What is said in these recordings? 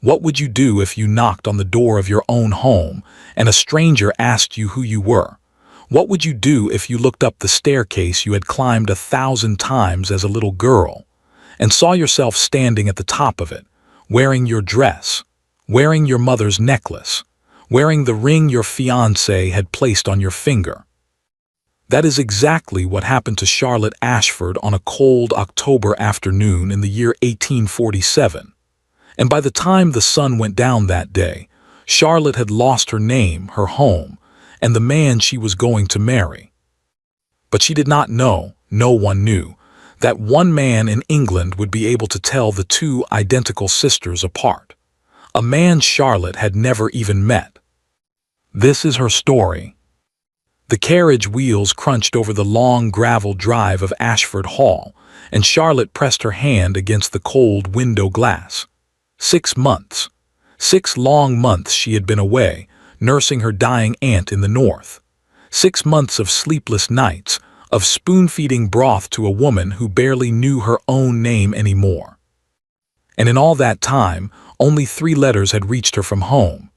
What would you do if you knocked on the door of your own home and a stranger asked you who you were? What would you do if you looked up the staircase you had climbed 1,000 times as a little girl and saw yourself standing at the top of it, wearing your dress, wearing your mother's necklace, wearing the ring your fiancé had placed on your finger? That is exactly what happened to Charlotte Ashford on a cold October afternoon in the year 1847. And by the time the sun went down that day, Charlotte had lost her name, her home, and the man she was going to marry. But she did not know, no one knew, that one man in England would be able to tell the two identical sisters apart. A man Charlotte had never even met. This is her story. The carriage wheels crunched over the long gravel drive of Ashford Hall, and Charlotte pressed her hand against the cold window glass. 6 months. 6 long months she had been away, nursing her dying aunt in the north. 6 months of sleepless nights, of spoon-feeding broth to a woman who barely knew her own name anymore. And in all that time, only 3 letters had reached her from home.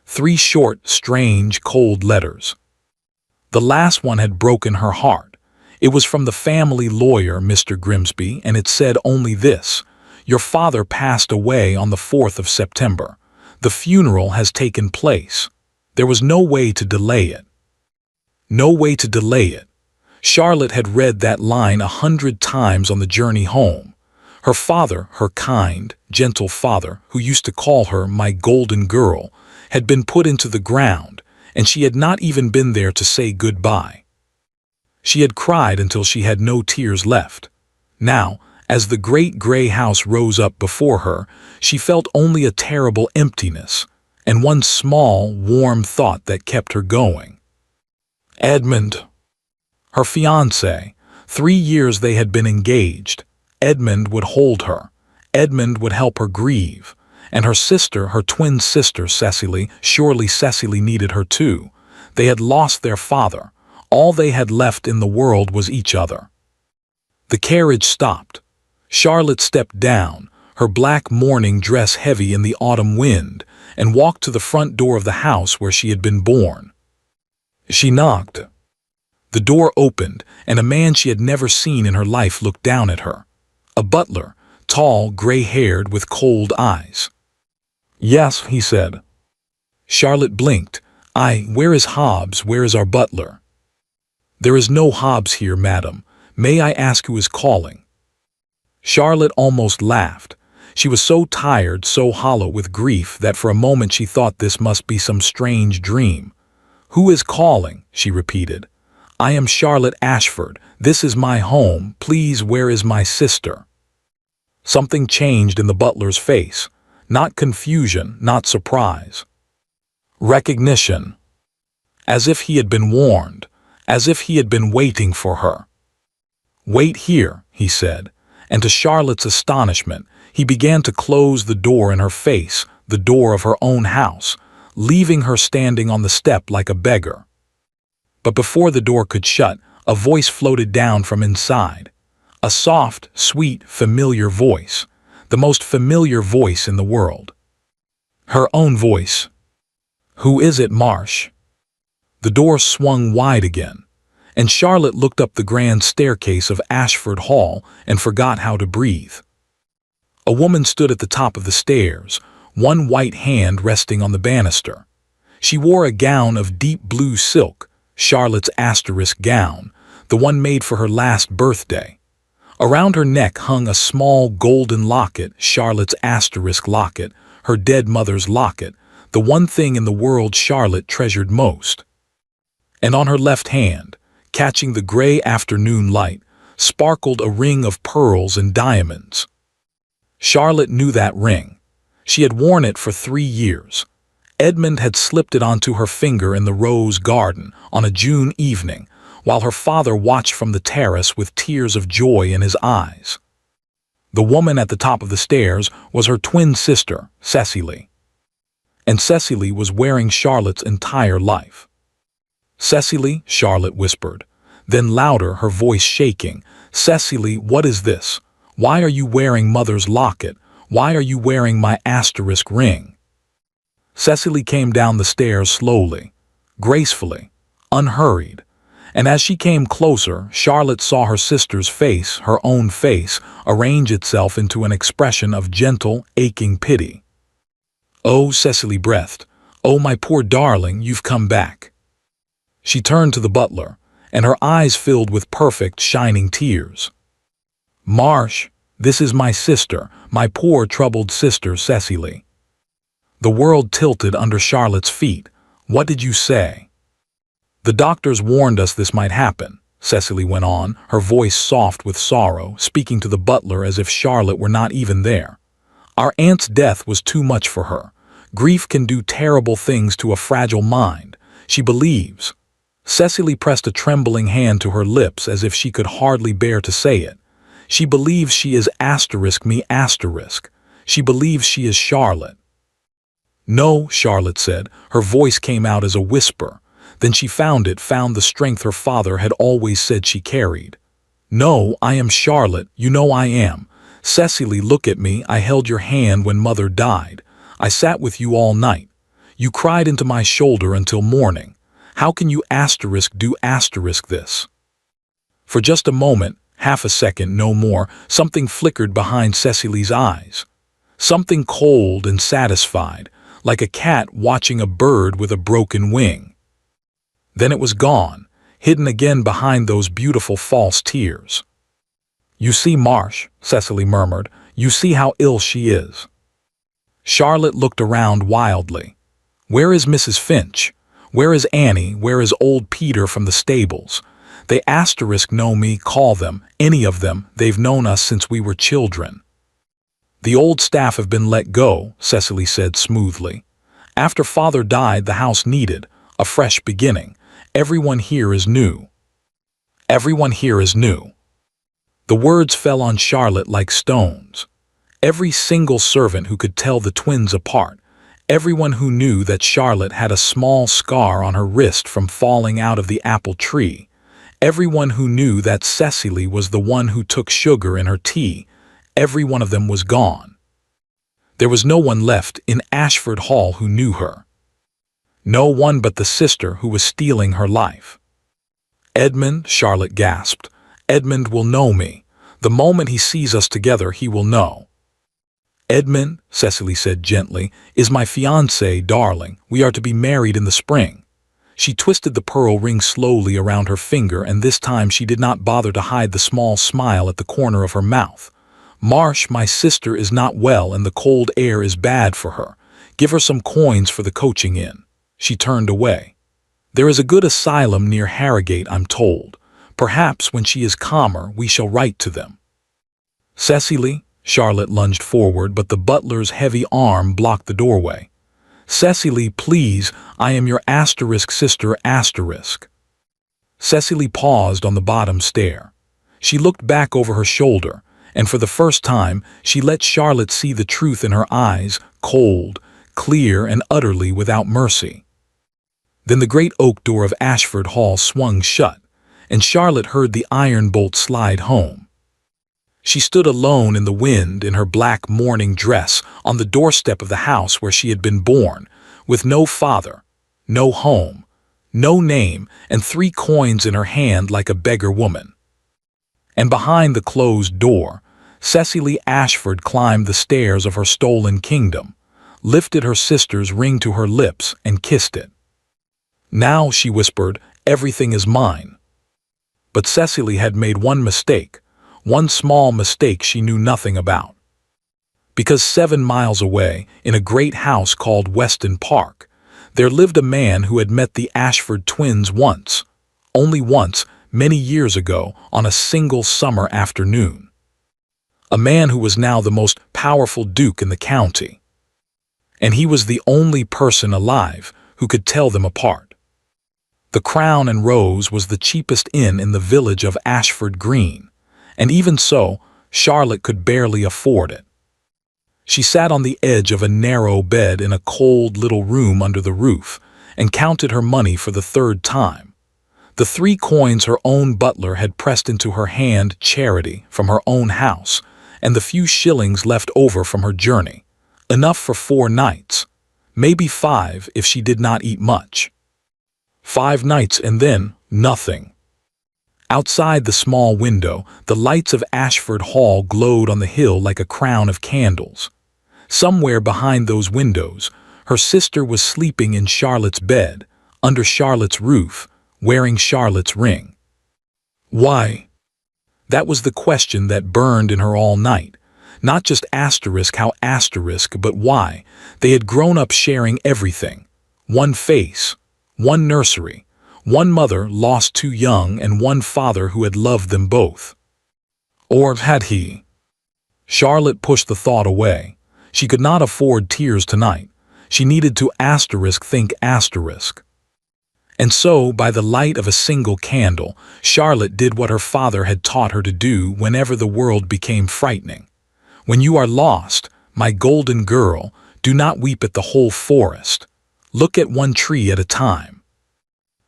3 short, strange, cold letters. The last one had broken her heart. It was from the family lawyer, Mr. Grimsby, and it said only this: "Your father passed away on the 4th of September. The funeral has taken place." There was no way to delay it. No way to delay it. Charlotte had read that line 100 times on the journey home. Her father, her kind, gentle father, who used to call her "my golden girl," had been put into the ground, and she had not even been there to say goodbye. She had cried until she had no tears left. Now, as the great gray house rose up before her, she felt only a terrible emptiness, and one small, warm thought that kept her going. Edmund. Her fiancé. 3 years they had been engaged. Edmund would hold her. Edmund would help her grieve. And her sister, her twin sister, Cecily, surely Cecily needed her too. They had lost their father. All they had left in the world was each other. The carriage stopped. Charlotte stepped down, her black mourning dress heavy in the autumn wind, and walked to the front door of the house where she had been born. She knocked. The door opened, and a man she had never seen in her life looked down at her. A butler, tall, gray-haired, with cold eyes. "Yes," he said. Charlotte blinked. Where is Hobbs? Where is our butler?" "There is no Hobbs here, madam. May I ask who is calling?" Charlotte almost laughed. She was so tired, so hollow with grief, that for a moment she thought this must be some strange dream. "Who is calling?" she repeated. "I am Charlotte Ashford. This is my home. Please, where is my sister?" Something changed in the butler's face. Not confusion, not surprise. Recognition. As if he had been warned, as if he had been waiting for her. "Wait here," he said, and to Charlotte's astonishment, he began to close the door in her face, the door of her own house, leaving her standing on the step like a beggar. But before the door could shut, a voice floated down from inside. A soft, sweet, familiar voice. The most familiar voice in the world. Her own voice. "Who is it, Marsh?" The door swung wide again, and Charlotte looked up the grand staircase of Ashford Hall and forgot how to breathe. A woman stood at the top of the stairs, one white hand resting on the banister. She wore a gown of deep blue silk, Charlotte's asterisk gown, the one made for her last birthday. Around her neck hung a small golden locket, Charlotte's asterisk locket, her dead mother's locket, the one thing in the world Charlotte treasured most. And on her left hand, catching the gray afternoon light, sparkled a ring of pearls and diamonds. Charlotte knew that ring. She had worn it for 3 years. Edmund had slipped it onto her finger in the rose garden on a June evening, while her father watched from the terrace with tears of joy in his eyes. The woman at the top of the stairs was her twin sister, Cecily. And Cecily was wearing Charlotte's entire life. "Cecily," Charlotte whispered. Then louder, her voice shaking, "Cecily, what is this? Why are you wearing Mother's locket? Why are you wearing my asterisk ring?" Cecily came down the stairs slowly, gracefully, unhurried, and as she came closer, Charlotte saw her sister's face, her own face, arrange itself into an expression of gentle, aching pity. "Oh," Cecily breathed, "oh, my poor darling, you've come back." She turned to the butler, and her eyes filled with perfect, shining tears. "Marsh, this is my sister, my poor troubled sister Cecily." The world tilted under Charlotte's feet. "What did you say?" "The doctors warned us this might happen," Cecily went on, her voice soft with sorrow, speaking to the butler as if Charlotte were not even there. "Our aunt's death was too much for her. Grief can do terrible things to a fragile mind. She believes—" Cecily pressed a trembling hand to her lips as if she could hardly bear to say it. "She believes she is *me*. She believes she is Charlotte." "No," Charlotte said. Her voice came out as a whisper. Then she found the strength her father had always said she carried. "No, I am Charlotte, you know I am. Cecily, look at me. I held your hand when Mother died. I sat with you all night. You cried into my shoulder until morning. How can you do this?" For just a moment, half a second, no more, something flickered behind Cecily's eyes. Something cold and satisfied, like a cat watching a bird with a broken wing. Then it was gone, hidden again behind those beautiful false tears. "You see, Marsh," Cecily murmured, "you see how ill she is." Charlotte looked around wildly. "Where is Mrs. Finch? Where is Annie? Where is old Peter from the stables? They know me, call them, any of them, they've known us since we were children." "The old staff have been let go," Cecily said smoothly. "After Father died, the house needed a fresh beginning. Everyone here is new. Everyone here is new." The words fell on Charlotte like stones. Every single servant who could tell the twins apart, everyone who knew that Charlotte had a small scar on her wrist from falling out of the apple tree, everyone who knew that Cecily was the one who took sugar in her tea, every one of them was gone. There was no one left in Ashford Hall who knew her. No one but the sister who was stealing her life. "Edmund," Charlotte gasped, "Edmund will know me. The moment he sees us together, he will know." "Edmund," Cecily said gently, "is my fiancé, darling. We are to be married in the spring." She twisted the pearl ring slowly around her finger, and this time she did not bother to hide the small smile at the corner of her mouth. "Marsh, my sister is not well and the cold air is bad for her. Give her some coins for the coaching in." She turned away. "There is a good asylum near Harrogate, I'm told. Perhaps when she is calmer we shall write to them." "Cecily," Charlotte lunged forward, but the butler's heavy arm blocked the doorway. "Cecily, please, I am your sister *. Cecily paused on the bottom stair. She looked back over her shoulder, and for the first time she let Charlotte see the truth in her eyes, cold, clear, and utterly without mercy. Then the great oak door of Ashford Hall swung shut, and Charlotte heard the iron bolt slide home. She stood alone in the wind in her black mourning dress on the doorstep of the house where she had been born, with no father, no home, no name, and 3 coins in her hand like a beggar woman. And behind the closed door, Cecily Ashford climbed the stairs of her stolen kingdom, lifted her sister's ring to her lips, and kissed it. "Now," she whispered, "everything is mine." But Cecily had made one mistake, one small mistake she knew nothing about. Because 7 miles away, in a great house called Weston Park, there lived a man who had met the Ashford twins once, only once, many years ago, on a single summer afternoon. A man who was now the most powerful duke in the county. And he was the only person alive who could tell them apart. The Crown and Rose was the cheapest inn in the village of Ashford Green, and even so, Charlotte could barely afford it. She sat on the edge of a narrow bed in a cold little room under the roof and counted her money for the 3rd time. The 3 coins her own butler had pressed into her hand, charity, from her own house, and the few shillings left over from her journey. Enough for 4 nights. Maybe 5 if she did not eat much. 5 nights and then nothing. Outside the small window, the lights of Ashford Hall glowed on the hill like a crown of candles. Somewhere behind those windows, her sister was sleeping in Charlotte's bed, under Charlotte's roof, wearing Charlotte's ring. Why? That was the question that burned in her all night. Not just how but why. They had grown up sharing everything. One face, one nursery, one mother lost too young, and one father who had loved them both. Or had he? Charlotte pushed the thought away. She could not afford tears tonight. She needed to think. And so, by the light of a single candle, Charlotte did what her father had taught her to do whenever the world became frightening. When you are lost, my golden girl, do not weep at the whole forest. Look at one tree at a time.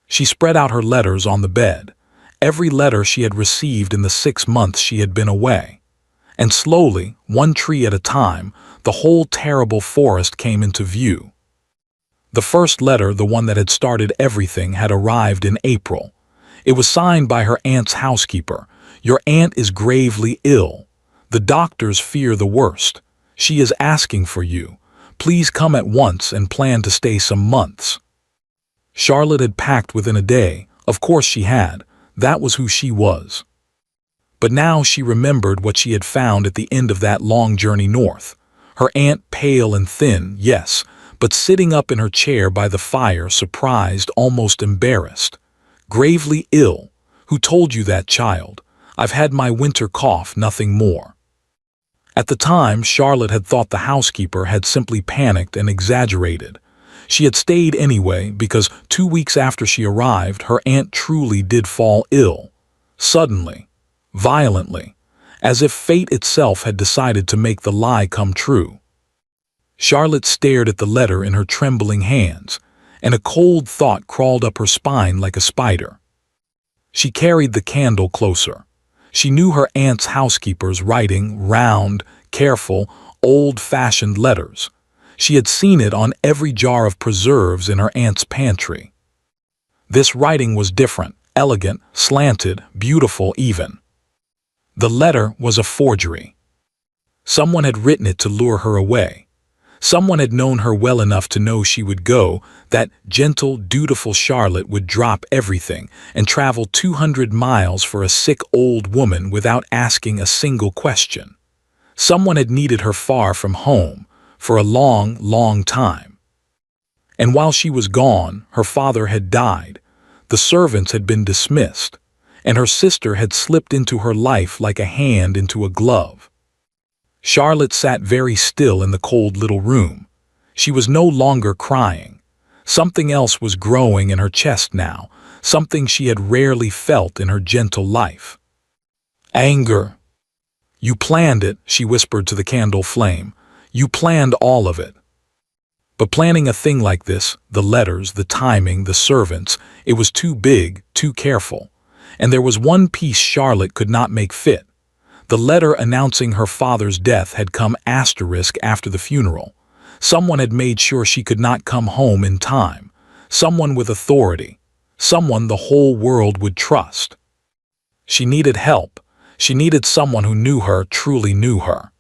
She spread out her letters on the bed, every letter she had received in the 6 months she had been away. And slowly, one tree at a time, the whole terrible forest came into view. The first letter, the one that had started everything, had arrived in April. It was signed by her aunt's housekeeper. Your aunt is gravely ill. The doctors fear the worst. She is asking for you. Please come at once and plan to stay some months. Charlotte had packed within a day. Of course she had. That was who she was. But now she remembered what she had found at the end of that long journey north. Her aunt, pale and thin, yes, but sitting up in her chair by the fire, surprised, almost embarrassed. Gravely ill. Who told you that, child? I've had my winter cough, nothing more. At the time, Charlotte had thought the housekeeper had simply panicked and exaggerated. She had stayed anyway because 2 weeks after she arrived, her aunt truly did fall ill. Suddenly, violently, as if fate itself had decided to make the lie come true. Charlotte stared at the letter in her trembling hands, and a cold thought crawled up her spine like a spider. She carried the candle closer. She knew her aunt's housekeeper's writing, round, careful, old-fashioned letters. She had seen it on every jar of preserves in her aunt's pantry. This writing was different, elegant, slanted, beautiful even. The letter was a forgery. Someone had written it to lure her away. Someone had known her well enough to know she would go, that gentle, dutiful Charlotte would drop everything and travel 200 miles for a sick old woman without asking a single question. Someone had needed her far from home, for a long, long time. And while she was gone, her father had died, the servants had been dismissed, and her sister had slipped into her life like a hand into a glove. Charlotte sat very still in the cold little room. She was no longer crying. Something else was growing in her chest now, something she had rarely felt in her gentle life. Anger. You planned it, she whispered to the candle flame. You planned all of it. But planning a thing like this, the letters, the timing, the servants, it was too big, too careful. And there was one piece Charlotte could not make fit. The letter announcing her father's death had come after the funeral. Someone had made sure she could not come home in time. Someone with authority. Someone the whole world would trust. She needed help. She needed someone who knew her, truly knew her.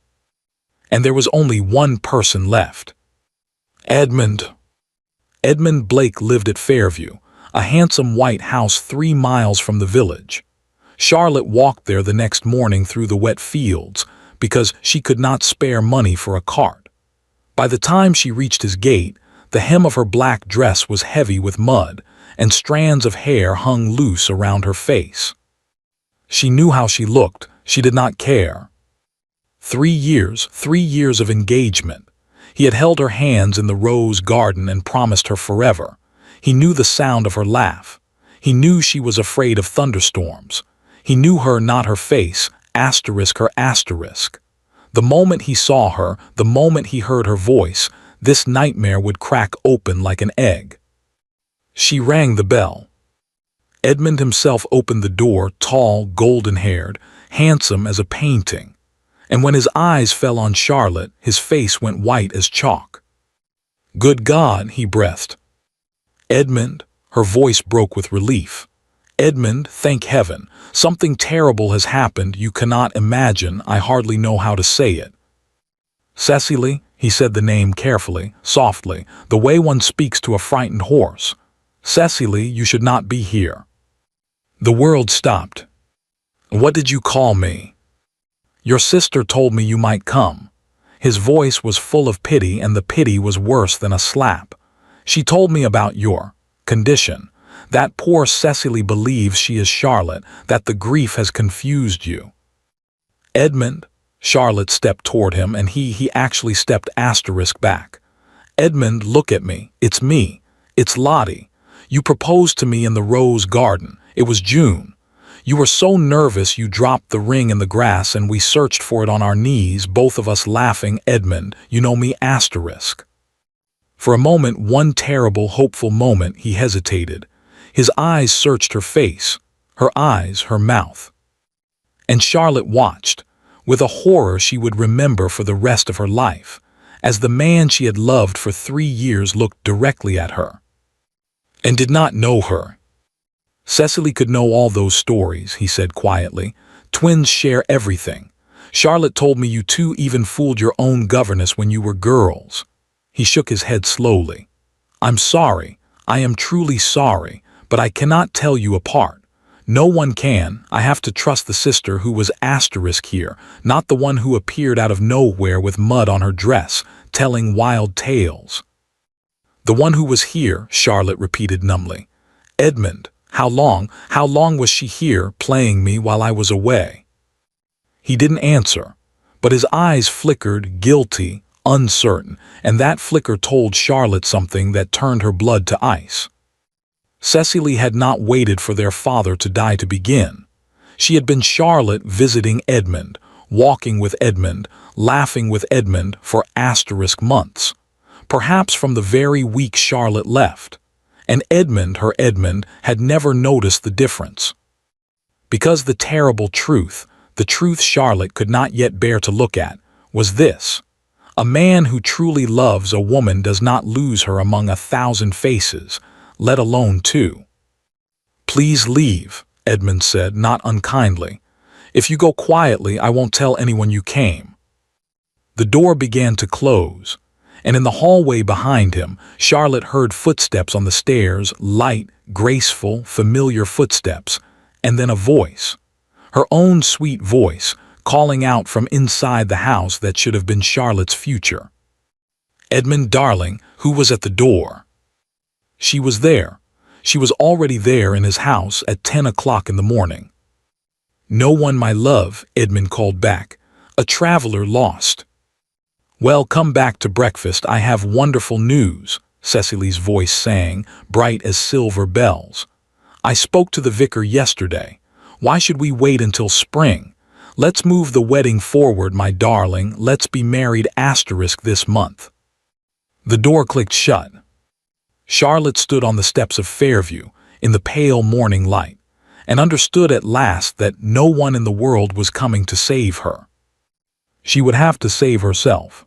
And there was only one person left. Edmund. Edmund Blake lived at Fairview, a handsome white house 3 miles from the village. Charlotte walked there the next morning through the wet fields because she could not spare money for a cart. By the time she reached his gate, the hem of her black dress was heavy with mud, and strands of hair hung loose around her face. She knew how she looked. She did not care. 3 years of engagement. He had held her hands in the rose garden and promised her forever. He knew the sound of her laugh. He knew she was afraid of thunderstorms. He knew her, not her face, her asterisk. The moment he saw her, the moment he heard her voice, this nightmare would crack open like an egg. She rang the bell. Edmund himself opened the door, tall, golden-haired, handsome as a painting. And when his eyes fell on Charlotte, his face went white as chalk. "Good God," he breathed. "Edmund," her voice broke with relief. "Edmund, thank heaven. Something terrible has happened. You cannot imagine. I hardly know how to say it." "Cecily," he said the name carefully, softly, the way one speaks to a frightened horse. "Cecily, you should not be here." The world stopped. "What did you call me?" "Your sister told me you might come." His voice was full of pity, and the pity was worse than a slap. "She told me about your condition. That poor Cecily believes she is Charlotte, that the grief has confused you." "Edmund," Charlotte stepped toward him, and he actually stepped back. "Edmund, look at me. It's me. It's Lottie. You proposed to me in the rose garden. It was June. You were so nervous you dropped the ring in the grass, and we searched for it on our knees, both of us laughing. Edmund, you know me. For a moment, one terrible, hopeful moment, he hesitated. His eyes searched her face, her eyes, her mouth. And Charlotte watched, with a horror she would remember for the rest of her life, as the man she had loved for 3 years looked directly at her. And did not know her. "Cecily could know all those stories," he said quietly. "Twins share everything. Charlotte told me you two even fooled your own governess when you were girls." He shook his head slowly. "I'm sorry. I am truly sorry, but I cannot tell you apart. No one can. I have to trust the sister who was here, not the one who appeared out of nowhere with mud on her dress, telling wild tales." "The one who was here," Charlotte repeated numbly. "Edmund, how long was she here, playing me while I was away?" He didn't answer, but his eyes flickered, guilty, uncertain, and that flicker told Charlotte something that turned her blood to ice. Cecily had not waited for their father to die to begin. She had been Charlotte visiting Edmund, walking with Edmund, laughing with Edmund for months, perhaps from the very week Charlotte left. And Edmund, her Edmund, had never noticed the difference. Because the terrible truth, the truth Charlotte could not yet bear to look at, was this: a man who truly loves a woman does not lose her among 1,000 faces, let alone 2. "Please leave," Edmund said, not unkindly. "If you go quietly, I won't tell anyone you came." The door began to close, and in the hallway behind him, Charlotte heard footsteps on the stairs, light, graceful, familiar footsteps, and then a voice, her own sweet voice, calling out from inside the house that should have been Charlotte's future. "Edmund, darling, who was at the door?" She was there. She was already there in his house at 10 o'clock in the morning. "No one, my love," Edmund called back. "A traveler lost." "Well, come back to breakfast. I have wonderful news," Cecily's voice sang, bright as silver bells. "I spoke to the vicar yesterday. Why should we wait until spring? Let's move the wedding forward, my darling. Let's be married this month." The door clicked shut. Charlotte stood on the steps of Fairview, in the pale morning light, and understood at last that no one in the world was coming to save her. She would have to save herself.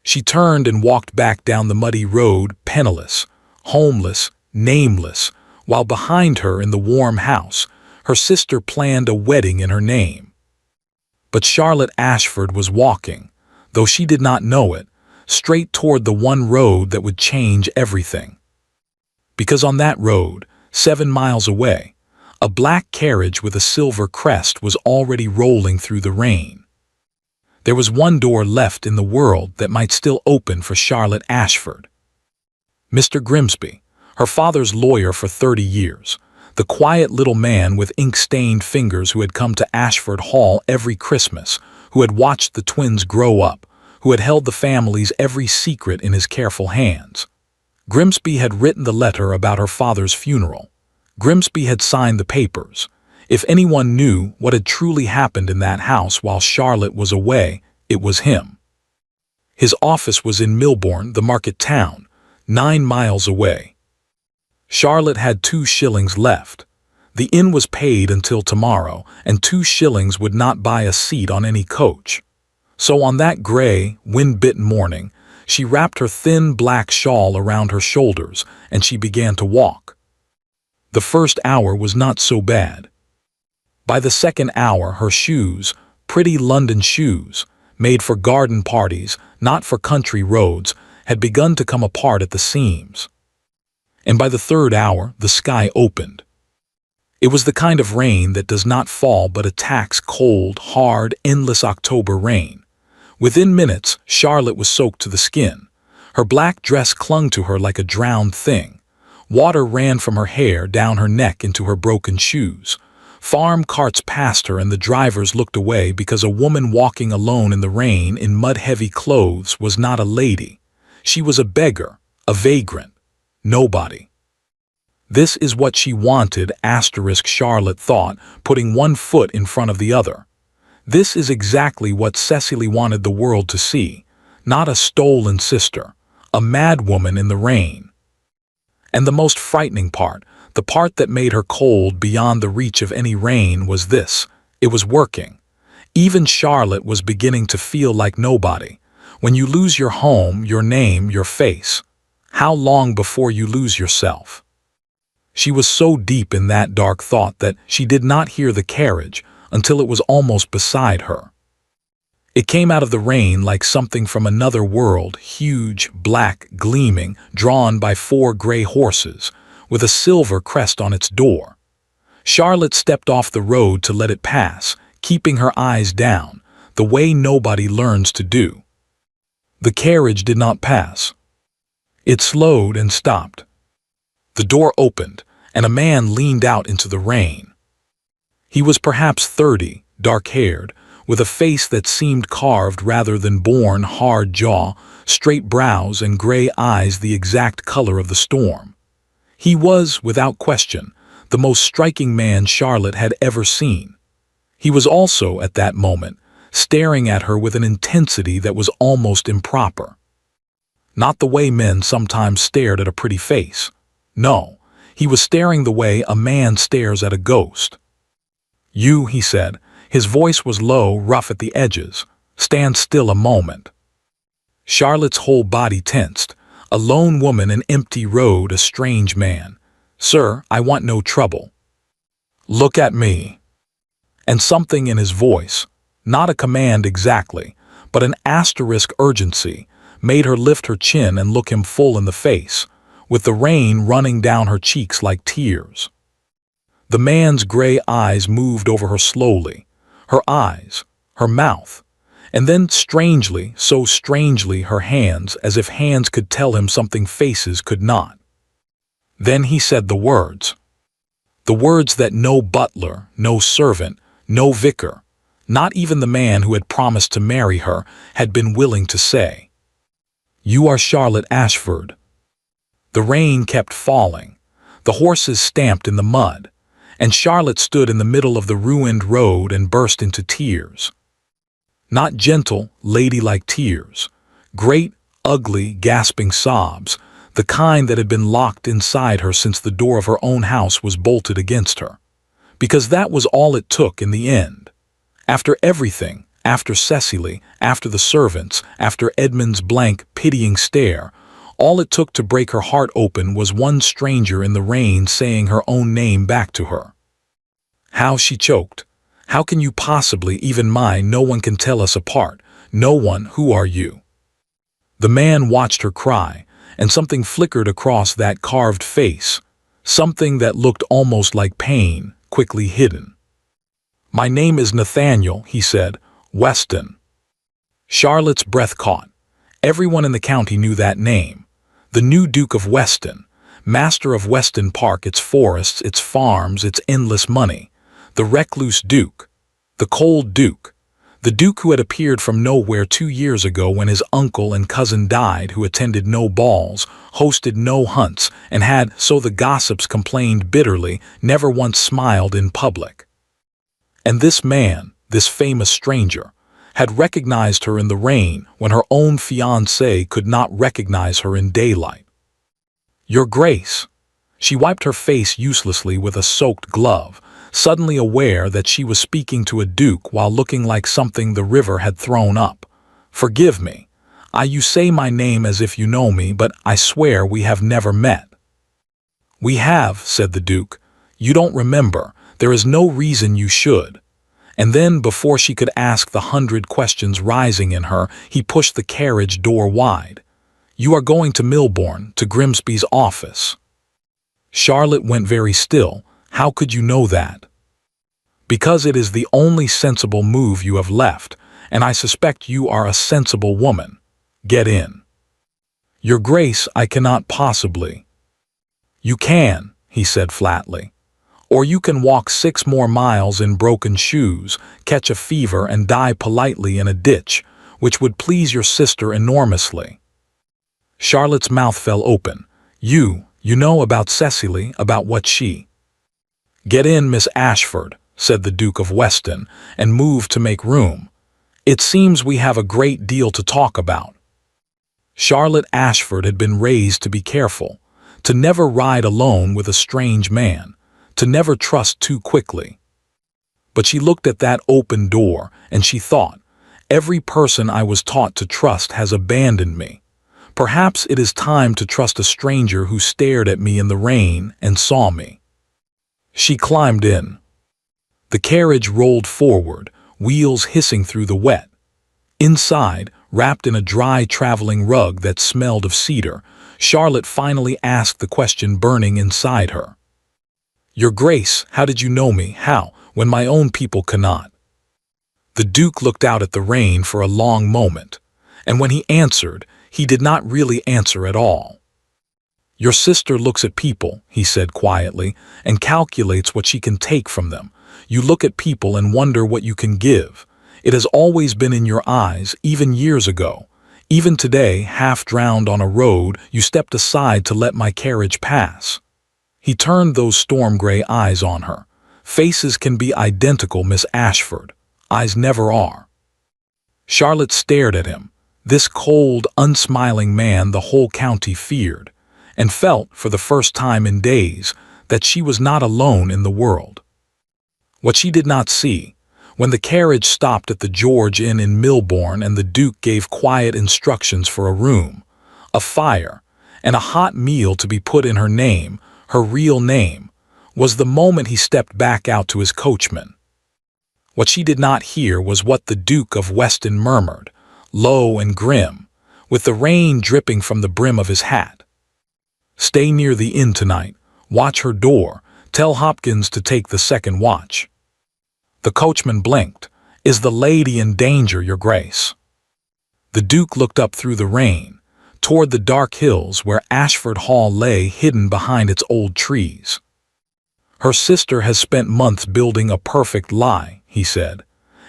She turned and walked back down the muddy road, penniless, homeless, nameless, while behind her in the warm house, her sister planned a wedding in her name. But Charlotte Ashford was walking, though she did not know it, straight toward the one road that would change everything. Because on that road, 7 miles away, a black carriage with a silver crest was already rolling through the rain. There was one door left in the world that might still open for Charlotte Ashford. Mr. Grimsby, her father's lawyer for 30 years, the quiet little man with ink-stained fingers who had come to Ashford Hall every Christmas, who had watched the twins grow up, who had held the family's every secret in his careful hands. Grimsby had written the letter about her father's funeral. Grimsby had signed the papers. If anyone knew what had truly happened in that house while Charlotte was away, it was him. His office was in Milbourne, the market town, 9 miles away. Charlotte had 2 shillings left. The inn was paid until tomorrow, and 2 shillings would not buy a seat on any coach. So on that gray, wind-bitten morning, she wrapped her thin black shawl around her shoulders and she began to walk. The first hour was not so bad. By the second hour, her shoes, pretty London shoes, made for garden parties, not for country roads, had begun to come apart at the seams. And by the third hour, the sky opened. It was the kind of rain that does not fall but attacks cold, hard, endless October rain. Within minutes, Charlotte was soaked to the skin. Her black dress clung to her like a drowned thing. Water ran from her hair down her neck into her broken shoes. Farm carts passed her and the drivers looked away because a woman walking alone in the rain in mud-heavy clothes was not a lady. She was a beggar, a vagrant, nobody. This is what she wanted, Charlotte thought, putting one foot in front of the other. This is exactly what Cecily wanted the world to see, not a stolen sister, a mad woman in the rain. And the most frightening part, the part that made her cold beyond the reach of any rain, was this: it was working. Even Charlotte was beginning to feel like nobody. When you lose your home, your name, your face, how long before you lose yourself? She was so deep in that dark thought that she did not hear the carriage until it was almost beside her. It came out of the rain like something from another world, huge, black, gleaming, drawn by 4 gray horses, with a silver crest on its door. Charlotte stepped off the road to let it pass, keeping her eyes down, the way nobody learns to do. The carriage did not pass. It slowed and stopped. The door opened, and a man leaned out into the rain. He was perhaps 30, dark-haired, with a face that seemed carved rather than born, hard jaw, straight brows, and gray eyes the exact color of the storm. He was, without question, the most striking man Charlotte had ever seen. He was also, at that moment, staring at her with an intensity that was almost improper. Not the way men sometimes stared at a pretty face. No, he was staring the way a man stares at a ghost. "You," he said. His voice was low, rough at the edges. "Stand still a moment." Charlotte's whole body tensed. A lone woman, an empty road, a strange man. "Sir, I want no trouble." "Look at me." And something in his voice, not a command exactly, but an asterisk urgency, made her lift her chin and look him full in the face, with the rain running down her cheeks like tears. The man's gray eyes moved over her slowly, her eyes, her mouth, and then strangely, so strangely, her hands, as if hands could tell him something faces could not. Then he said the words that no butler, no servant, no vicar, not even the man who had promised to marry her, had been willing to say. "You are Charlotte Ashford." The rain kept falling. The horses stamped in the mud, and Charlotte stood in the middle of the ruined road and burst into tears. Not gentle, ladylike tears, great, ugly, gasping sobs, the kind that had been locked inside her since the door of her own house was bolted against her. Because that was all it took in the end. After everything, after Cecily, after the servants, after Edmund's blank, pitying stare, all it took to break her heart open was one stranger in the rain saying her own name back to her. How she choked. "How can you possibly, even mine, no one can tell us apart. No one, who are you?" The man watched her cry, and something flickered across that carved face, something that looked almost like pain, quickly hidden. "My name is Nathaniel," he said, "Weston." Charlotte's breath caught. Everyone in the county knew that name. The new Duke of Weston, master of Weston Park, its forests, its farms, its endless money. The recluse Duke, the cold Duke, the Duke who had appeared from nowhere 2 years ago when his uncle and cousin died, who attended no balls, hosted no hunts, and had, so the gossips complained bitterly, never once smiled in public. And this man, this famous stranger, had recognized her in the rain when her own fiancé could not recognize her in daylight. "Your Grace." She wiped her face uselessly with a soaked glove, suddenly aware that she was speaking to a duke while looking like something the river had thrown up, Forgive me. You say my name as if you know me, but I swear we have never met." "We have," said the Duke. "You don't remember. There is no reason you should." And then, before she could ask the 100 questions rising in her, he pushed the carriage door wide. "You are going to Milbourne, to Grimsby's office." Charlotte went very still. "How could you know that?" "Because it is the only sensible move you have left, and I suspect you are a sensible woman. Get in." "Your Grace, I cannot possibly." "You can," he said flatly. "Or you can walk 6 more miles in broken shoes, catch a fever and die politely in a ditch, which would please your sister enormously." Charlotte's mouth fell open. You know about Cecily, about what she—" "Get in, Miss Ashford," said the Duke of Weston, and moved to make room. "It seems we have a great deal to talk about." Charlotte Ashford had been raised to be careful, to never ride alone with a strange man, to never trust too quickly. But she looked at that open door, and she thought, "Every person I was taught to trust has abandoned me. Perhaps it is time to trust a stranger who stared at me in the rain and saw me." She climbed in. The carriage rolled forward, wheels hissing through the wet. Inside, wrapped in a dry traveling rug that smelled of cedar, Charlotte finally asked the question burning inside her. "Your Grace, how did you know me? How, when my own people cannot?" The Duke looked out at the rain for a long moment, and when he answered, he did not really answer at all. "Your sister looks at people," he said quietly, "and calculates what she can take from them. You look at people and wonder what you can give. It has always been in your eyes, even years ago. Even today, half drowned on a road, you stepped aside to let my carriage pass." He turned those storm-gray eyes on her. "Faces can be identical, Miss Ashford. Eyes never are." Charlotte stared at him, this cold, unsmiling man the whole county feared, and felt, for the first time in days, that she was not alone in the world. What she did not see, when the carriage stopped at the George Inn in Milbourne and the Duke gave quiet instructions for a room, a fire, and a hot meal to be put in her name, her real name, was the moment he stepped back out to his coachman. What she did not hear was what the Duke of Weston murmured, low and grim, with the rain dripping from the brim of his hat. "Stay near the inn tonight. Watch her door. Tell Hopkins to take the second watch." The coachman blinked. "Is the lady in danger, Your Grace?" The Duke looked up through the rain, toward the dark hills where Ashford Hall lay hidden behind its old trees. "Her sister has spent months building a perfect lie," he said,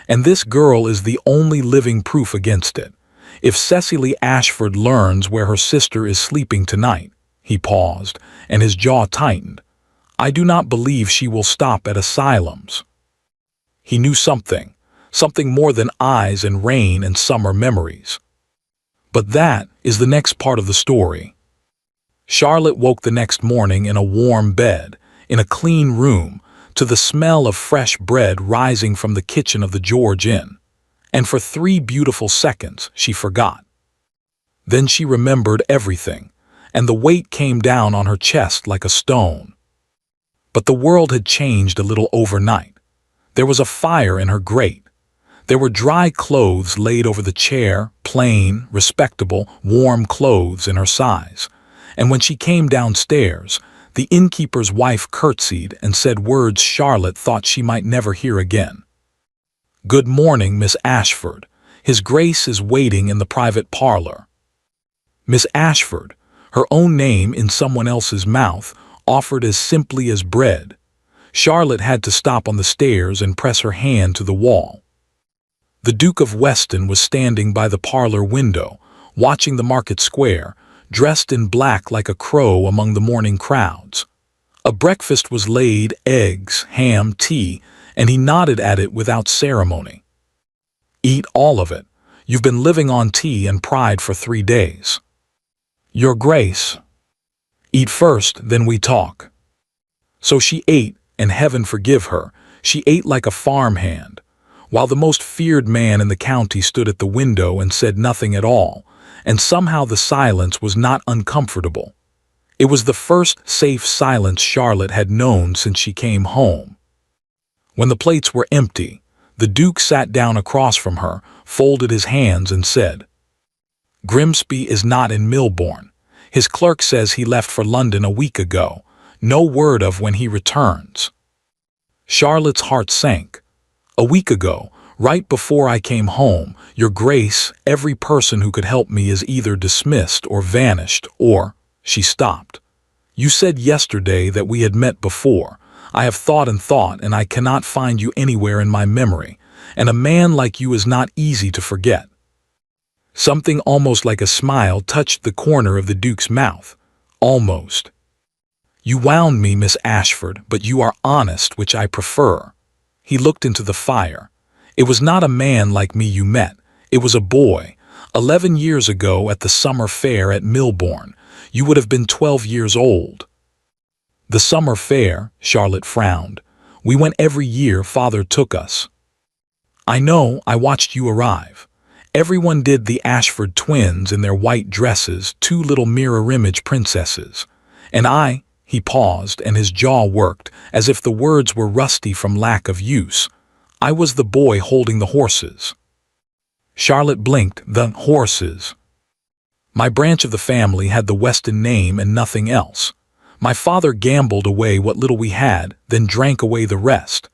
"and this girl is the only living proof against it. If Cecily Ashford learns where her sister is sleeping tonight—" He paused, and his jaw tightened. "I do not believe she will stop at asylums." He knew something more than eyes and rain and summer memories. But that is the next part of the story. Charlotte woke the next morning in a warm bed, in a clean room, to the smell of fresh bread rising from the kitchen of the George Inn. And for 3 beautiful seconds she forgot. Then she remembered everything, and the weight came down on her chest like a stone. But the world had changed a little overnight. There was a fire in her grate. There were dry clothes laid over the chair, plain, respectable, warm clothes in her size. And when she came downstairs, the innkeeper's wife curtsied and said words Charlotte thought she might never hear again. "Good morning, Miss Ashford. His Grace is waiting in the private parlor." Miss Ashford, her own name in someone else's mouth, offered as simply as bread. Charlotte had to stop on the stairs and press her hand to the wall. The Duke of Weston was standing by the parlor window, watching the market square, dressed in black like a crow among the morning crowds. A breakfast was laid, eggs, ham, tea, and he nodded at it without ceremony. "Eat all of it. You've been living on tea and pride for 3 days." "Your Grace." "Eat first, then we talk." So she ate, and heaven forgive her, she ate like a farmhand. while the most feared man in the county stood at the window and said nothing at all, and somehow the silence was not uncomfortable. It was the first safe silence Charlotte had known since she came home. When the plates were empty, the Duke sat down across from her, folded his hands and said, "Grimsby is not in Milbourne. His clerk says he left for London a week ago. No word of when he returns." Charlotte's heart sank. "A week ago, right before I came home, Your Grace, every person who could help me is either dismissed or vanished or—" She stopped. "You said yesterday that we had met before. I have thought and I cannot find you anywhere in my memory, and a man like you is not easy to forget." Something almost like a smile touched the corner of the Duke's mouth. "Almost. You wound me, Miss Ashford, but you are honest, which I prefer." He looked into the fire. "It was not a man like me you met. It was a boy. 11 years ago at the summer fair at Milbourne. You would have been 12 years old." "The summer fair," Charlotte frowned. "We went every year Father took us." "I know, I watched you arrive. Everyone did, the Ashford twins in their white dresses, two little mirror-image princesses. And I—" He paused, and his jaw worked, as if the words were rusty from lack of use. "I was the boy holding the horses." Charlotte blinked. "The horses?" "My branch of the family had the Weston name and nothing else. My father gambled away what little we had, then drank away the rest.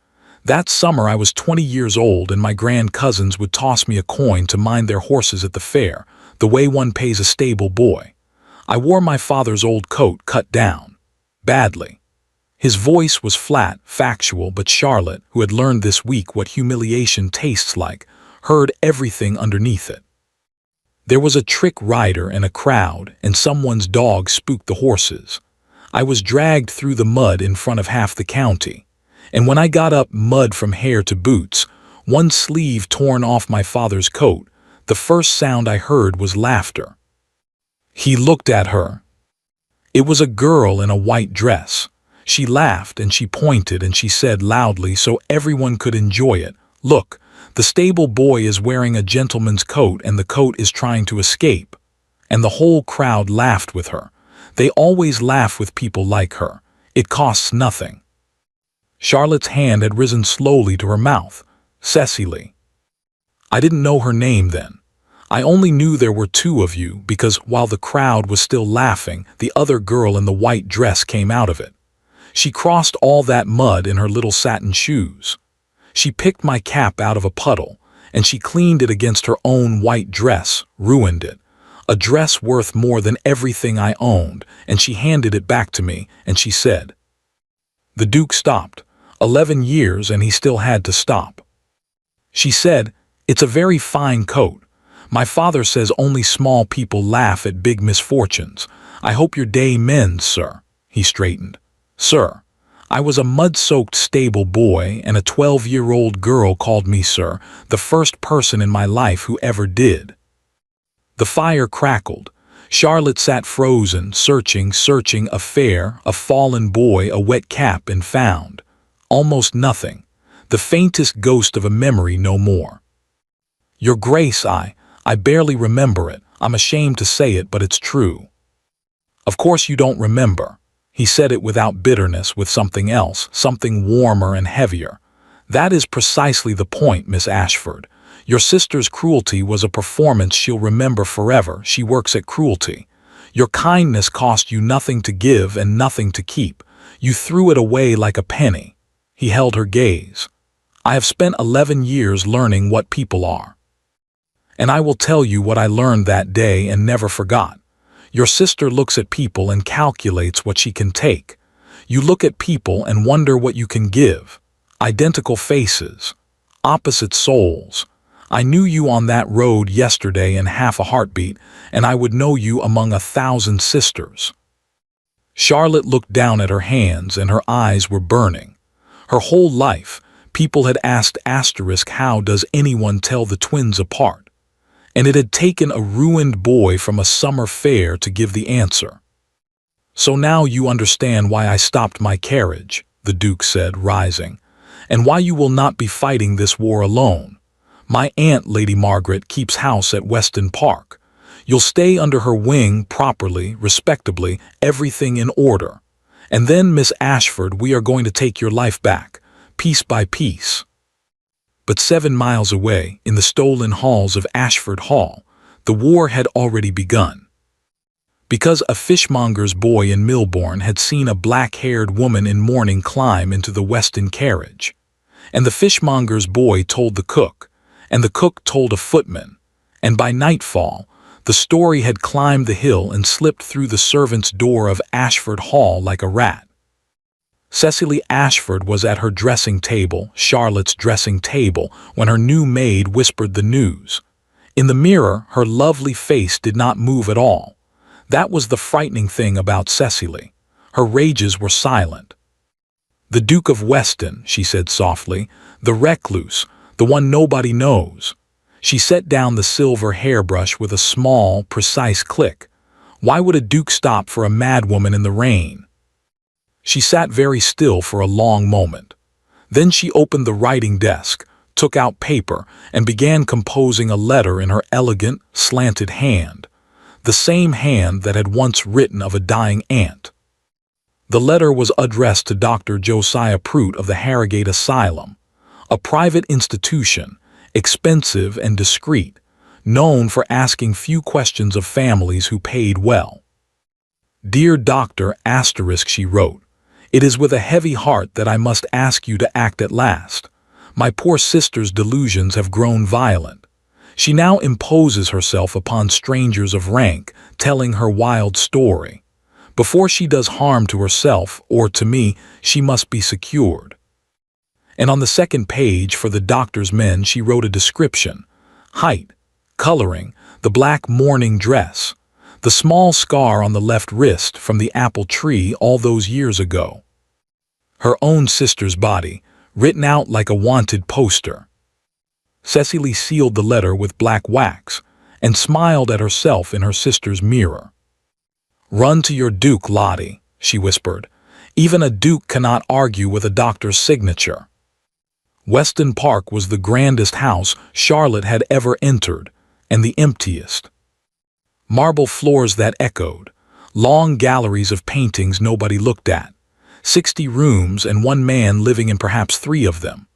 That summer I was 20 years old, and my grand cousins would toss me a coin to mind their horses at the fair, the way one pays a stable boy. I wore my father's old coat cut down. Badly." His voice was flat, factual, but Charlotte, who had learned this week what humiliation tastes like, heard everything underneath it. "There was a trick rider in a crowd, and someone's dog spooked the horses. I was dragged through the mud in front of half the county. And when I got up, mud from hair to boots, one sleeve torn off my father's coat, the first sound I heard was laughter." He looked at her. "It was a girl in a white dress. She laughed and she pointed and she said loudly so everyone could enjoy it, 'Look, the stable boy is wearing a gentleman's coat and the coat is trying to escape.' And the whole crowd laughed with her. They always laugh with people like her. It costs nothing." Charlotte's hand had risen slowly to her mouth. "Cecily." "I didn't know her name then. I only knew there were two of you because while the crowd was still laughing, the other girl in the white dress came out of it. She crossed all that mud in her little satin shoes. She picked my cap out of a puddle, and she cleaned it against her own white dress, ruined it. A dress worth more than everything I owned, and she handed it back to me, and she said—" The Duke stopped. 11 years, and he still had to stop. "She said, 'It's a very fine coat. My father says only small people laugh at big misfortunes. I hope your day mends, sir.'" He straightened. "Sir, I was a mud-soaked stable boy, and a 12-year-old girl called me sir, the first person in my life who ever did." The fire crackled. Charlotte sat frozen, searching, a fair, a fallen boy, a wet cap, and found almost nothing. The faintest ghost of a memory, no more. "Your Grace, I barely remember it. I'm ashamed to say it, but it's true." "Of course you don't remember." He said it without bitterness, with something else, something warmer and heavier. "That is precisely the point, Miss Ashford. Your sister's cruelty was a performance she'll remember forever. She works at cruelty. Your kindness cost you nothing to give and nothing to keep. You threw it away like a penny." He held her gaze. "I have spent 11 years learning what people are. And I will tell you what I learned that day and never forgot. Your sister looks at people and calculates what she can take. You look at people and wonder what you can give. Identical faces. Opposite souls. I knew you on that road yesterday in half a heartbeat, and I would know you among 1,000 sisters." Charlotte looked down at her hands, and her eyes were burning. Her whole life, people had asked how does anyone tell the twins apart? And it had taken a ruined boy from a summer fair to give the answer. "So now you understand why I stopped my carriage," the Duke said, rising, "and why you will not be fighting this war alone. My aunt, Lady Margaret, keeps house at Weston Park. You'll stay under her wing properly, respectably, everything in order. And then, Miss Ashford, we are going to take your life back, piece by piece." But 7 miles away, in the stolen halls of Ashford Hall, the war had already begun. Because a fishmonger's boy in Milbourne had seen a black-haired woman in mourning climb into the Weston carriage. And the fishmonger's boy told the cook, and the cook told a footman, and by nightfall, the story had climbed the hill and slipped through the servants' door of Ashford Hall like a rat. Cecily Ashford was at her dressing table, Charlotte's dressing table, when her new maid whispered the news. In the mirror, her lovely face did not move at all. That was the frightening thing about Cecily. Her rages were silent. "The Duke of Weston," she said softly, "the recluse, the one nobody knows." She set down the silver hairbrush with a small, precise click. Why would a duke stop for a madwoman in the rain? She sat very still for a long moment. Then she opened the writing desk, took out paper, and began composing a letter in her elegant, slanted hand, the same hand that had once written of a dying aunt. The letter was addressed to Dr. Josiah Prout of the Harrogate Asylum, a private institution, expensive and discreet, known for asking few questions of families who paid well. "Dear Doctor*", she wrote, "it is with a heavy heart that I must ask you to act at last. My poor sister's delusions have grown violent. She now imposes herself upon strangers of rank, telling her wild story. Before she does harm to herself or to me, she must be secured." And on the second page for the doctor's men she wrote a description: height, coloring, the black mourning dress, the small scar on the left wrist from the apple tree all those years ago. Her own sister's body, written out like a wanted poster. Cecily sealed the letter with black wax and smiled at herself in her sister's mirror. "Run to your duke, Lottie," she whispered. "Even a duke cannot argue with a doctor's signature." Weston Park was the grandest house Charlotte had ever entered, and the emptiest. Marble floors that echoed, long galleries of paintings nobody looked at, 60 rooms and one man living in perhaps 3 of them.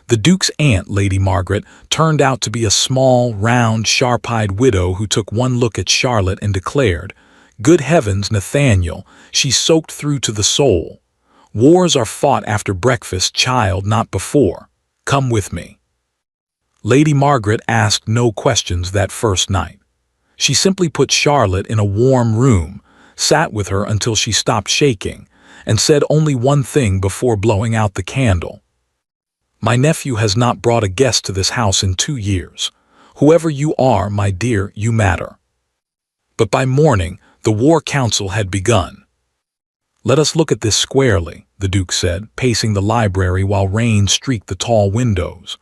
The Duke's aunt, Lady Margaret, turned out to be a small, round, sharp-eyed widow who took one look at Charlotte and declared, "Good heavens, Nathaniel, she's soaked through to the soul. Wars are fought after breakfast, child, not before. Come with me." Lady Margaret asked no questions that first night. She simply put Charlotte in a warm room, sat with her until she stopped shaking, and said only one thing before blowing out the candle. "My nephew has not brought a guest to this house in 2 years. Whoever you are, my dear, you matter." But by morning, the War Council had begun. "Let us look at this squarely," the Duke said, pacing the library while rain streaked the tall windows.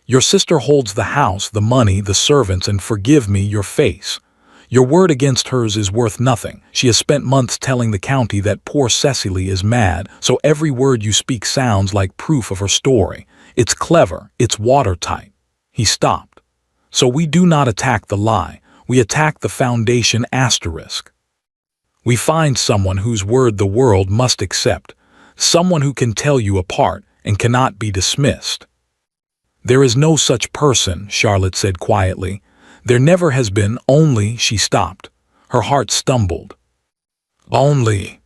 "Your sister holds the house, the money, the servants, and forgive me, your face. Your word against hers is worth nothing. She has spent months telling the county that poor Cecily is mad, so every word you speak sounds like proof of her story. It's clever, it's watertight." He stopped. "So we do not attack the lie, we attack the foundation asterisk. We find someone whose word the world must accept, someone who can tell you apart and cannot be dismissed." "There is no such person," Charlotte said quietly. "There never has been, only—" She stopped. Her heart stumbled. "Only—"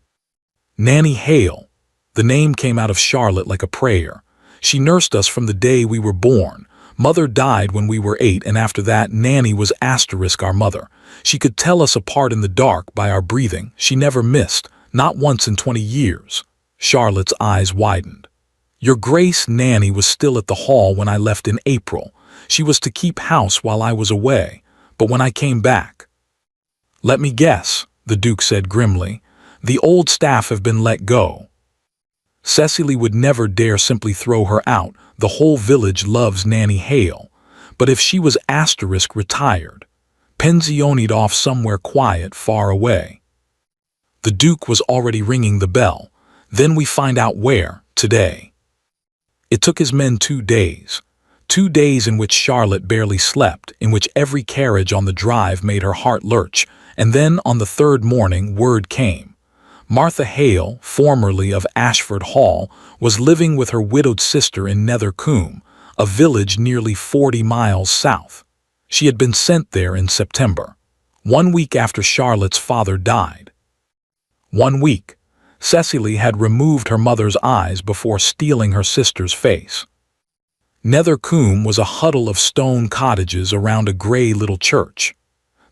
"Nanny Hale." The name came out of Charlotte like a prayer. "She nursed us from the day we were born. Mother died when we were 8, and after that Nanny was our mother. She could tell us apart in the dark by our breathing. She never missed, not once in 20 years. Charlotte's eyes widened. "Your Grace, Nanny was still at the hall when I left in April. She was to keep house while I was away, but when I came back—" "Let me guess," the Duke said grimly. "The old staff have been let go." Cecily would never dare simply throw her out. The whole village loves Nanny Hale. But if she was retired, pensioned off somewhere quiet, far away. The Duke was already ringing the bell. "Then we find out where, today." It took his men 2 days. 2 days in which Charlotte barely slept, in which every carriage on the drive made her heart lurch, and then on the third morning word came. Martha Hale, formerly of Ashford Hall, was living with her widowed sister in Nethercombe, a village nearly 40 miles south. She had been sent there in September, 1 week after Charlotte's father died. 1 week. Cecily had removed her mother's eyes before stealing her sister's face. Nethercombe was a huddle of stone cottages around a grey little church.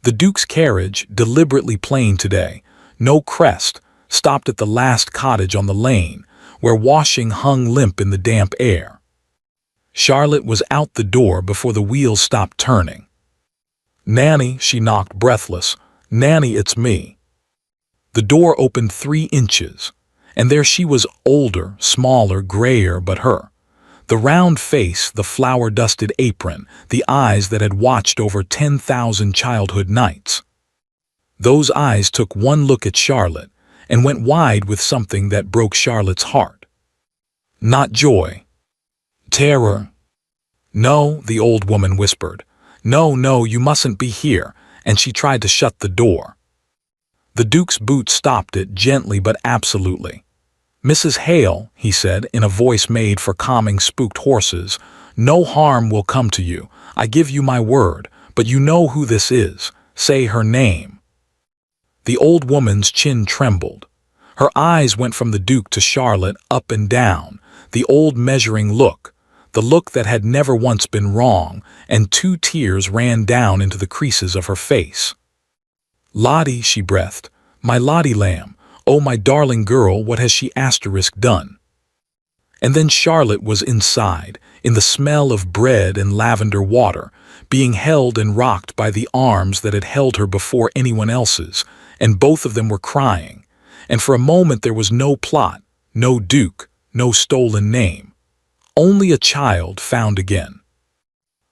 The Duke's carriage, deliberately plain today, no crest, stopped at the last cottage on the lane, where washing hung limp in the damp air. Charlotte was out the door before the wheels stopped turning. "Nanny," she knocked breathless. "Nanny, it's me." The door opened 3 inches, and there she was, older, smaller, grayer, but her. The round face, the flour-dusted apron, the eyes that had watched over 10,000 childhood nights. Those eyes took one look at Charlotte and went wide with something that broke Charlotte's heart. Not joy. Terror. "No," the old woman whispered. "No, no, you mustn't be here," and she tried to shut the door. The Duke's boot stopped it, gently but absolutely. "Mrs. Hale," he said, in a voice made for calming spooked horses, "no harm will come to you. I give you my word, but you know who this is. Say her name." The old woman's chin trembled. Her eyes went from the Duke to Charlotte, up and down, the old measuring look, the look that had never once been wrong, and 2 tears ran down into the creases of her face. "Lottie," she breathed, "my Lottie lamb, oh my darling girl, what has she done?" And then Charlotte was inside, in the smell of bread and lavender water, being held and rocked by the arms that had held her before anyone else's, and both of them were crying, and for a moment there was no plot, no Duke, no stolen name. Only a child found again.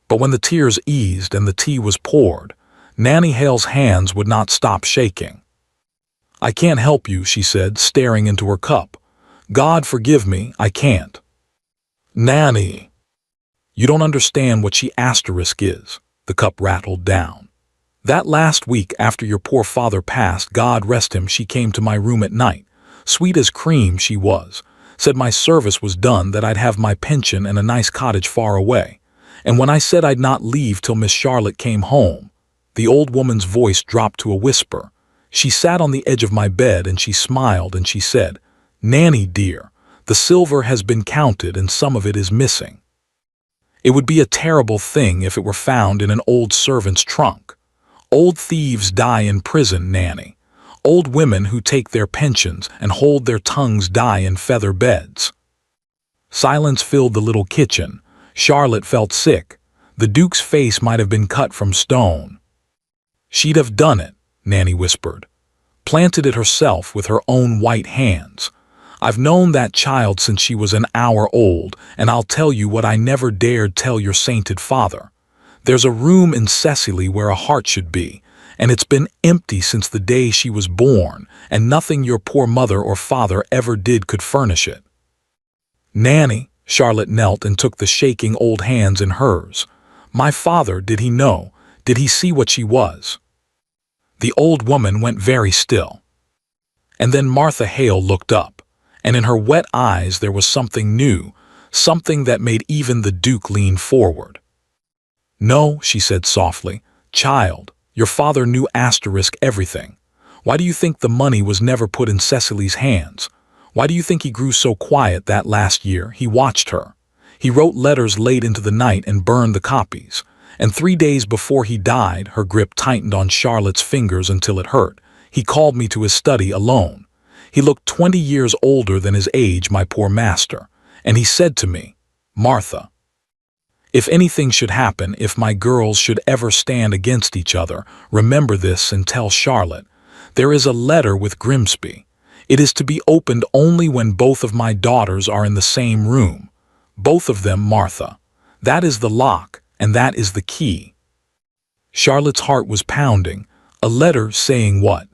But when the tears eased and the tea was poured, Nanny Hale's hands would not stop shaking. "I can't help you," she said, staring into her cup. "God forgive me, I can't." "Nanny." "You don't understand what she is." The cup rattled down. "That last week after your poor father passed, God rest him, she came to my room at night, sweet as cream she was, said my service was done, that I'd have my pension and a nice cottage far away, and when I said I'd not leave till Miss Charlotte came home," the old woman's voice dropped to a whisper, "she sat on the edge of my bed and she smiled and she said, 'Nanny dear, the silver has been counted and some of it is missing. It would be a terrible thing if it were found in an old servant's trunk. Old thieves die in prison, Nanny. Old women who take their pensions and hold their tongues die in feather beds.'" Silence filled the little kitchen. Charlotte felt sick. The Duke's face might have been cut from stone. "She'd have done it," Nanny whispered. "Planted it herself with her own white hands. I've known that child since she was an hour old, and I'll tell you what I never dared tell your sainted father. There's a room in Cecily where a heart should be, and it's been empty since the day she was born, and nothing your poor mother or father ever did could furnish it." "Nanny," Charlotte knelt and took the shaking old hands in hers. "My father, did he know? Did he see what she was?" The old woman went very still. And then Martha Hale looked up, and in her wet eyes there was something new, something that made even the Duke lean forward. "No," she said softly, "child, your father knew everything. Why do you think the money was never put in Cecily's hands? Why do you think he grew so quiet that last year? He watched her. He wrote letters late into the night and burned the copies. And 3 days before he died, her grip tightened on Charlotte's fingers until it hurt. He called me to his study alone. He looked 20 years older than his age, my poor master, and he said to me, 'Martha, if anything should happen, if my girls should ever stand against each other, remember this and tell Charlotte. There is a letter with Grimsby. It is to be opened only when both of my daughters are in the same room. Both of them, Martha. That is the lock, and that is the key.'" Charlotte's heart was pounding. A letter saying what?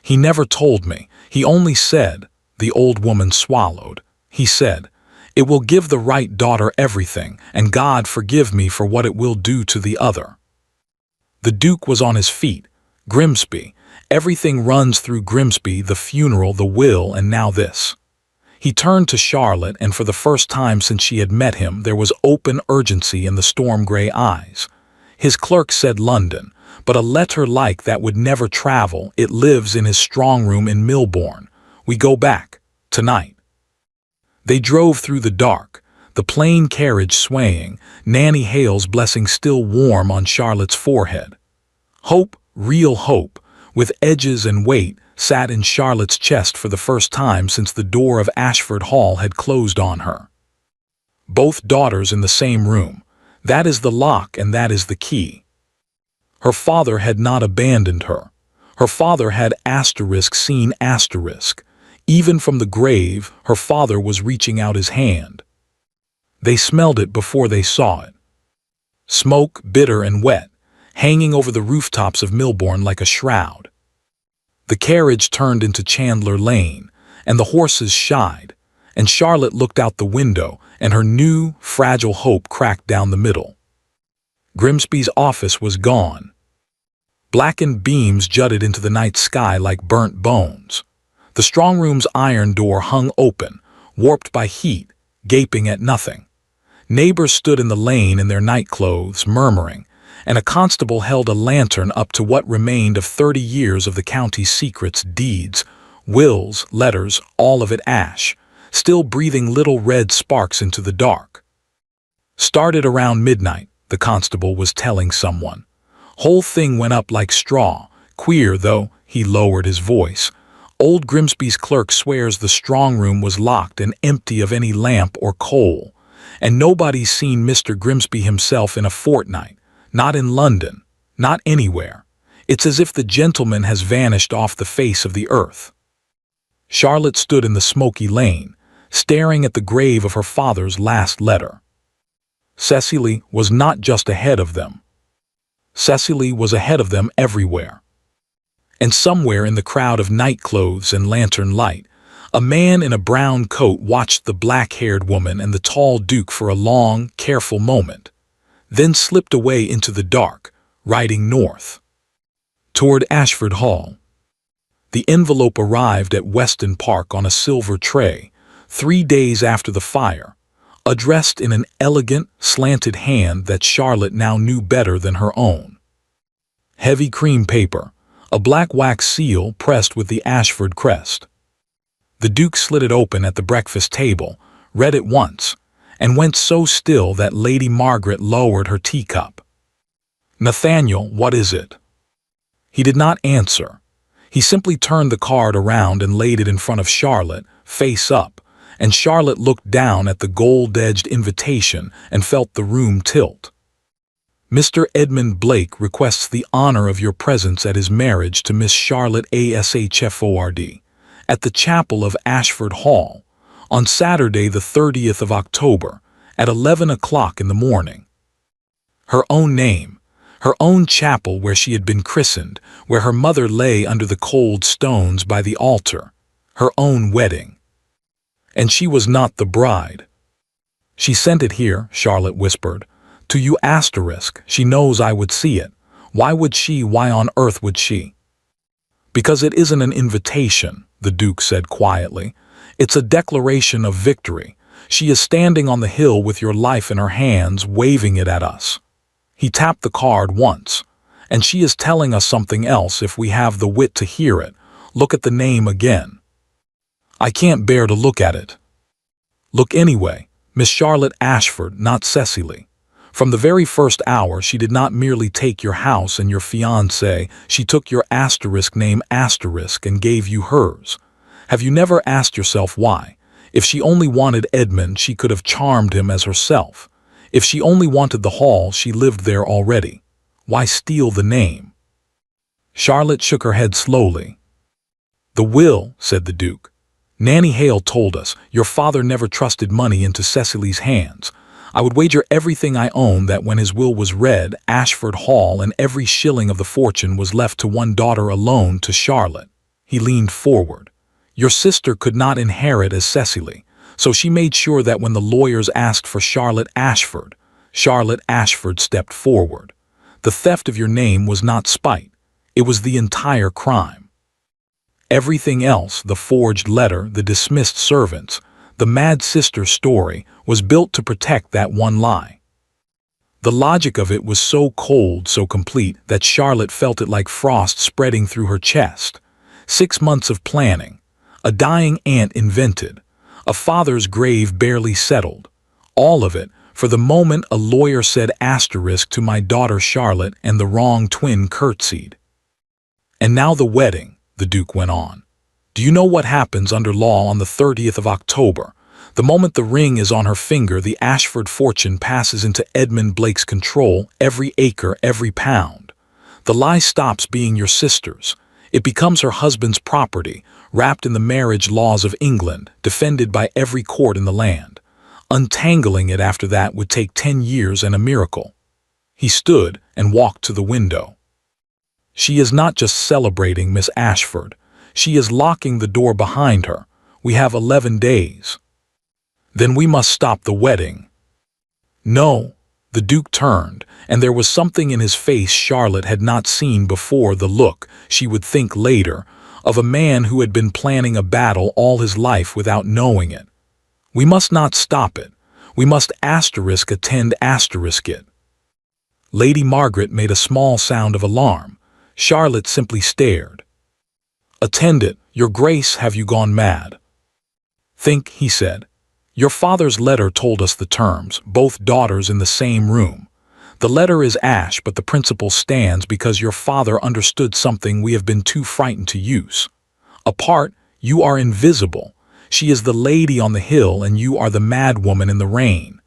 "He never told me. He only said," the old woman swallowed. "He said, It will give the right daughter everything, and God forgive me for what it will do to the other." The Duke was on his feet. Grimsby. Everything runs through Grimsby, the funeral, the will, and now this. He turned to Charlotte, and for the first time since she had met him, there was open urgency in the storm-gray eyes. His clerk said London, but a letter like that would never travel. It lives in his strong room in Milbourne. We go back. Tonight. They drove through the dark, the plain carriage swaying, Nanny Hale's blessing still warm on Charlotte's forehead. Hope, real hope, with edges and weight, sat in Charlotte's chest for the first time since the door of Ashford Hall had closed on her. Both daughters in the same room. That is the lock and that is the key. Her father had not abandoned her. Her father had seen asterisk. Even from the grave, her father was reaching out his hand. They smelled it before they saw it. Smoke, bitter and wet, hanging over the rooftops of Milbourne like a shroud. The carriage turned into Chandler Lane, and the horses shied, and Charlotte looked out the window, and her new, fragile hope cracked down the middle. Grimsby's office was gone. Blackened beams jutted into the night sky like burnt bones. The strong room's iron door hung open, warped by heat, gaping at nothing. Neighbors stood in the lane in their nightclothes, murmuring, and a constable held a lantern up to what remained of 30 years of the county's secrets, deeds, wills, letters, all of it ash, still breathing little red sparks into the dark. "Started around midnight," the constable was telling someone. "Whole thing went up like straw. Queer, though," he lowered his voice. "Old Grimsby's clerk swears the strong room was locked and empty of any lamp or coal, and nobody's seen Mr. Grimsby himself in a fortnight. Not in London, not anywhere. It's as if the gentleman has vanished off the face of the earth." Charlotte stood in the smoky lane, staring at the grave of her father's last letter. Cecily was not just ahead of them. Cecily was ahead of them everywhere. And somewhere in the crowd of nightclothes and lantern light, a man in a brown coat watched the black-haired woman and the tall Duke for a long, careful moment, then slipped away into the dark, riding north, toward Ashford Hall. The envelope arrived at Weston Park on a silver tray, 3 days after the fire, addressed in an elegant, slanted hand that Charlotte now knew better than her own. Heavy cream paper, a black wax seal pressed with the Ashford crest. The Duke slid it open at the breakfast table, read it once, and went so still that Lady Margaret lowered her teacup. "Nathaniel, what is it?" He did not answer. He simply turned the card around and laid it in front of Charlotte, face up, and Charlotte looked down at the gold-edged invitation and felt the room tilt. "Mr. Edmund Blake requests the honor of your presence at his marriage to Miss Charlotte Ashford at the chapel of Ashford Hall on Saturday the 30th of October at 11 o'clock in the morning." Her own name, her own chapel where she had been christened, where her mother lay under the cold stones by the altar, her own wedding. And she was not the bride. "She sent it here," Charlotte whispered. "To you asterisk, she knows I would see it. Why would she, why on earth would she?" "Because it isn't an invitation," the Duke said quietly. "It's a declaration of victory. She is standing on the hill with your life in her hands, waving it at us." He tapped the card once. "And she is telling us something else if we have the wit to hear it. Look at the name again." "I can't bear to look at it." "Look anyway. Miss Charlotte Ashford, not Cecily. From the very first hour she did not merely take your house and your fiancé, she took your asterisk name asterisk and gave you hers. Have you never asked yourself why? If she only wanted Edmund, she could have charmed him as herself. If she only wanted the hall, she lived there already. Why steal the name?" Charlotte shook her head slowly. "The will," said the Duke. "Nanny Hale told us your father never trusted money into Cecily's hands. I would wager everything I own that when his will was read, Ashford Hall and every shilling of the fortune was left to one daughter alone, to Charlotte." He leaned forward. "Your sister could not inherit as Cecily, So she made sure that when the lawyers asked for Charlotte Ashford stepped forward. The theft of your name was not spite. It was the entire crime. Everything else, the forged letter, the dismissed servants, the mad sister story, was built to protect that one lie. The logic of it was so cold, so complete, that Charlotte felt it like frost spreading through her chest. 6 months of planning, a dying aunt invented, a father's grave barely settled. All of it, for the moment a lawyer said asterisk to my daughter Charlotte and the wrong twin curtsied. And now the wedding, the Duke went on. Do you know what happens under law on the 30th of October? The moment the ring is on her finger, the Ashford fortune passes into Edmund Blake's control, every acre, every pound. The lie stops being your sister's. It becomes her husband's property, wrapped in the marriage laws of England, defended by every court in the land. Untangling it after that would take 10 years and a miracle. He stood and walked to the window. She is not just celebrating Miss Ashford. She is locking the door behind her. We have 11 days. Then we must stop the wedding. No. The Duke turned, and there was something in his face Charlotte had not seen before, the look, she would think later, of a man who had been planning a battle all his life without knowing it. We must not stop it. We must attend it. Lady Margaret made a small sound of alarm. Charlotte simply stared. Attend it, Your Grace, have you gone mad? Think, he said. Your father's letter told us the terms, both daughters in the same room. The letter is ash, but the principle stands because your father understood something we have been too frightened to use. Apart, you are invisible. She is the lady on the hill and you are the mad woman in the rain.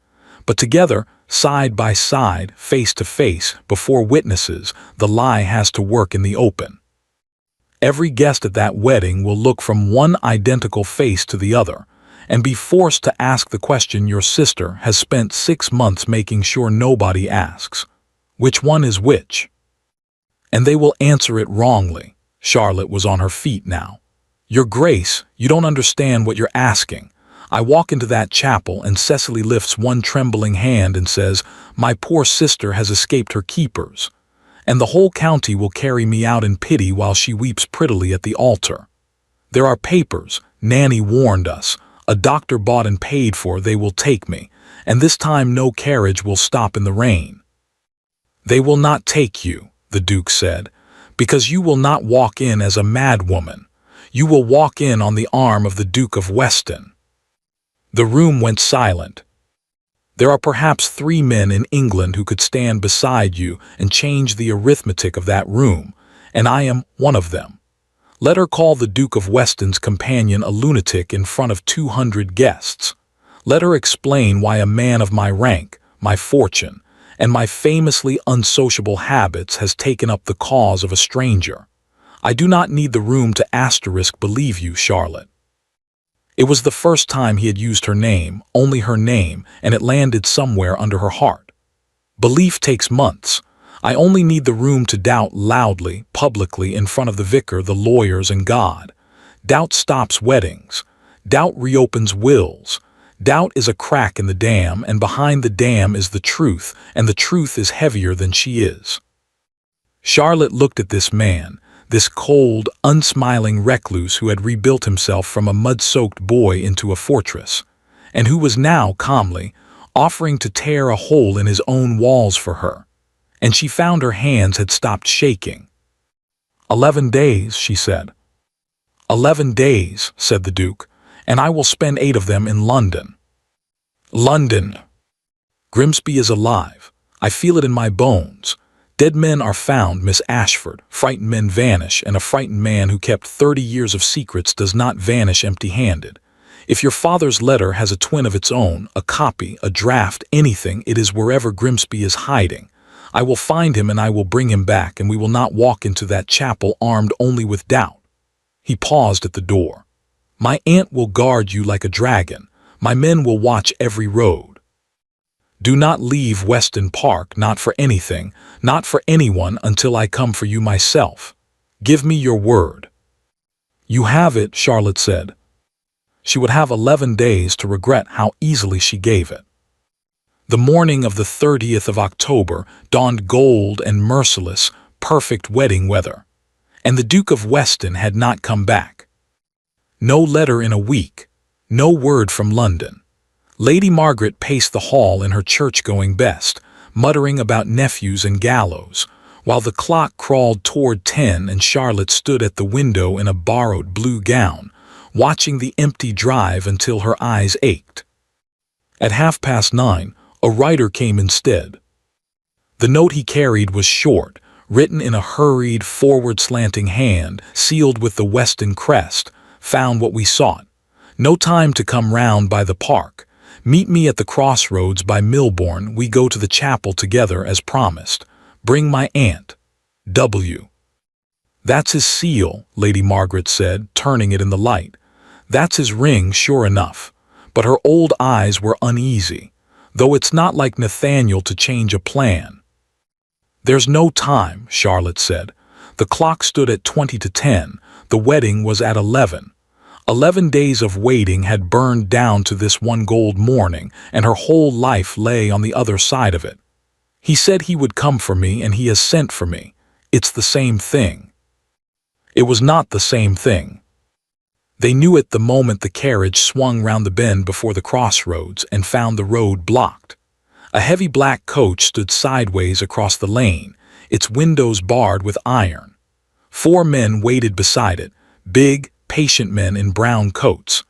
But together, side by side, face to face, before witnesses, the lie has to work in the open. Every guest at that wedding will look from one identical face to the other, and be forced to ask the question your sister has spent 6 months making sure nobody asks. Which one is which? And they will answer it wrongly. Charlotte was on her feet now. Your Grace, you don't understand what you're asking. I walk into that chapel and Cecily lifts one trembling hand and says, my poor sister has escaped her keepers. And the whole county will carry me out in pity while she weeps prettily at the altar. There are papers, Nanny warned us. A doctor bought and paid for, they will take me, and this time no carriage will stop in the rain. They will not take you, the Duke said, because you will not walk in as a mad woman. You will walk in on the arm of the Duke of Weston. The room went silent. There are perhaps 3 men in England who could stand beside you and change the arithmetic of that room, and I am one of them. Let her call the Duke of Weston's companion a lunatic in front of 200 guests. Let her explain why a man of my rank, my fortune, and my famously unsociable habits has taken up the cause of a stranger. I do not need the room to believe you, Charlotte. It was the first time he had used her name, only her name, and it landed somewhere under her heart. Belief takes months. I only need the room to doubt loudly, publicly, in front of the vicar, the lawyers, and God. Doubt stops weddings. Doubt reopens wills. Doubt is a crack in the dam, and behind the dam is the truth, and the truth is heavier than she is. Charlotte looked at this man, this cold, unsmiling recluse who had rebuilt himself from a mud-soaked boy into a fortress, and who was now calmly offering to tear a hole in his own walls for her. And she found her hands had stopped shaking. 11 days, she said. 11 days, said the Duke, and I will spend 8 of them in London. London. Grimsby is alive. I feel it in my bones. Dead men are found, Miss Ashford. Frightened men vanish, and a frightened man who kept 30 years of secrets does not vanish empty-handed. If your father's letter has a twin of its own, a copy, a draft, anything, it is wherever Grimsby is hiding. I will find him and I will bring him back, and we will not walk into that chapel armed only with doubt. He paused at the door. My aunt will guard you like a dragon. My men will watch every road. Do not leave Weston Park, not for anything, not for anyone, until I come for you myself. Give me your word. You have it, Charlotte said. She would have 11 days to regret how easily she gave it. The morning of the 30th of October dawned gold and merciless, perfect wedding weather. And the Duke of Weston had not come back. No letter in a week, no word from London. Lady Margaret paced the hall in her church-going best, muttering about nephews and gallows, while the clock crawled toward 10 and Charlotte stood at the window in a borrowed blue gown, watching the empty drive until her eyes ached. At 9:30, a writer came instead. The note he carried was short, written in a hurried, forward-slanting hand, sealed with the Weston crest. Found what we sought. No time to come round by the park. Meet me at the crossroads by Milbourne. We go to the chapel together as promised. Bring my aunt. W. That's his seal, Lady Margaret said, turning it in the light. That's his ring, sure enough. But her old eyes were uneasy, though it's not like Nathaniel to change a plan. There's no time, Charlotte said. The clock stood at 20 to 10. The wedding was at 11. 11 days of waiting had burned down to this one gold morning, and her whole life lay on the other side of it. He said he would come for me, and he has sent for me. It's the same thing. It was not the same thing. They knew it the moment the carriage swung round the bend before the crossroads and found the road blocked. A heavy black coach stood sideways across the lane, its windows barred with iron. 4 men waited beside it, big, patient men in brown coats,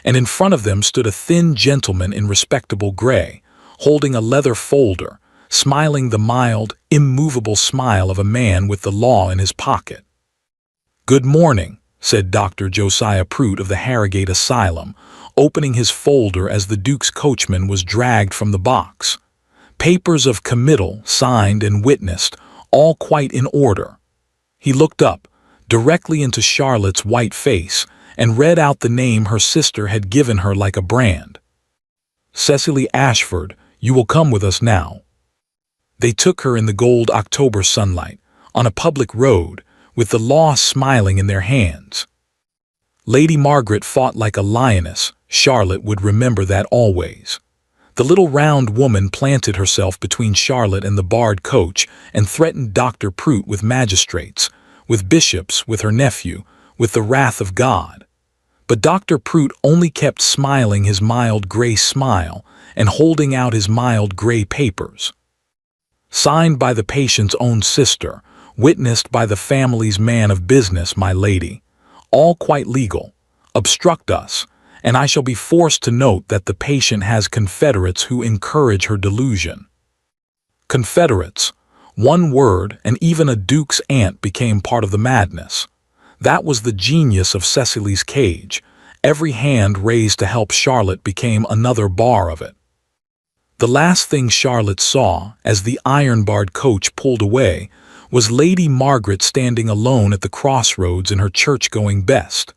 and in front of them stood a thin gentleman in respectable gray, holding a leather folder, smiling the mild, immovable smile of a man with the law in his pocket. "Good morning," said Dr. Josiah Prout of the Harrogate Asylum, opening his folder as the Duke's coachman was dragged from the box. Papers of committal, signed and witnessed, all quite in order. He looked up, directly into Charlotte's white face, and read out the name her sister had given her like a brand. "Cecily Ashford, you will come with us now." They took her in the gold October sunlight, on a public road, with the law smiling in their hands. Lady Margaret fought like a lioness. Charlotte would remember that always. The little round woman planted herself between Charlotte and the barred coach and threatened Dr. Prout with magistrates, with bishops, with her nephew, with the wrath of God. But Dr. Prout only kept smiling his mild gray smile and holding out his mild gray papers. Signed by the patient's own sister, witnessed by the family's man of business, my lady. All quite legal. Obstruct us, and I shall be forced to note that the patient has confederates who encourage her delusion. Confederates. One word, and even a duke's aunt became part of the madness. That was the genius of Cecily's cage. Every hand raised to help Charlotte became another bar of it. The last thing Charlotte saw, as the iron-barred coach pulled away, was Lady Margaret standing alone at the crossroads in her church-going best,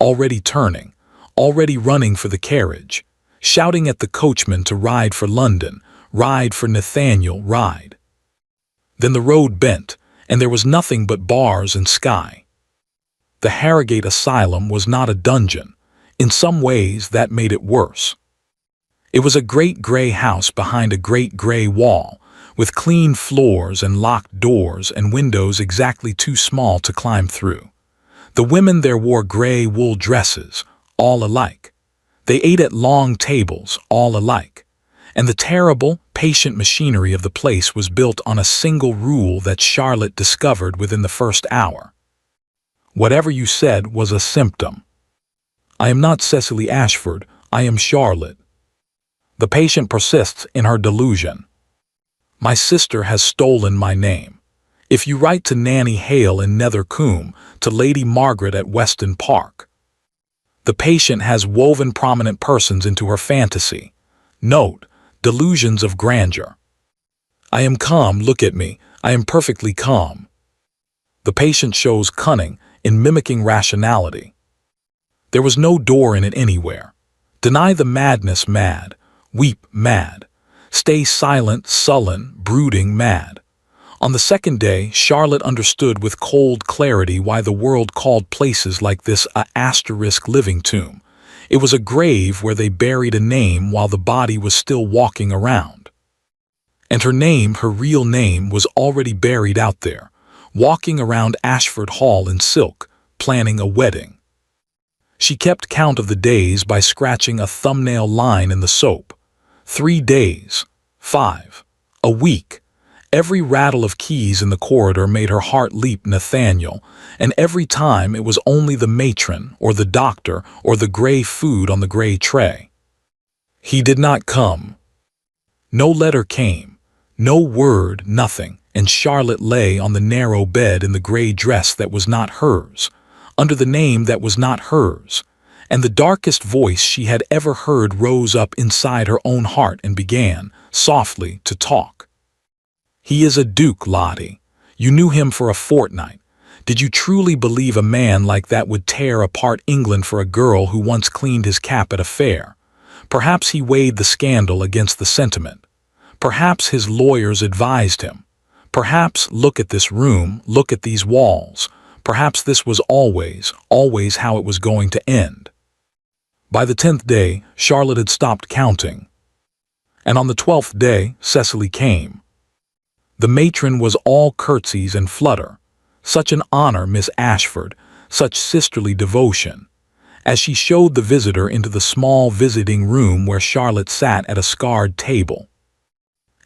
already turning, already running for the carriage, shouting at the coachman to ride for London, ride for Nathaniel, ride. Then the road bent, and there was nothing but bars and sky. The Harrogate Asylum was not a dungeon. In some ways, that made it worse. It was a great gray house behind a great gray wall, with clean floors and locked doors and windows exactly too small to climb through. The women there wore gray wool dresses, all alike. They ate at long tables, all alike. And the terrible, patient machinery of the place was built on a single rule that Charlotte discovered within the first hour. Whatever you said was a symptom. I am not Cecily Ashford, I am Charlotte. The patient persists in her delusion. My sister has stolen my name. If you write to Nanny Hale in Nethercombe, to Lady Margaret at Weston Park. The patient has woven prominent persons into her fantasy. Note, delusions of grandeur. I am calm, look at me, I am perfectly calm. The patient shows cunning in mimicking rationality. There was no door in it anywhere. Deny the madness mad, weep mad, stay silent, sullen, brooding mad. On the second day, Charlotte understood with cold clarity why the world called places like this a *living tomb. It was a grave where they buried a name while the body was still walking around. And her name, her real name, was already buried out there, walking around Ashford Hall in silk, planning a wedding. She kept count of the days by scratching a thumbnail line in the soap. 3 days. 5. A week. Every rattle of keys in the corridor made her heart leap Nathaniel, and every time it was only the matron, or the doctor, or the gray food on the gray tray. He did not come. No letter came. No word, nothing, and Charlotte lay on the narrow bed in the gray dress that was not hers, under the name that was not hers, and the darkest voice she had ever heard rose up inside her own heart and began, softly, to talk. He is a duke, Lottie. You knew him for a fortnight. Did you truly believe a man like that would tear apart England for a girl who once cleaned his cap at a fair? Perhaps he weighed the scandal against the sentiment. Perhaps his lawyers advised him. Perhaps, look at this room, look at these walls. Perhaps this was always, always how it was going to end. By the 10th day, Charlotte had stopped counting. And on the 12th day, Cecily came. The matron was all curtsies and flutter. Such an honor, Miss Ashford, such sisterly devotion. As she showed the visitor into the small visiting room where Charlotte sat at a scarred table.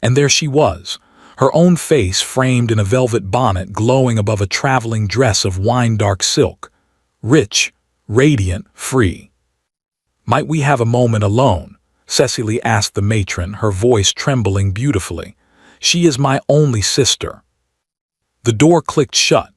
And there she was, her own face framed in a velvet bonnet glowing above a traveling dress of wine-dark silk, rich, radiant, free. "Might we have a moment alone?" Cecily asked the matron, her voice trembling beautifully. "She is my only sister." The door clicked shut,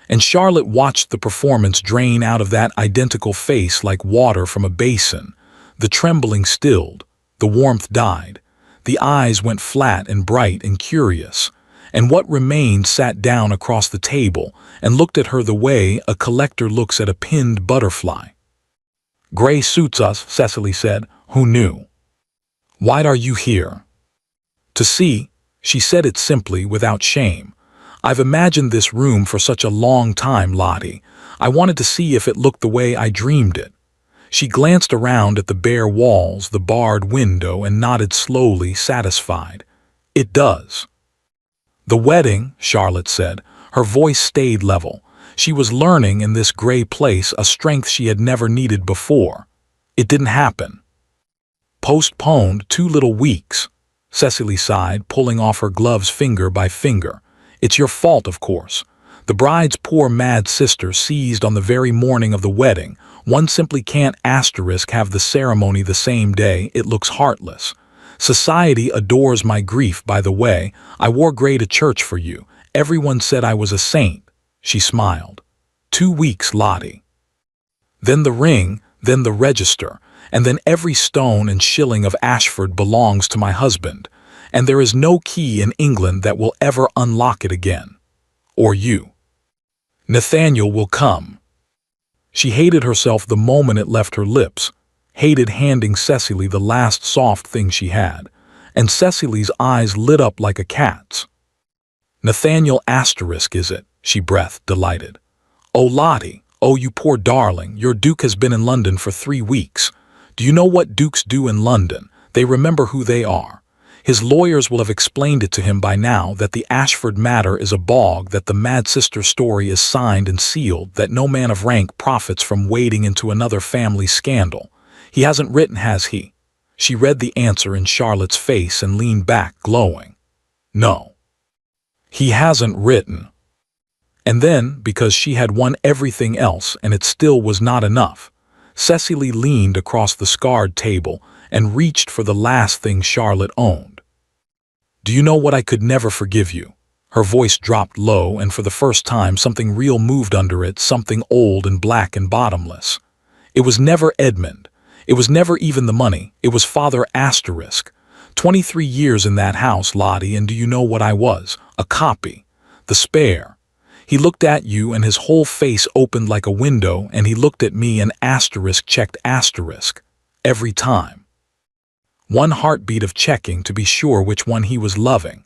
and Charlotte watched the performance drain out of that identical face like water from a basin. The trembling stilled, the warmth died. The eyes went flat and bright and curious, and what remained sat down across the table and looked at her the way a collector looks at a pinned butterfly. "Gray suits us," Cecily said. "Who knew?" "Why are you here?" "To see," she said it simply, without shame. "I've imagined this room for such a long time, Lottie. I wanted to see if it looked the way I dreamed it." She glanced around at the bare walls, the barred window, and nodded slowly, satisfied. "It does." "The wedding," Charlotte said. Her voice stayed level. She was learning in this gray place a strength she had never needed before. "It didn't happen." "Postponed 2 little weeks," Cecily sighed, pulling off her gloves finger by finger. "It's your fault, of course. The bride's poor mad sister seized on the very morning of the wedding. One simply can't have the ceremony the same day. It looks heartless. Society adores my grief, by the way. I wore gray to church for you. Everyone said I was a saint." She smiled. 2 weeks, Lottie. Then the ring, then the register, and then every stone and shilling of Ashford belongs to my husband, and there is no key in England that will ever unlock it again. Or you. Nathaniel will come. She hated herself the moment it left her lips, hated handing Cecily the last soft thing she had, and Cecily's eyes lit up like a cat's. "Nathaniel asterisk, is it?" she breathed, delighted. "Oh, Lottie, oh, you poor darling, your Duke has been in London for 3 weeks. Do you know what dukes do in London? They remember who they are. His lawyers will have explained it to him by now that the Ashford matter is a bog, that the mad sister story is signed and sealed, that no man of rank profits from wading into another family scandal. He hasn't written, has he?" She read the answer in Charlotte's face and leaned back, glowing. "No. He hasn't written." And then, because she had won everything else and it still was not enough, Cecily leaned across the scarred table and reached for the last thing Charlotte owned. "Do you know what I could never forgive you?" Her voice dropped low, and for the first time something real moved under it, something old and black and bottomless. "It was never Edmund. It was never even the money. It was Father asterisk. 23 years in that house, Lottie, and do you know what I was? A copy. The spare. He looked at you and his whole face opened like a window, and he looked at me and asterisk checked asterisk. Every time. One heartbeat of checking to be sure which one he was loving.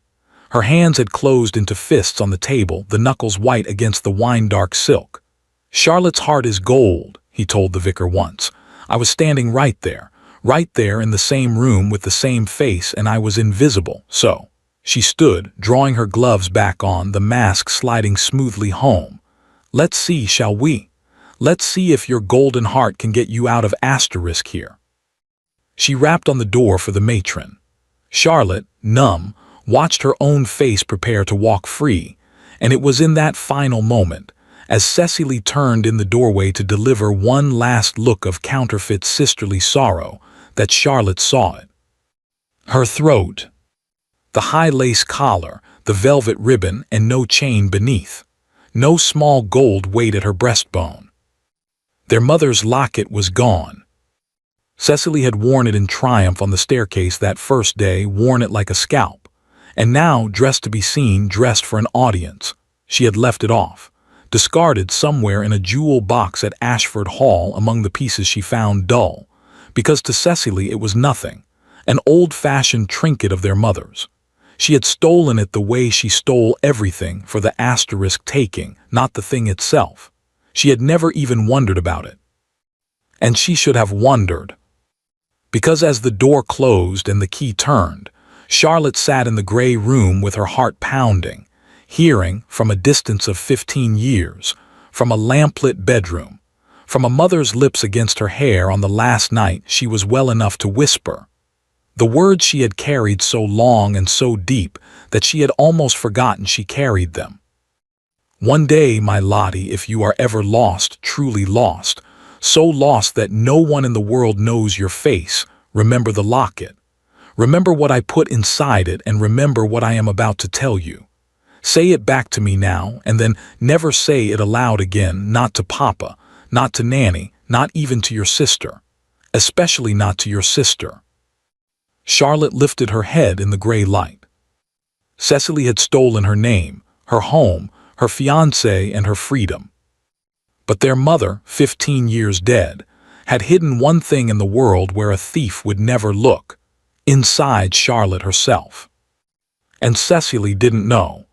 Her hands had closed into fists on the table, the knuckles white against the wine-dark silk. "Charlotte's heart is gold," he told the vicar once. I was standing right there in the same room with the same face, and I was invisible, so. She stood, drawing her gloves back on, the mask sliding smoothly home. Let's see, shall we? Let's see if your golden heart can get you out of asterisk here. She rapped on the door for the matron. Charlotte, numb, watched her own face prepare to walk free, and it was in that final moment, as Cecily turned in the doorway to deliver one last look of counterfeit sisterly sorrow, that Charlotte saw it. Her throat, the high lace collar, the velvet ribbon, and no chain beneath. No small gold weight at her breastbone. Their mother's locket was gone. Cecily had worn it in triumph on the staircase that first day, worn it like a scalp. And now, dressed to be seen, dressed for an audience, she had left it off, discarded somewhere in a jewel box at Ashford Hall among the pieces she found dull, because to Cecily it was nothing, an old-fashioned trinket of their mother's. She had stolen it the way she stole everything for the asterisk taking, not the thing itself. She had never even wondered about it. And she should have wondered. Because as the door closed and the key turned, Charlotte sat in the gray room with her heart pounding, hearing, from a distance of 15 years, from a lamplit bedroom, from a mother's lips against her hair on the last night she was well enough to whisper, the words she had carried so long and so deep that she had almost forgotten she carried them. One day, my Lottie, if you are ever lost, truly lost, so lost that no one in the world knows your face, remember the locket. Remember what I put inside it, and remember what I am about to tell you. Say it back to me now, and then never say it aloud again, not to Papa, not to Nanny, not even to your sister. Especially not to your sister. Charlotte lifted her head in the gray light. Cecily had stolen her name, her home, her fiancé, and her freedom. But their mother, 15 years dead, had hidden one thing in the world where a thief would never look, inside Charlotte herself. And Cecily didn't know.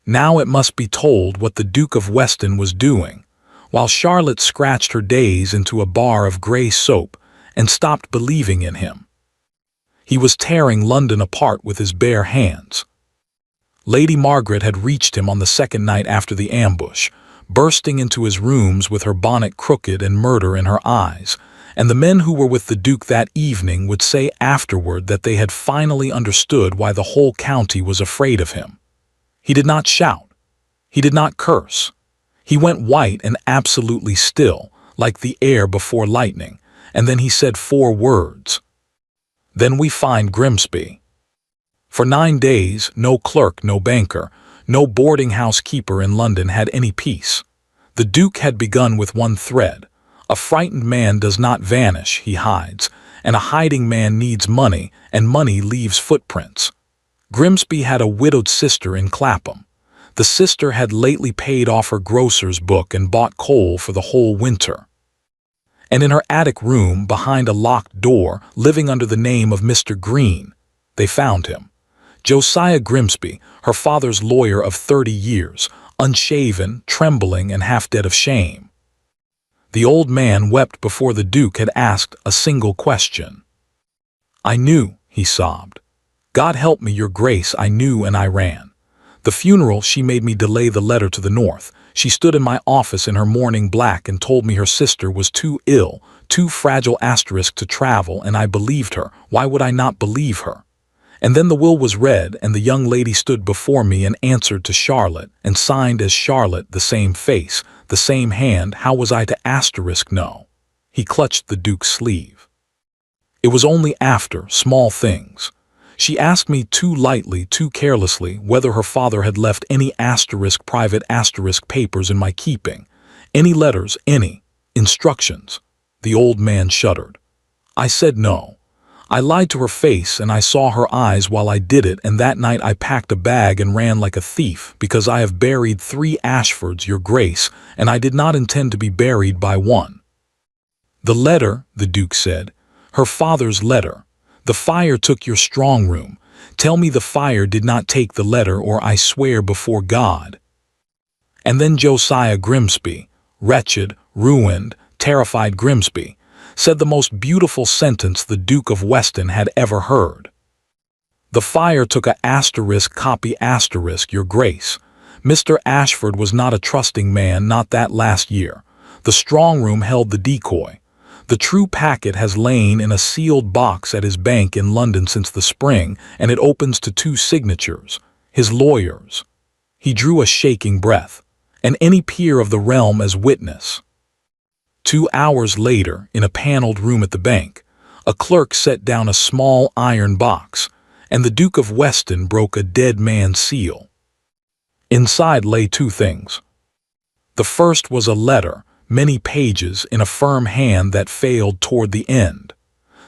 Now it must be told what the Duke of Weston was doing, while Charlotte scratched her days into a bar of gray soap and stopped believing in him. He was tearing London apart with his bare hands. Lady Margaret had reached him on the second night after the ambush, bursting into his rooms with her bonnet crooked and murder in her eyes, and the men who were with the Duke that evening would say afterward that they had finally understood why the whole county was afraid of him. He did not shout. He did not curse. He went white and absolutely still, like the air before lightning, and then he said 4 words. Then we find Grimsby. For 9 days, no clerk, no banker, no boarding-house keeper in London had any peace. The Duke had begun with one thread. A frightened man does not vanish, he hides, and a hiding man needs money, and money leaves footprints. Grimsby had a widowed sister in Clapham. The sister had lately paid off her grocer's book and bought coal for the whole winter. And in her attic room, behind a locked door, living under the name of Mr. Green, they found him. Josiah Grimsby, her father's lawyer of 30 years, unshaven, trembling, and half dead of shame. The old man wept before the Duke had asked a single question. I knew, he sobbed. God help me, your grace, I knew, and I ran. The funeral, she made me delay the letter to the north. She stood in my office in her mourning black and told me her sister was too ill, too fragile asterisk to travel, and I believed her. Why would I not believe her? And then the will was read, and the young lady stood before me and answered to Charlotte, and signed as Charlotte, the same face, the same hand. How was I to asterisk no? He clutched the Duke's sleeve. It was only after, small things. She asked me too lightly, too carelessly, whether her father had left any asterisk private asterisk papers in my keeping, any letters, any instructions. The old man shuddered. I said no. I lied to her face, and I saw her eyes while I did it, and that night I packed a bag and ran like a thief, because I have buried 3 Ashfords, your grace, and I did not intend to be buried by one. The letter, the Duke said, her father's letter. The fire took your strong room. Tell me the fire did not take the letter, or I swear before God. And then Josiah Grimsby, wretched, ruined, terrified Grimsby, said the most beautiful sentence the Duke of Weston had ever heard. The fire took a asterisk copy asterisk, Your Grace. Mr. Ashford was not a trusting man, not that last year. The strong room held the decoy. The true packet has lain in a sealed box at his bank in London since the spring, and it opens to 2 signatures, his lawyers. He drew a shaking breath, and any peer of the realm as witness. 2 hours later, in a paneled room at the bank, a clerk set down a small iron box, and the Duke of Weston broke a dead man's seal. Inside lay 2 things. The first was a letter, many pages, in a firm hand that failed toward the end.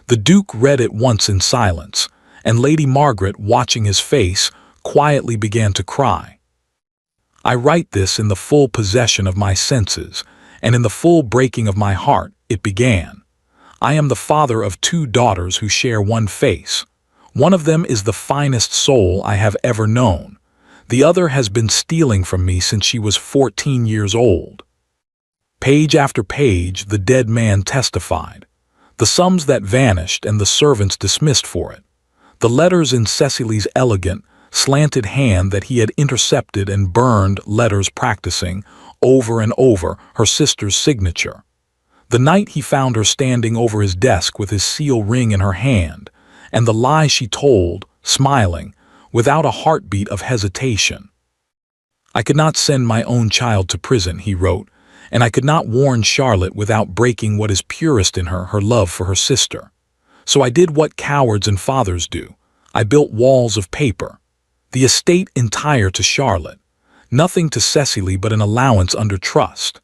The Duke read it once in silence, and Lady Margaret, watching his face, quietly began to cry. I write this in the full possession of my senses, and in the full breaking of my heart, it began. I am the father of 2 daughters who share one face. One of them is the finest soul I have ever known. The other has been stealing from me since she was 14 years old. Page after page, the dead man testified. The sums that vanished and the servants dismissed for it. The letters in Cecily's elegant, slanted hand that he had intercepted and burned, letters practicing, over and over, her sister's signature. The night he found her standing over his desk with his seal ring in her hand, and the lie she told, smiling, without a heartbeat of hesitation. I could not send my own child to prison, he wrote, and I could not warn Charlotte without breaking what is purest in her, her love for her sister. So I did what cowards and fathers do. I built walls of paper. The estate entire to Charlotte. Nothing to Cecily but an allowance under trust.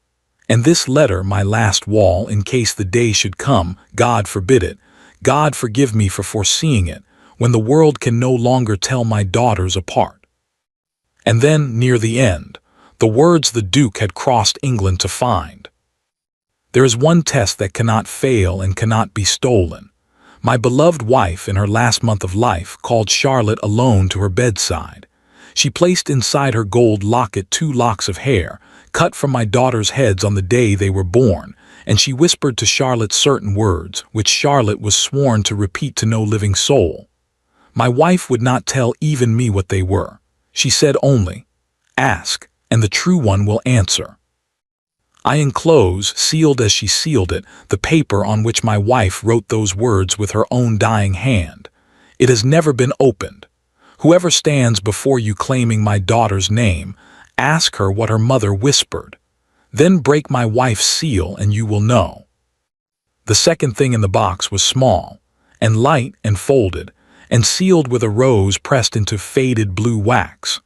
And this letter my last wall, in case the day should come, God forbid it, God forgive me for foreseeing it, when the world can no longer tell my daughters apart. And then, near the end, the words the Duke had crossed England to find. There is one test that cannot fail and cannot be stolen. My beloved wife, in her last month of life, called Charlotte alone to her bedside. She placed inside her gold locket 2 locks of hair, cut from my daughters' heads on the day they were born, and she whispered to Charlotte certain words, which Charlotte was sworn to repeat to no living soul. My wife would not tell even me what they were. She said only, "Ask, and the true one will answer." I enclose, sealed as she sealed it, the paper on which my wife wrote those words with her own dying hand. It has never been opened. Whoever stands before you claiming my daughter's name, ask her what her mother whispered. Then break my wife's seal and you will know. The second thing in the box was small, and light and folded, and sealed with a rose pressed into faded blue wax.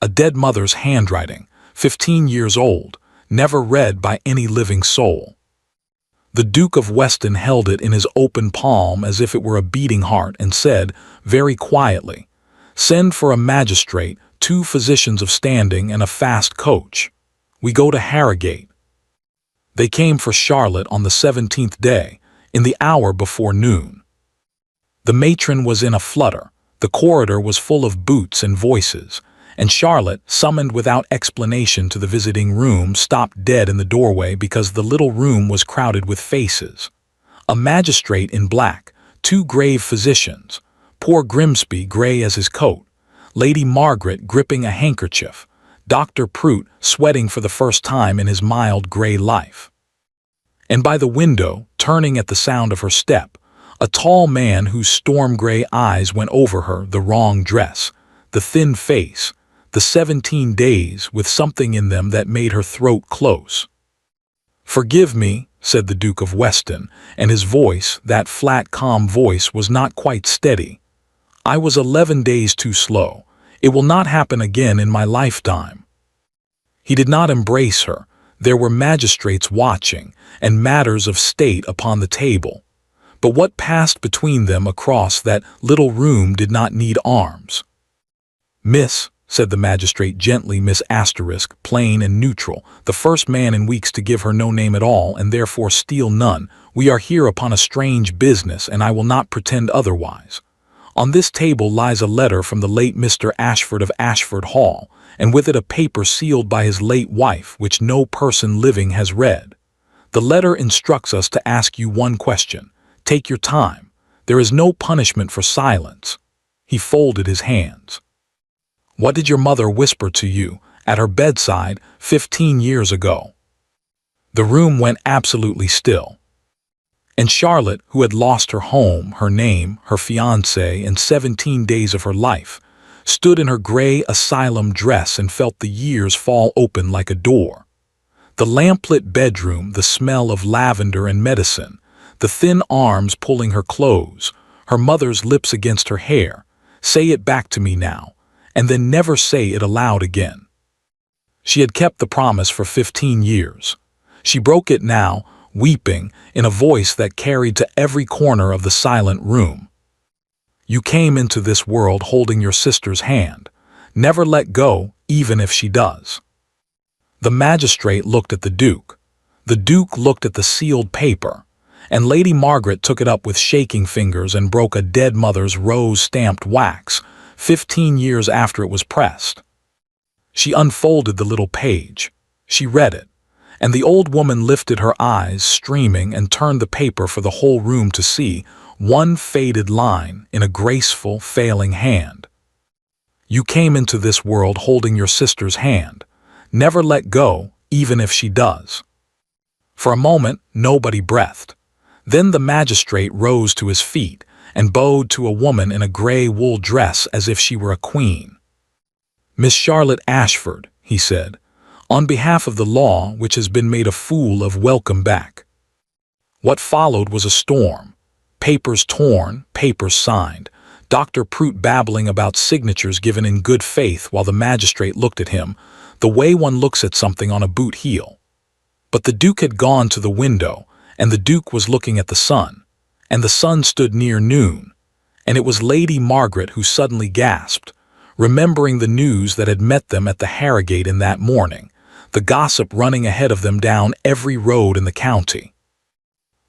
A dead mother's handwriting, 15 years old, never read by any living soul. The Duke of Weston held it in his open palm as if it were a beating heart and said, very quietly, "Send for a magistrate, 2 physicians of standing, and a fast coach. We go to Harrogate." They came for Charlotte on the 17th day, in the hour before noon. The matron was in a flutter, the corridor was full of boots and voices, and Charlotte, summoned without explanation to the visiting room, stopped dead in the doorway because the little room was crowded with faces. A magistrate in black, 2 grave physicians, poor Grimsby grey as his coat, Lady Margaret gripping a handkerchief, Dr. Prout sweating for the first time in his mild grey life. And by the window, turning at the sound of her step, a tall man whose storm-grey eyes went over her, the wrong dress, the thin face, the 17 days with something in them that made her throat close. "Forgive me," said the Duke of Weston, and his voice, that flat, calm voice, was not quite steady. "I was 11 days too slow. It will not happen again in my lifetime." He did not embrace her. There were magistrates watching, and matters of state upon the table. But what passed between them across that little room did not need arms. "Miss," said the magistrate gently, Miss Asterisk, plain and neutral, the first man in weeks to give her no name at all and therefore steal none, "we are here upon a strange business, and I will not pretend otherwise. On this table lies a letter from the late Mr. Ashford of Ashford Hall, and with it a paper sealed by his late wife which no person living has read. The letter instructs us to ask you one question. Take your time. There is no punishment for silence." He folded his hands. "What did your mother whisper to you at her bedside 15 years ago?" The room went absolutely still. And Charlotte, who had lost her home, her name, her fiancé, and 17 days of her life, stood in her gray asylum dress and felt the years fall open like a door. The lamplit bedroom, the smell of lavender and medicine, the thin arms pulling her clothes, her mother's lips against her hair. "Say it back to me now, and then never say it aloud again." She had kept the promise for 15 years. She broke it now, weeping, in a voice that carried to every corner of the silent room. "You came into this world holding your sister's hand. Never let go, even if she does." The magistrate looked at the Duke. The Duke looked at the sealed paper, and Lady Margaret took it up with shaking fingers and broke a dead mother's rose-stamped wax, 15 years after it was pressed. She unfolded the little page. She read it, and the old woman lifted her eyes, streaming, and turned the paper for the whole room to see, one faded line in a graceful, failing hand. "You came into this world holding your sister's hand. Never let go, even if she does." For a moment, nobody breathed. Then the magistrate rose to his feet and bowed to a woman in a gray wool dress as if she were a queen. "Miss Charlotte Ashford," he said, "on behalf of the law which has been made a fool of, welcome back." What followed was a storm. Papers torn, papers signed, Dr. Prout babbling about signatures given in good faith while the magistrate looked at him, the way one looks at something on a boot heel. But the Duke had gone to the window, and the Duke was looking at the sun, and the sun stood near noon, and it was Lady Margaret who suddenly gasped, remembering the news that had met them at the Harrogate in that morning, the gossip running ahead of them down every road in the county.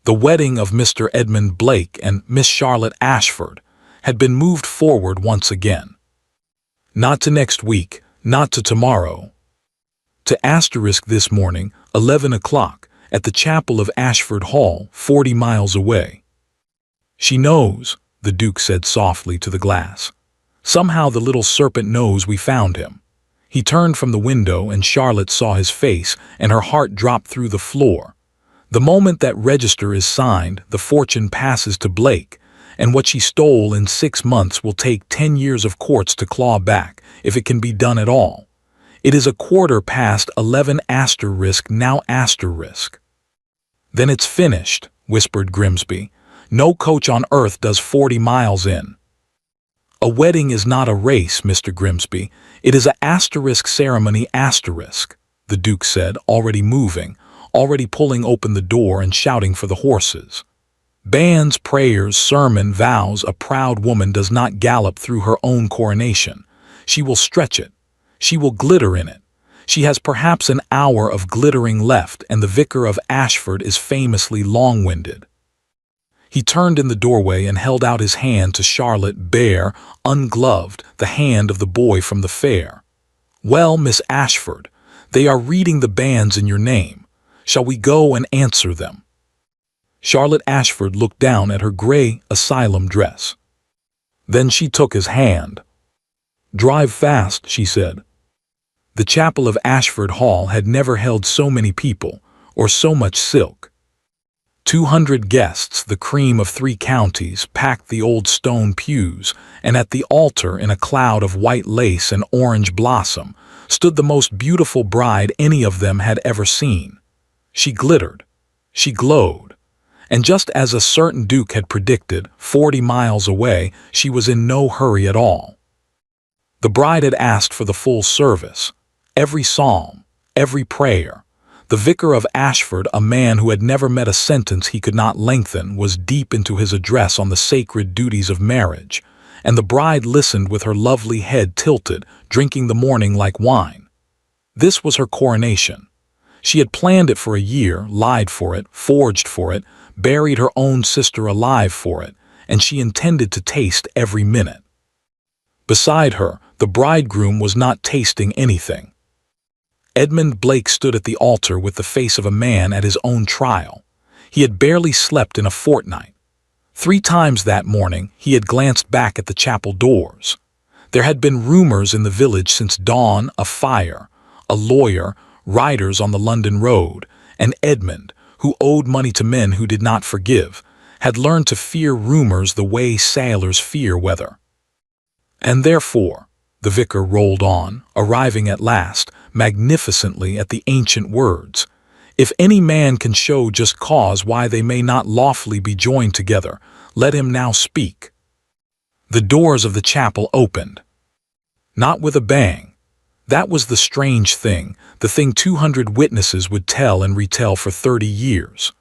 The wedding of Mr. Edmund Blake and Miss Charlotte Ashford had been moved forward once again. Not to next week, not to tomorrow. To asterisk this morning, 11 o'clock, at the chapel of Ashford Hall, 40 miles away. "She knows," the Duke said softly to the glass. "Somehow the little serpent knows we found him." He turned from the window and Charlotte saw his face, and her heart dropped through the floor. The moment that register is signed, the fortune passes to Blake, and what she stole in 6 months will take 10 years of courts to claw back, if it can be done at all. It is 11:15 asterisk now asterisk. "Then it's finished," whispered Grimsby. "No coach on earth does 40 miles in." "A wedding is not a race, Mr. Grimsby. It is a asterisk ceremony asterisk," the Duke said, already moving, already pulling open the door and shouting for the horses. "Banns, prayers, sermon, vows, a proud woman does not gallop through her own coronation. She will stretch it. She will glitter in it. She has perhaps an hour of glittering left, and the Vicar of Ashford is famously long-winded." He turned in the doorway and held out his hand to Charlotte, bare, ungloved, the hand of the boy from the fair. "Well, Miss Ashford, they are reading the banns in your name. Shall we go and answer them?" Charlotte Ashford looked down at her gray asylum dress. Then she took his hand. "Drive fast," she said. The chapel of Ashford Hall had never held so many people, or so much silk. 200 guests, the cream of 3 counties, packed the old stone pews, and at the altar, in a cloud of white lace and orange blossom, stood the most beautiful bride any of them had ever seen. She glittered. She glowed. And just as a certain Duke had predicted, 40 miles away, she was in no hurry at all. The bride had asked for the full service, every psalm, every prayer. The Vicar of Ashford, a man who had never met a sentence he could not lengthen, was deep into his address on the sacred duties of marriage, and the bride listened with her lovely head tilted, drinking the morning like wine. This was her coronation. She had planned it for a year, lied for it, forged for it, buried her own sister alive for it, and she intended to taste every minute. Beside her, the bridegroom was not tasting anything. Edmund Blake stood at the altar with the face of a man at his own trial. He had barely slept in a fortnight. 3 times that morning he had glanced back at the chapel doors. There had been rumors in the village since dawn: a fire, a lawyer, riders on the London road, and Edmund, who owed money to men who did not forgive, had learned to fear rumors the way sailors fear weather. And therefore, the vicar rolled on, arriving at last, magnificently at the ancient words, "If any man can show just cause why they may not lawfully be joined together, let him now speak." The doors of the chapel opened. Not with a bang. That was the strange thing, the thing 200 witnesses would tell and retell for 30 years.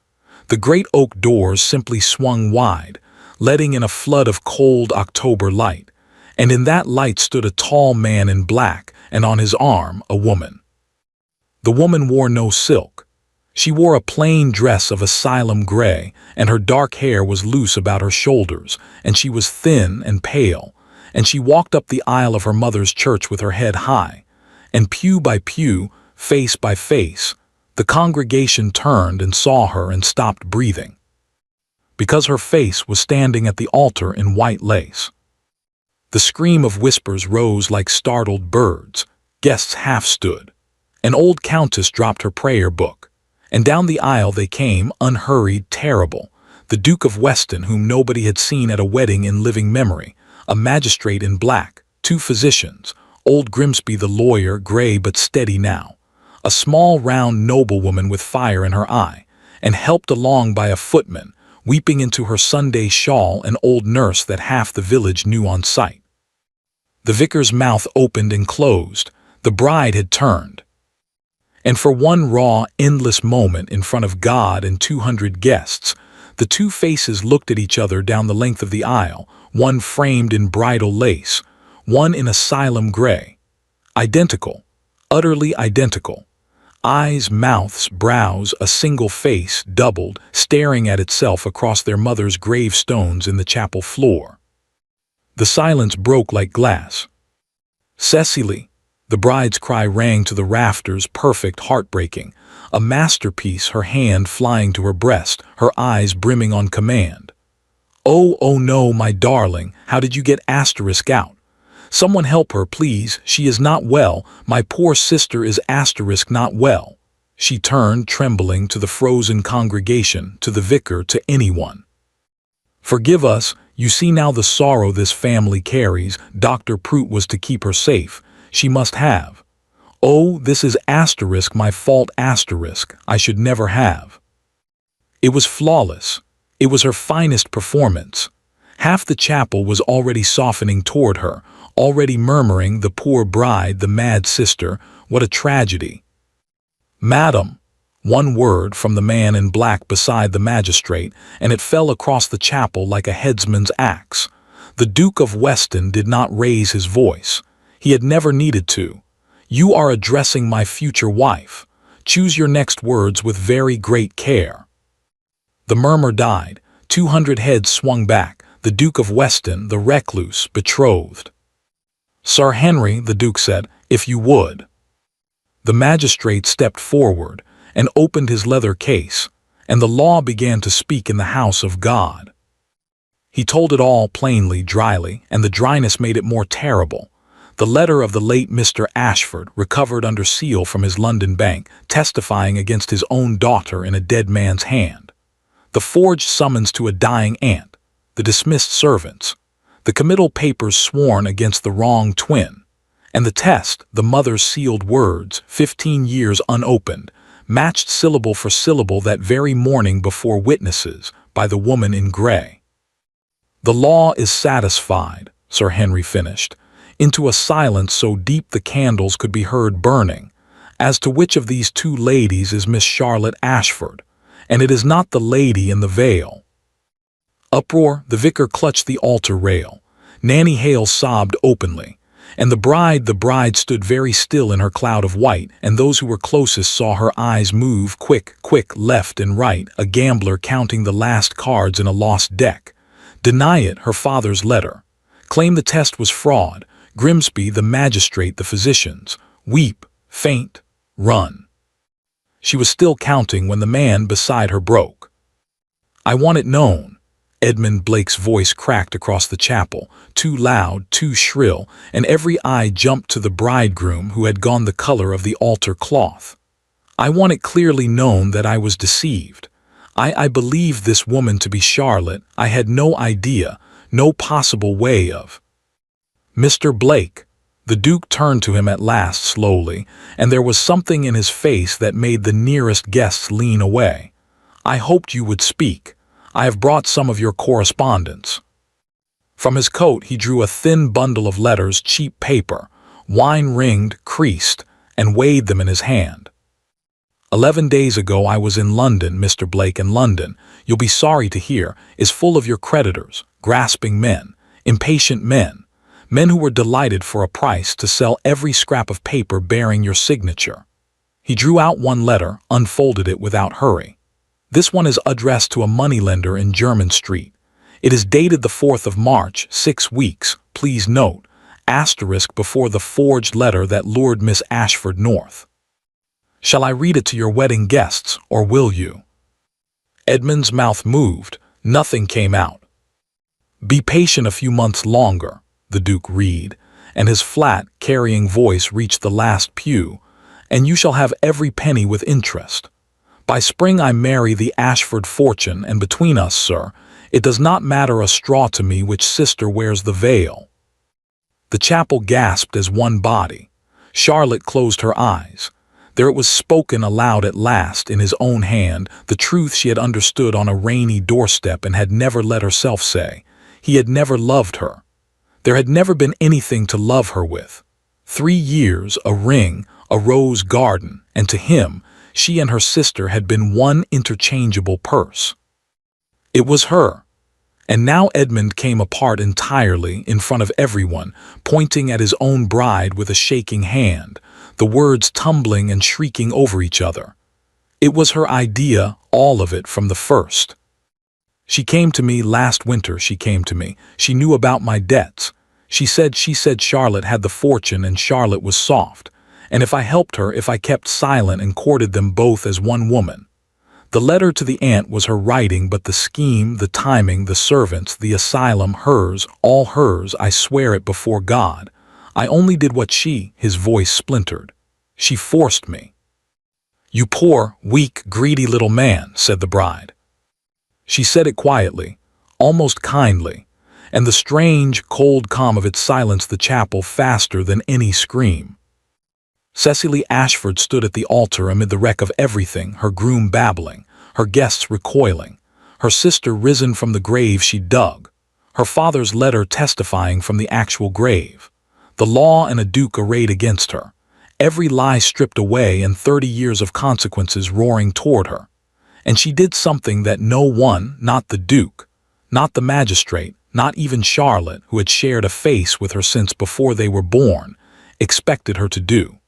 The great oak doors simply swung wide, letting in a flood of cold October light, and in that light stood a tall man in black, and on his arm a woman. The woman wore no silk. She wore a plain dress of asylum gray, and her dark hair was loose about her shoulders, and she was thin and pale, and she walked up the aisle of her mother's church with her head high, and pew by pew, face by face, the congregation turned and saw her and stopped breathing, because her face was standing at the altar in white lace. The scream of whispers rose like startled birds. Guests half stood. An old countess dropped her prayer book, and down the aisle they came, unhurried, terrible. The Duke of Weston, whom nobody had seen at a wedding in living memory, a magistrate in black, 2 physicians, old Grimsby the lawyer, gray but steady now, a small round noblewoman with fire in her eye, and helped along by a footman, weeping into her Sunday shawl, an old nurse that half the village knew on sight. The vicar's mouth opened and closed. The bride had turned. And for one raw, endless moment in front of God and 200 guests, the 2 faces looked at each other down the length of the aisle, one framed in bridal lace, one in asylum gray. Identical, utterly identical. Eyes, mouths, brows, a single face, doubled, staring at itself across their mother's gravestones in the chapel floor. The silence broke like glass. "Cecily!" The bride's cry rang to the rafters, perfect, heartbreaking. A masterpiece, her hand flying to her breast, her eyes brimming on command. "Oh, oh no, my darling, how did you get asterisk out? Someone help her, please, she is not well, my poor sister is asterisk not well." She turned, trembling, to the frozen congregation, to the vicar, to anyone. "Forgive us, you see now the sorrow this family carries. Dr. Prout was to keep her safe. She must have. Oh, this is asterisk my fault asterisk, I should never have." It was flawless. It was her finest performance. Half the chapel was already softening toward her, already murmuring, "The poor bride, the mad sister, what a tragedy." "Madam," one word from the man in black beside the magistrate, and it fell across the chapel like a headsman's axe. The Duke of Weston did not raise his voice. He had never needed to. "You are addressing my future wife. Choose your next words with very great care." The murmur died. 200 heads swung back. The Duke of Weston, the recluse, betrothed. "Sir Henry," the Duke said, "if you would." The magistrate stepped forward and opened his leather case, and the law began to speak in the house of God. He told it all plainly, dryly, and the dryness made it more terrible. The letter of the late Mr. Ashford, recovered under seal from his London bank, testifying against his own daughter in a dead man's hand. The forged summons to a dying aunt. The dismissed servants. The committal papers sworn against the wrong twin. And the test, the mother's sealed words, 15 years unopened, matched syllable for syllable that very morning before witnesses, by the woman in gray. "The law is satisfied," Sir Henry finished, into a silence so deep the candles could be heard burning, "as to which of these 2 ladies is Miss Charlotte Ashford, and it is not the lady in the veil." Uproar, the vicar clutched the altar rail. Nanny Hale sobbed openly, and the bride stood very still in her cloud of white, and those who were closest saw her eyes move quick, left and right, a gambler counting the last cards in a lost deck. Deny it, her father's letter. Claim the test was fraud. Grimsby, the magistrate, the physicians. Weep, faint, Run." She was still counting when the man beside her broke. "I want it known." Edmund Blake's voice cracked across the chapel, too loud, too shrill, and every eye jumped to the bridegroom who had gone the color of the altar cloth. "I want it clearly known that I was deceived. I believed this woman to be Charlotte. I had no idea, no possible way of—" "Mr. Blake." The Duke turned to him at last slowly, and there was something in his face that made the nearest guests lean away. "I hoped you would speak. I have brought some of your correspondence." From his coat he drew a thin bundle of letters, cheap paper, wine-ringed, creased, and weighed them in his hand. 11 days ago I was in London, Mr. Blake, and London, you'll be sorry to hear, is full of your creditors, grasping men, impatient men, men who were delighted for a price to sell every scrap of paper bearing your signature." He drew out one letter, unfolded it without hurry. "This one is addressed to a moneylender in Jermyn Street. It is dated the 4th of March, 6 weeks, please note, asterisk before the forged letter that lured Miss Ashford north. Shall I read it to your wedding guests, or will you?" Edmund's mouth moved. Nothing came out. "Be patient a few months longer," the Duke read, and his flat, carrying voice reached the last pew, "and you shall have every penny with interest. By spring I marry the Ashford fortune, and between us, sir, it does not matter a straw to me which sister wears the veil." The chapel gasped as one body. Charlotte closed her eyes. There it was spoken aloud at last, in his own hand, the truth she had understood on a rainy doorstep and had never let herself say. He had never loved her. There had never been anything to love her with. 3 years, a ring, a rose garden, and to him, she and her sister had been one interchangeable purse. It was her. And now Edmund came apart entirely in front of everyone, pointing at his own bride with a shaking hand, the words tumbling and shrieking over each other. It was her idea, all of it from the first. "She came to me last winter, she came to me. She knew about my debts. She said Charlotte had the fortune and Charlotte was soft. And if I helped her, if I kept silent and courted them both as one woman. The letter to the aunt was her writing, but the scheme, the timing, the servants, the asylum, hers, all hers, I swear it before God. I only did what she," his voice splintered. "She forced me." "You poor, weak, greedy little man," said the bride. She said it quietly, almost kindly, and the strange, cold calm of it silenced the chapel faster than any scream. Cecily Ashford stood at the altar amid the wreck of everything, her groom babbling, her guests recoiling, her sister risen from the grave she dug, her father's letter testifying from the actual grave, the law and a duke arrayed against her, every lie stripped away and 30 years of consequences roaring toward her. And she did something that no one, not the duke, not the magistrate, not even Charlotte, who had shared a face with her since before they were born, expected her to do.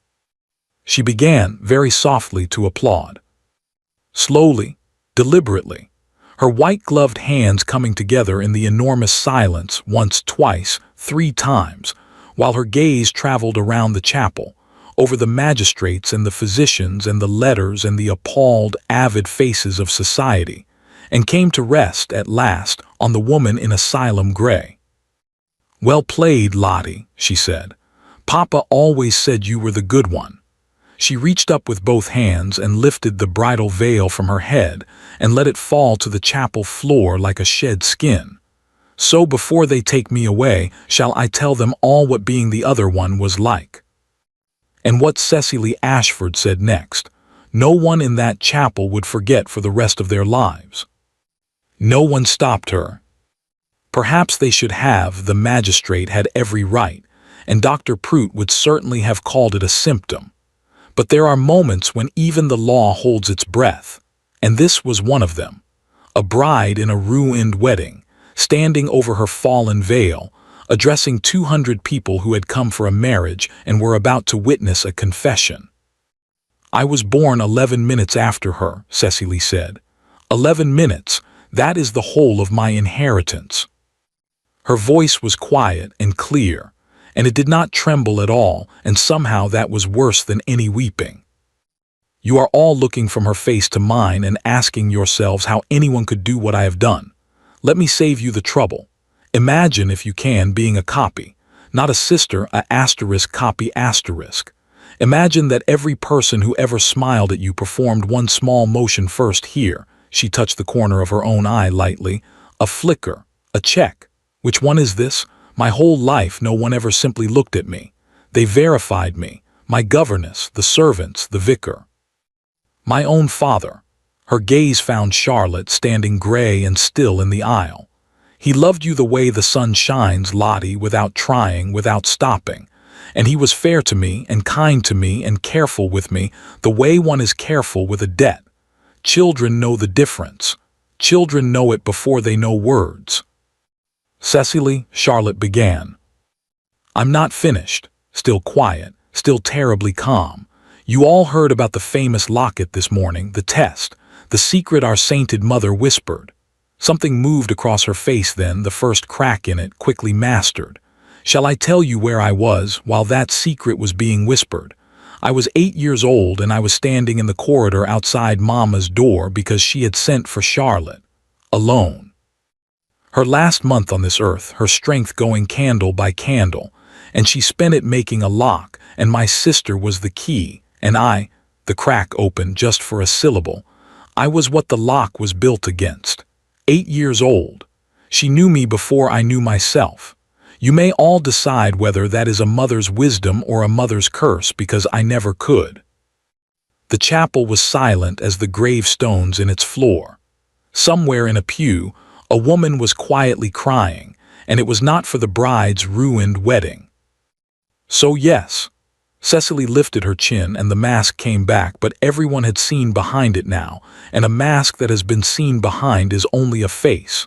She began, very softly, to applaud. Slowly, deliberately, her white-gloved hands coming together in the enormous silence once, twice, 3 times, while her gaze traveled around the chapel, over the magistrates and the physicians and the letters and the appalled, avid faces of society, and came to rest, at last, on the woman in asylum gray. "Well played, Lottie," she said. "Papa always said you were the good one." She reached up with both hands and lifted the bridal veil from her head and let it fall to the chapel floor like a shed skin. "So before they take me away, shall I tell them all what being the other one was like?" And what Cecily Ashford said next, no one in that chapel would forget for the rest of their lives. No one stopped her. Perhaps they should have, the magistrate had every right, and Dr. Prout would certainly have called it a symptom. But there are moments when even the law holds its breath, and this was one of them. A bride in a ruined wedding, standing over her fallen veil, addressing 200 people who had come for a marriage and were about to witness a confession. "I was born 11 minutes after her," Cecily said. 11 minutes, that is the whole of my inheritance." Her voice was quiet and clear, and it did not tremble at all, and somehow that was worse than any weeping. You are all looking from her face to mine and asking yourselves how anyone could do what I have done. Let me save you the trouble. Imagine, if you can, being a copy. Not a sister, a asterisk copy asterisk. Imagine that every person who ever smiled at you performed one small motion first here. She touched the corner of her own eye lightly. A flicker. A check. Which one is this? My whole life no one ever simply looked at me. They verified me. My governess, the servants, the vicar. My own father. Her gaze found Charlotte standing gray and still in the aisle. He loved you the way the sun shines, Lottie, without trying, without stopping. And he was fair to me and kind to me and careful with me, the way one is careful with a debt. Children know the difference. Children know it before they know words. Cecily, Charlotte began. I'm not finished. Still quiet, still terribly calm. You all heard about the famous locket this morning, the test, the secret our sainted mother whispered. Something moved across her face then, the first crack in it, quickly mastered. Shall I tell you where I was while that secret was being whispered? I was 8 years old and I was standing in the corridor outside Mama's door because she had sent for Charlotte. Alone. Her last month on this earth, her strength going candle by candle, and she spent it making a lock, and my sister was the key, and the crack opened just for a syllable. I was what the lock was built against. 8 years old. She knew me before I knew myself. You may all decide whether that is a mother's wisdom or a mother's curse, because I never could. The chapel was silent as the gravestones in its floor. Somewhere in a pew, a woman was quietly crying, and it was not for the bride's ruined wedding. So yes, Cecily lifted her chin and the mask came back, but everyone had seen behind it now, and a mask that has been seen behind is only a face.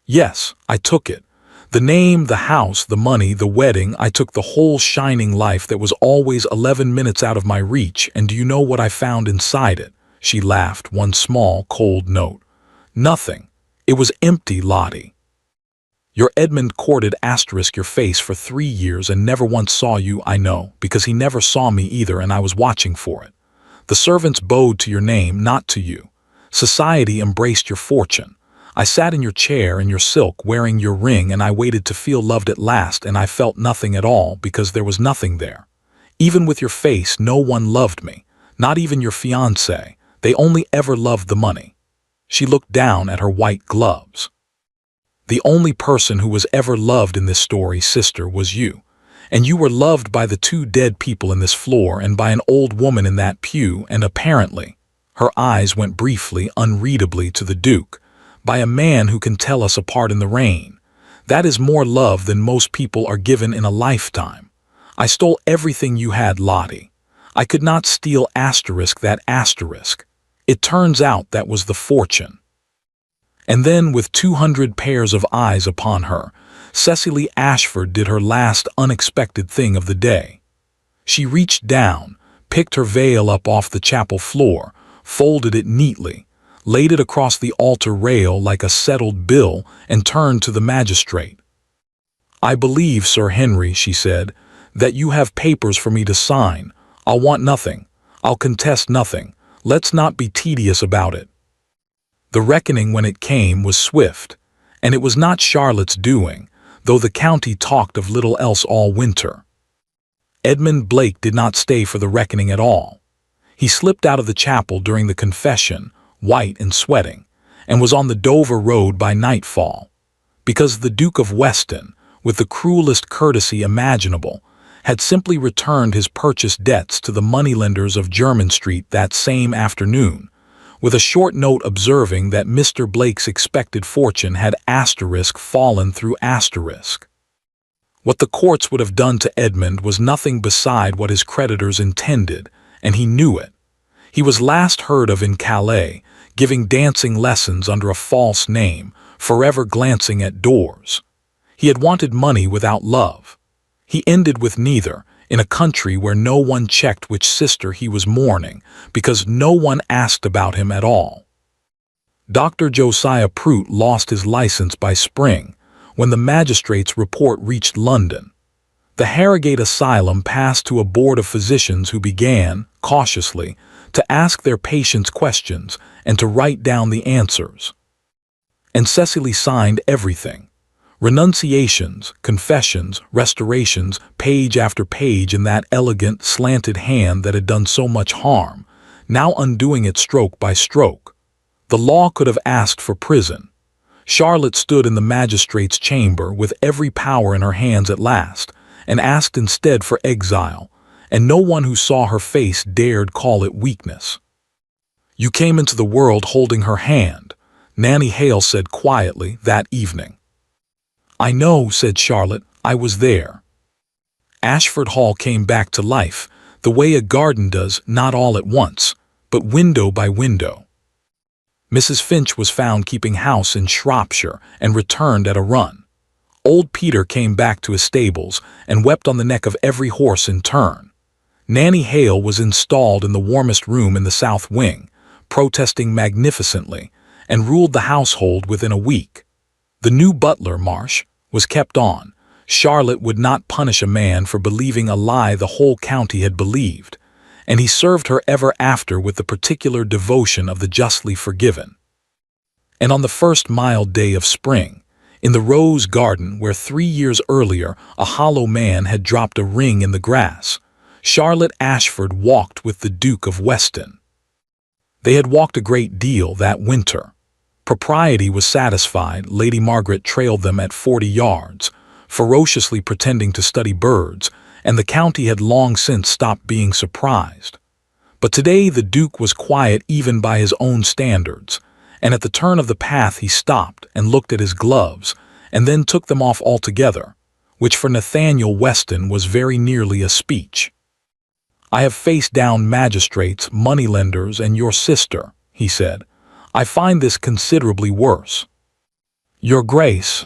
Yes, I took it. The name, the house, the money, the wedding, I took the whole shining life that was always 11 minutes out of my reach, and do you know what I found inside it? She laughed, one small, cold note. Nothing. It was empty, Lottie. Your Edmund courted asterisk your face for 3 years and never once saw you, I know, because he never saw me either and I was watching for it. The servants bowed to your name, not to you. Society embraced your fortune. I sat in your chair in your silk wearing your ring and I waited to feel loved at last and I felt nothing at all because there was nothing there. Even with your face no one loved me, not even your fiancé. They only ever loved the money. She looked down at her white gloves. The only person who was ever loved in this story, sister, was you. And you were loved by the 2 dead people in this floor and by an old woman in that pew and apparently, her eyes went briefly, unreadably to the Duke, by a man who can tell us apart in the rain. That is more love than most people are given in a lifetime. I stole everything you had, Lottie. I could not steal asterisk that asterisk. It turns out that was the fortune. And then, with 200 pairs of eyes upon her, Cecily Ashford did her last unexpected thing of the day. She reached down, picked her veil up off the chapel floor, folded it neatly, laid it across the altar rail like a settled bill, and turned to the magistrate. I believe, Sir Henry, she said, that you have papers for me to sign. I'll want nothing. I'll contest nothing. Let's not be tedious about it. The reckoning when it came was swift, and it was not Charlotte's doing, though the county talked of little else all winter. Edmund Blake did not stay for the reckoning at all. He slipped out of the chapel during the confession, white and sweating, and was on the Dover road by nightfall, because the Duke of Weston, with the cruelest courtesy imaginable, had simply returned his purchased debts to the moneylenders of Jermyn Street that same afternoon, with a short note observing that Mr. Blake's expected fortune had asterisk fallen through asterisk. What the courts would have done to Edmund was nothing beside what his creditors intended, and he knew it. He was last heard of in Calais, giving dancing lessons under a false name, forever glancing at doors. He had wanted money without love. He ended with neither, in a country where no one checked which sister he was mourning, because no one asked about him at all. Dr. Josiah Prout lost his license by spring, when the magistrate's report reached London. The Harrogate Asylum passed to a board of physicians who began, cautiously, to ask their patients questions, and to write down the answers. And Cecily signed everything. Renunciations, confessions, restorations, page after page in that elegant, slanted hand that had done so much harm, now undoing it stroke by stroke. The law could have asked for prison. Charlotte stood in the magistrate's chamber with every power in her hands at last, and asked instead for exile, and no one who saw her face dared call it weakness. "You came into the world holding her hand," Nanny Hale said quietly that evening. "I know," said Charlotte, "I was there." Ashford Hall came back to life, the way a garden does, not all at once, but window by window. Mrs. Finch was found keeping house in Shropshire and returned at a run. Old Peter came back to his stables and wept on the neck of every horse in turn. Nanny Hale was installed in the warmest room in the south wing, protesting magnificently, and ruled the household within a week. The new butler, Marsh, was kept on. Charlotte would not punish a man for believing a lie the whole county had believed, and he served her ever after with the particular devotion of the justly forgiven. And on the first mild day of spring, in the rose garden where 3 years earlier a hollow man had dropped a ring in the grass, Charlotte Ashford walked with the Duke of Weston. They had walked a great deal that winter. Propriety was satisfied. Lady Margaret trailed them at 40 yards, ferociously pretending to study birds, and the county had long since stopped being surprised. But today the Duke was quiet even by his own standards, and at the turn of the path he stopped and looked at his gloves, and then took them off altogether, which for Nathaniel Weston was very nearly a speech. "I have faced down magistrates, moneylenders, and your sister," he said. "I find this considerably worse." "Your Grace."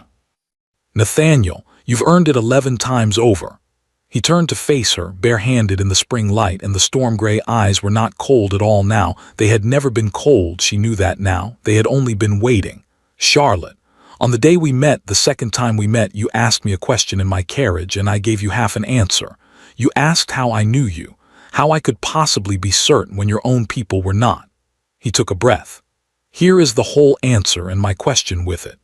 "Nathaniel, you've earned it 11 times over." He turned to face her, barehanded in the spring light, and the storm-gray eyes were not cold at all now. They had never been cold, she knew that now. They had only been waiting. "Charlotte, on the day we met, the second time we met, you asked me a question in my carriage, and I gave you half an answer. You asked how I knew you, how I could possibly be certain when your own people were not." He took a breath. "Here is the whole answer and my question with it.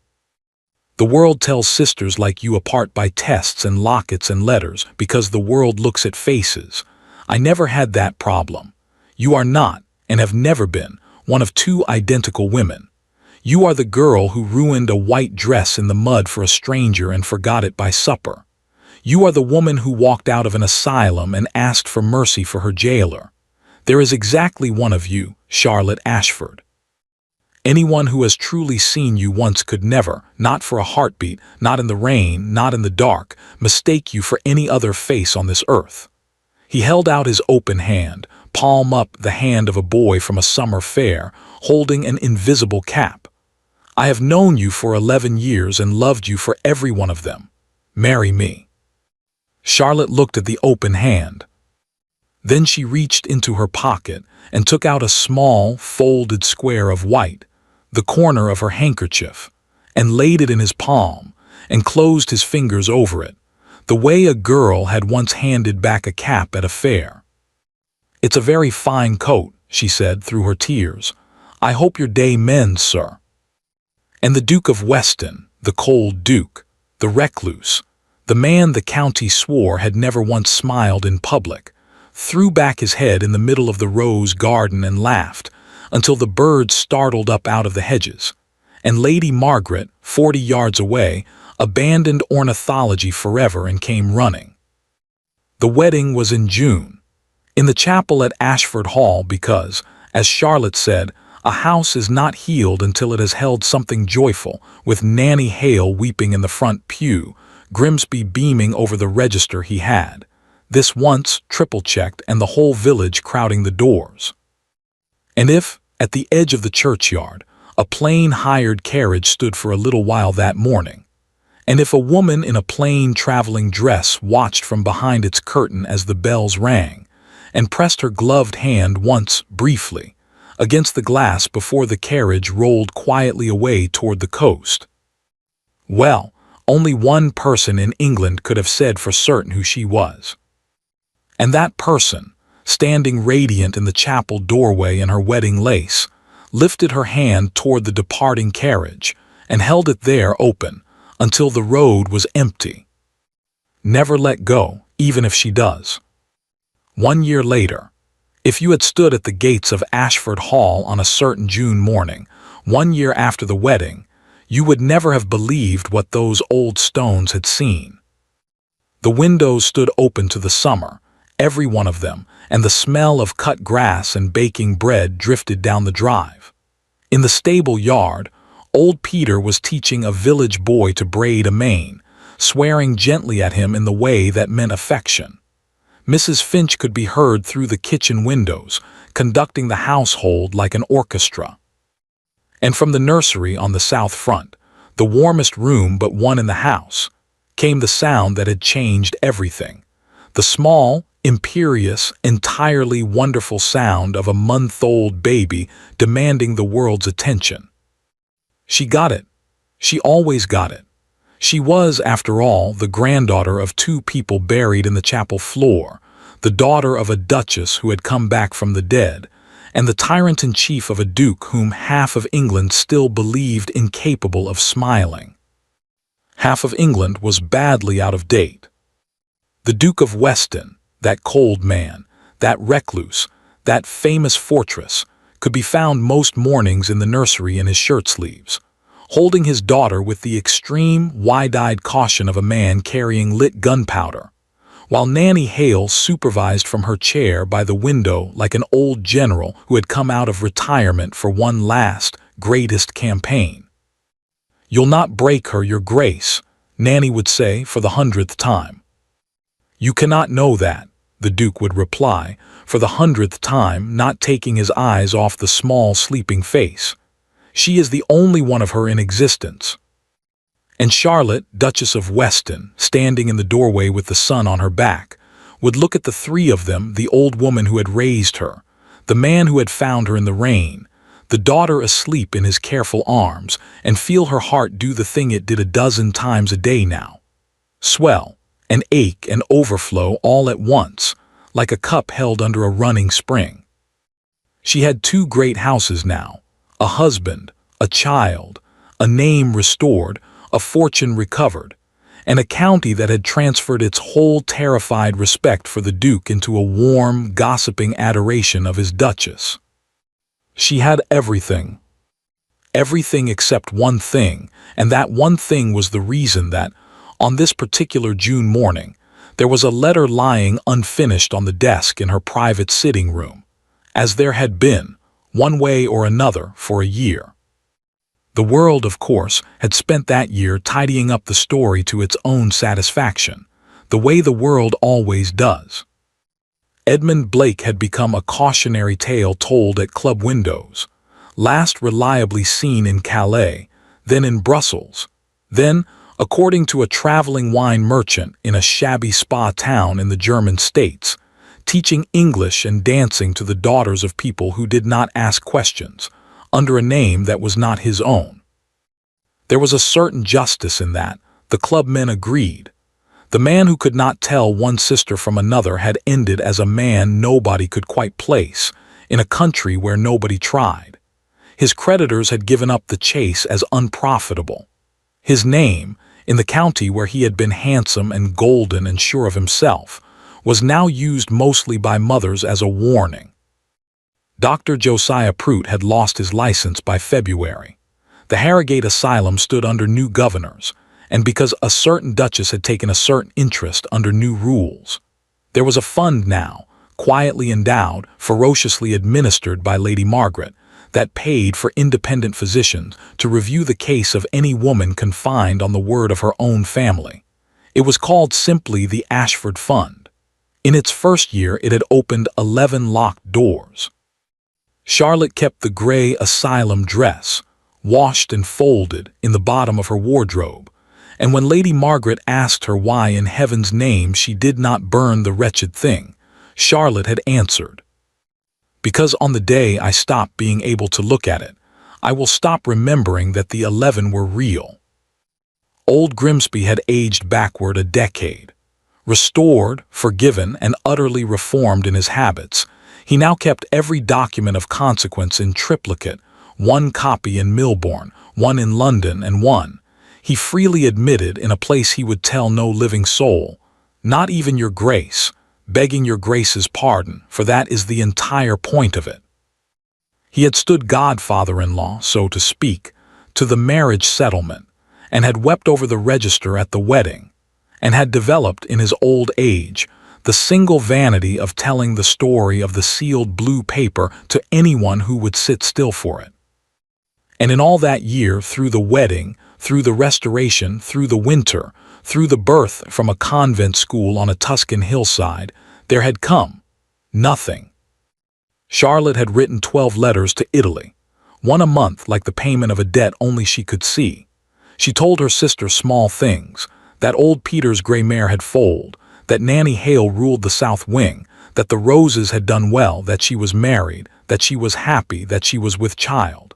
The world tells sisters like you apart by tests and lockets and letters because the world looks at faces. I never had that problem. You are not, and have never been, one of 2 identical women. You are the girl who ruined a white dress in the mud for a stranger and forgot it by supper. You are the woman who walked out of an asylum and asked for mercy for her jailer. There is exactly one of you, Charlotte Ashford. Anyone who has truly seen you once could never, not for a heartbeat, not in the rain, not in the dark, mistake you for any other face on this earth." He held out his open hand, palm up, the hand of a boy from a summer fair, holding an invisible cap. "I have known you for 11 years and loved you for every one of them. Marry me." Charlotte looked at the open hand. Then she reached into her pocket and took out a small, folded square of white, the corner of her handkerchief, and laid it in his palm, and closed his fingers over it, the way a girl had once handed back a cap at a fair. "It's a very fine coat," she said through her tears. "I hope your day mends, sir." And the Duke of Weston, the cold Duke, the recluse, the man the county swore had never once smiled in public, threw back his head in the middle of the rose garden and laughed, until the birds startled up out of the hedges, and Lady Margaret, 40 yards away, abandoned ornithology forever and came running. The wedding was in June, in the chapel at Ashford Hall because, as Charlotte said, a house is not healed until it has held something joyful, with Nanny Hale weeping in the front pew, Grimsby beaming over the register he had, this once triple-checked, and the whole village crowding the doors. And if, at the edge of the churchyard, a plain hired carriage stood for a little while that morning, and if a woman in a plain traveling dress watched from behind its curtain as the bells rang, and pressed her gloved hand once, briefly, against the glass before the carriage rolled quietly away toward the coast, well, only one person in England could have said for certain who she was. And that person, standing radiant in the chapel doorway in her wedding lace, lifted her hand toward the departing carriage and held it there open until the road was empty. Never let go, even if she does. 1 year later, if you had stood at the gates of Ashford Hall on a certain June morning, 1 year after the wedding, you would never have believed what those old stones had seen. The windows stood open to the summer, every one of them, and the smell of cut grass and baking bread drifted down the drive. In the stable yard, old Peter was teaching a village boy to braid a mane, swearing gently at him in the way that meant affection. Mrs. Finch could be heard through the kitchen windows, conducting the household like an orchestra. And from the nursery on the south front, the warmest room but one in the house, came the sound that had changed everything. The small, imperious, entirely wonderful sound of a month-old baby demanding the world's attention. She got it. She always got it. She was, after all, the granddaughter of 2 people buried in the chapel floor, the daughter of a duchess who had come back from the dead, and the tyrant-in-chief of a duke whom half of England still believed incapable of smiling. Half of England was badly out of date. The Duke of Weston, that cold man, that recluse, that famous fortress, could be found most mornings in the nursery in his shirt-sleeves, holding his daughter with the extreme, wide-eyed caution of a man carrying lit gunpowder, while Nanny Hale supervised from her chair by the window like an old general who had come out of retirement for one last, greatest campaign. "You'll not break her, your grace," Nanny would say for the 100th time. "You cannot know that," the Duke would reply, for the 100th time, not taking his eyes off the small, sleeping face. "She is the only one of her in existence." And Charlotte, Duchess of Weston, standing in the doorway with the sun on her back, would look at the 3 of them, the old woman who had raised her, the man who had found her in the rain, the daughter asleep in his careful arms, and feel her heart do the thing it did a dozen times a day now. Swell, and ache and overflow all at once, like a cup held under a running spring. She had 2 great houses now, a husband, a child, a name restored, a fortune recovered, and a county that had transferred its whole terrified respect for the Duke into a warm, gossiping adoration of his Duchess. She had everything. Everything except one thing, and that one thing was the reason that, on this particular June morning, there was a letter lying unfinished on the desk in her private sitting room, as there had been, one way or another, for a year. The world, of course, had spent that year tidying up the story to its own satisfaction, the way the world always does. Edmund Blake had become a cautionary tale told at club windows, last reliably seen in Calais, then in Brussels, then, according to a traveling wine merchant in a shabby spa town in the German states, teaching English and dancing to the daughters of people who did not ask questions, under a name that was not his own. There was a certain justice in that, the clubmen agreed. The man who could not tell one sister from another had ended as a man nobody could quite place, in a country where nobody tried. His creditors had given up the chase as unprofitable. His name, in the county where he had been handsome and golden and sure of himself, was now used mostly by mothers as a warning. Dr. Josiah Prout had lost his license by February. The Harrogate Asylum stood under new governors, and because a certain duchess had taken a certain interest under new rules. There was a fund now, quietly endowed, ferociously administered by Lady Margaret, that paid for independent physicians to review the case of any woman confined on the word of her own family. It was called simply the Ashford Fund. In its first year it had opened 11 locked doors. Charlotte kept the gray asylum dress, washed and folded, in the bottom of her wardrobe, and when Lady Margaret asked her why in heaven's name she did not burn the wretched thing, Charlotte had answered, "Because on the day I stop being able to look at it, I will stop remembering that the 11 were real." Old Grimsby had aged backward a decade. Restored, forgiven, and utterly reformed in his habits, he now kept every document of consequence in triplicate, one copy in Milbourne, one in London, and one, he freely admitted, in a place he would tell no living soul, not even your grace, begging your grace's pardon, for that is the entire point of it. He had stood godfather-in-law, so to speak, to the marriage settlement, and had wept over the register at the wedding, and had developed in his old age the single vanity of telling the story of the sealed blue paper to anyone who would sit still for it. And in all that year, through the wedding, through the restoration, through the winter, through the birth from a convent school on a Tuscan hillside, there had come nothing. Charlotte had written 12 letters to Italy, one a month, like the payment of a debt only she could see. She told her sister small things, that old Peter's gray mare had foaled, that Nanny Hale ruled the south wing, that the roses had done well, that she was married, that she was happy, that she was with child.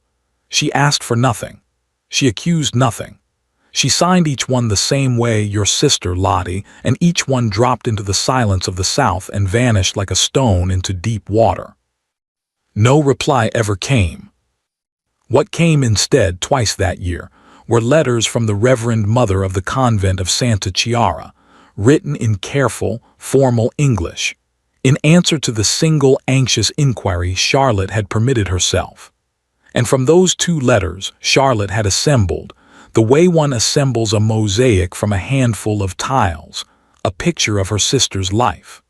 She asked for nothing. She accused nothing. She signed each one the same way, your sister, Lottie, and each one dropped into the silence of the south and vanished like a stone into deep water. No reply ever came. What came instead, twice that year, were letters from the Reverend Mother of the convent of Santa Chiara, written in careful, formal English, in answer to the single anxious inquiry Charlotte had permitted herself. And from those 2 letters Charlotte had assembled, the way one assembles a mosaic from a handful of tiles, a picture of her sister's life.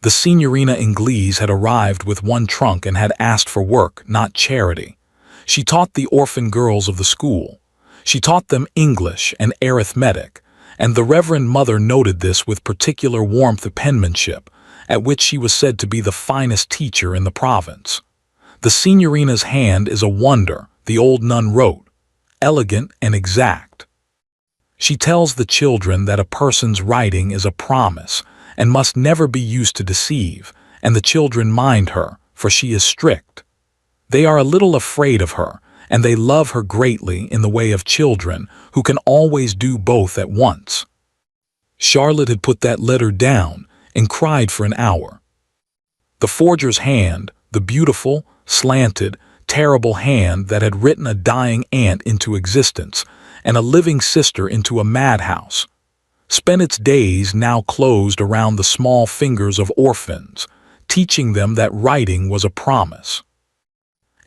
The Signorina Inglese had arrived with one trunk and had asked for work, not charity. She taught the orphan girls of the school. She taught them English and arithmetic, and the Reverend Mother noted this with particular warmth of penmanship, at which she was said to be the finest teacher in the province. The Signorina's hand is a wonder, the old nun wrote, elegant and exact. She tells the children that a person's writing is a promise and must never be used to deceive, and the children mind her, for she is strict. They are a little afraid of her, and they love her greatly in the way of children who can always do both at once. Charlotte had put that letter down and cried for an hour. The forger's hand, the beautiful, slanted, terrible hand that had written a dying aunt into existence and a living sister into a madhouse, spent its days now closed around the small fingers of orphans, teaching them that writing was a promise.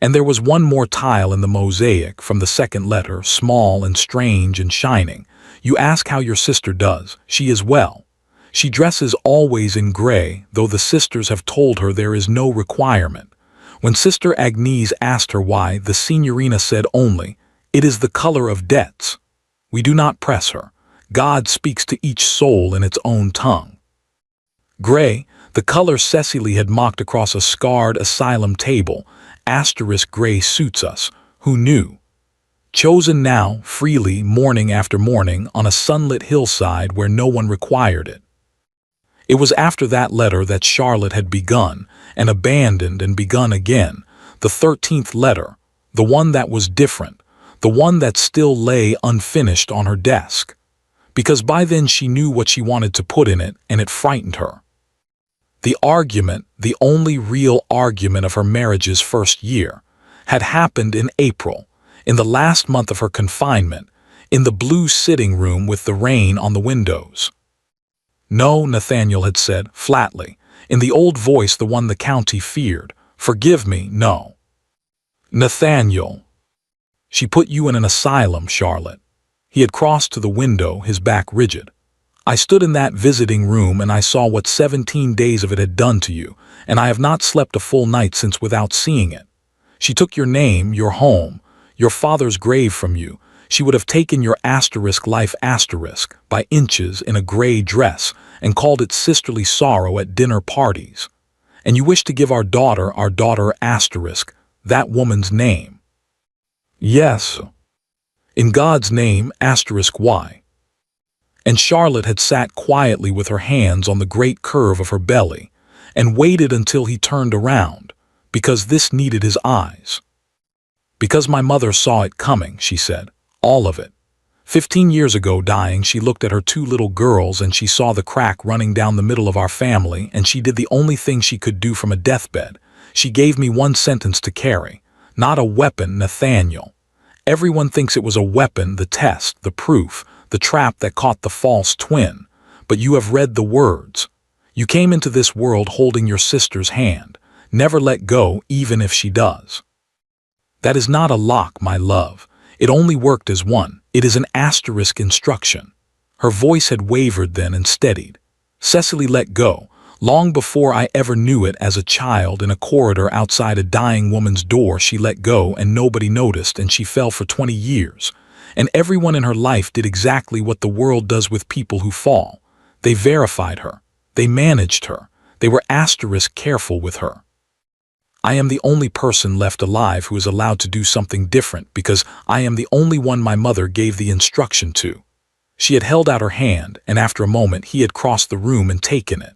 And there was one more tile in the mosaic from the second letter, small and strange and shining. You ask how your sister does. She is well. She dresses always in gray, though the sisters have told her there is no requirement. When Sister Agnese asked her why, the Signorina said only, "It is the color of debts." We do not press her. God speaks to each soul in its own tongue. Gray, the color Cecily had mocked across a scarred asylum table, asterisk gray suits us, who knew. Chosen now, freely, morning after morning, on a sunlit hillside where no one required it. It was after that letter that Charlotte had begun, and abandoned and begun again, the 13th letter, the one that was different, the one that still lay unfinished on her desk. Because by then she knew what she wanted to put in it, and it frightened her. The argument, the only real argument of her marriage's first year, had happened in April, in the last month of her confinement, in the blue sitting room with the rain on the windows. No, Nathaniel had said, flatly, in the old voice, the one the county feared, forgive me, no. Nathaniel. She put you in an asylum, Charlotte. He had crossed to the window, his back rigid. I stood in that visiting room and I saw what 17 days of it had done to you, and I have not slept a full night since without seeing it. She took your name, your home, your father's grave from you. She would have taken your asterisk life asterisk by inches in a gray dress and called it sisterly sorrow at dinner parties. And you wish to give our daughter asterisk, that woman's name. Yes. In God's name, asterisk why? And Charlotte had sat quietly with her hands on the great curve of her belly and waited until he turned around, because this needed his eyes. Because my mother saw it coming, she said, all of it. 15 years ago, dying, she looked at her 2 little girls and she saw the crack running down the middle of our family, and she did the only thing she could do from a deathbed. She gave me one sentence to carry. Not a weapon, Nathaniel. Everyone thinks it was a weapon, the test, the proof, the trap that caught the false twin. But you have read the words. You came into this world holding your sister's hand. Never let go, even if she does. That is not a lock, my love. It only worked as one. It is an asterisk instruction. Her voice had wavered then and steadied. Cecily let go, long before I ever knew it. As a child in a corridor outside a dying woman's door, she let go and nobody noticed, and she fell for 20 years. And everyone in her life did exactly what the world does with people who fall. They verified her. They managed her. They were asterisk careful with her. I am the only person left alive who is allowed to do something different, because I am the only one my mother gave the instruction to. She had held out her hand, and after a moment he had crossed the room and taken it.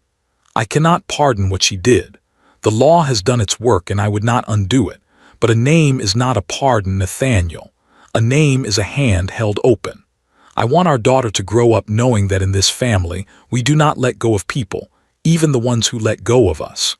I cannot pardon what she did. The law has done its work and I would not undo it. But a name is not a pardon, Nathaniel. A name is a hand held open. I want our daughter to grow up knowing that in this family we do not let go of people, even the ones who let go of us.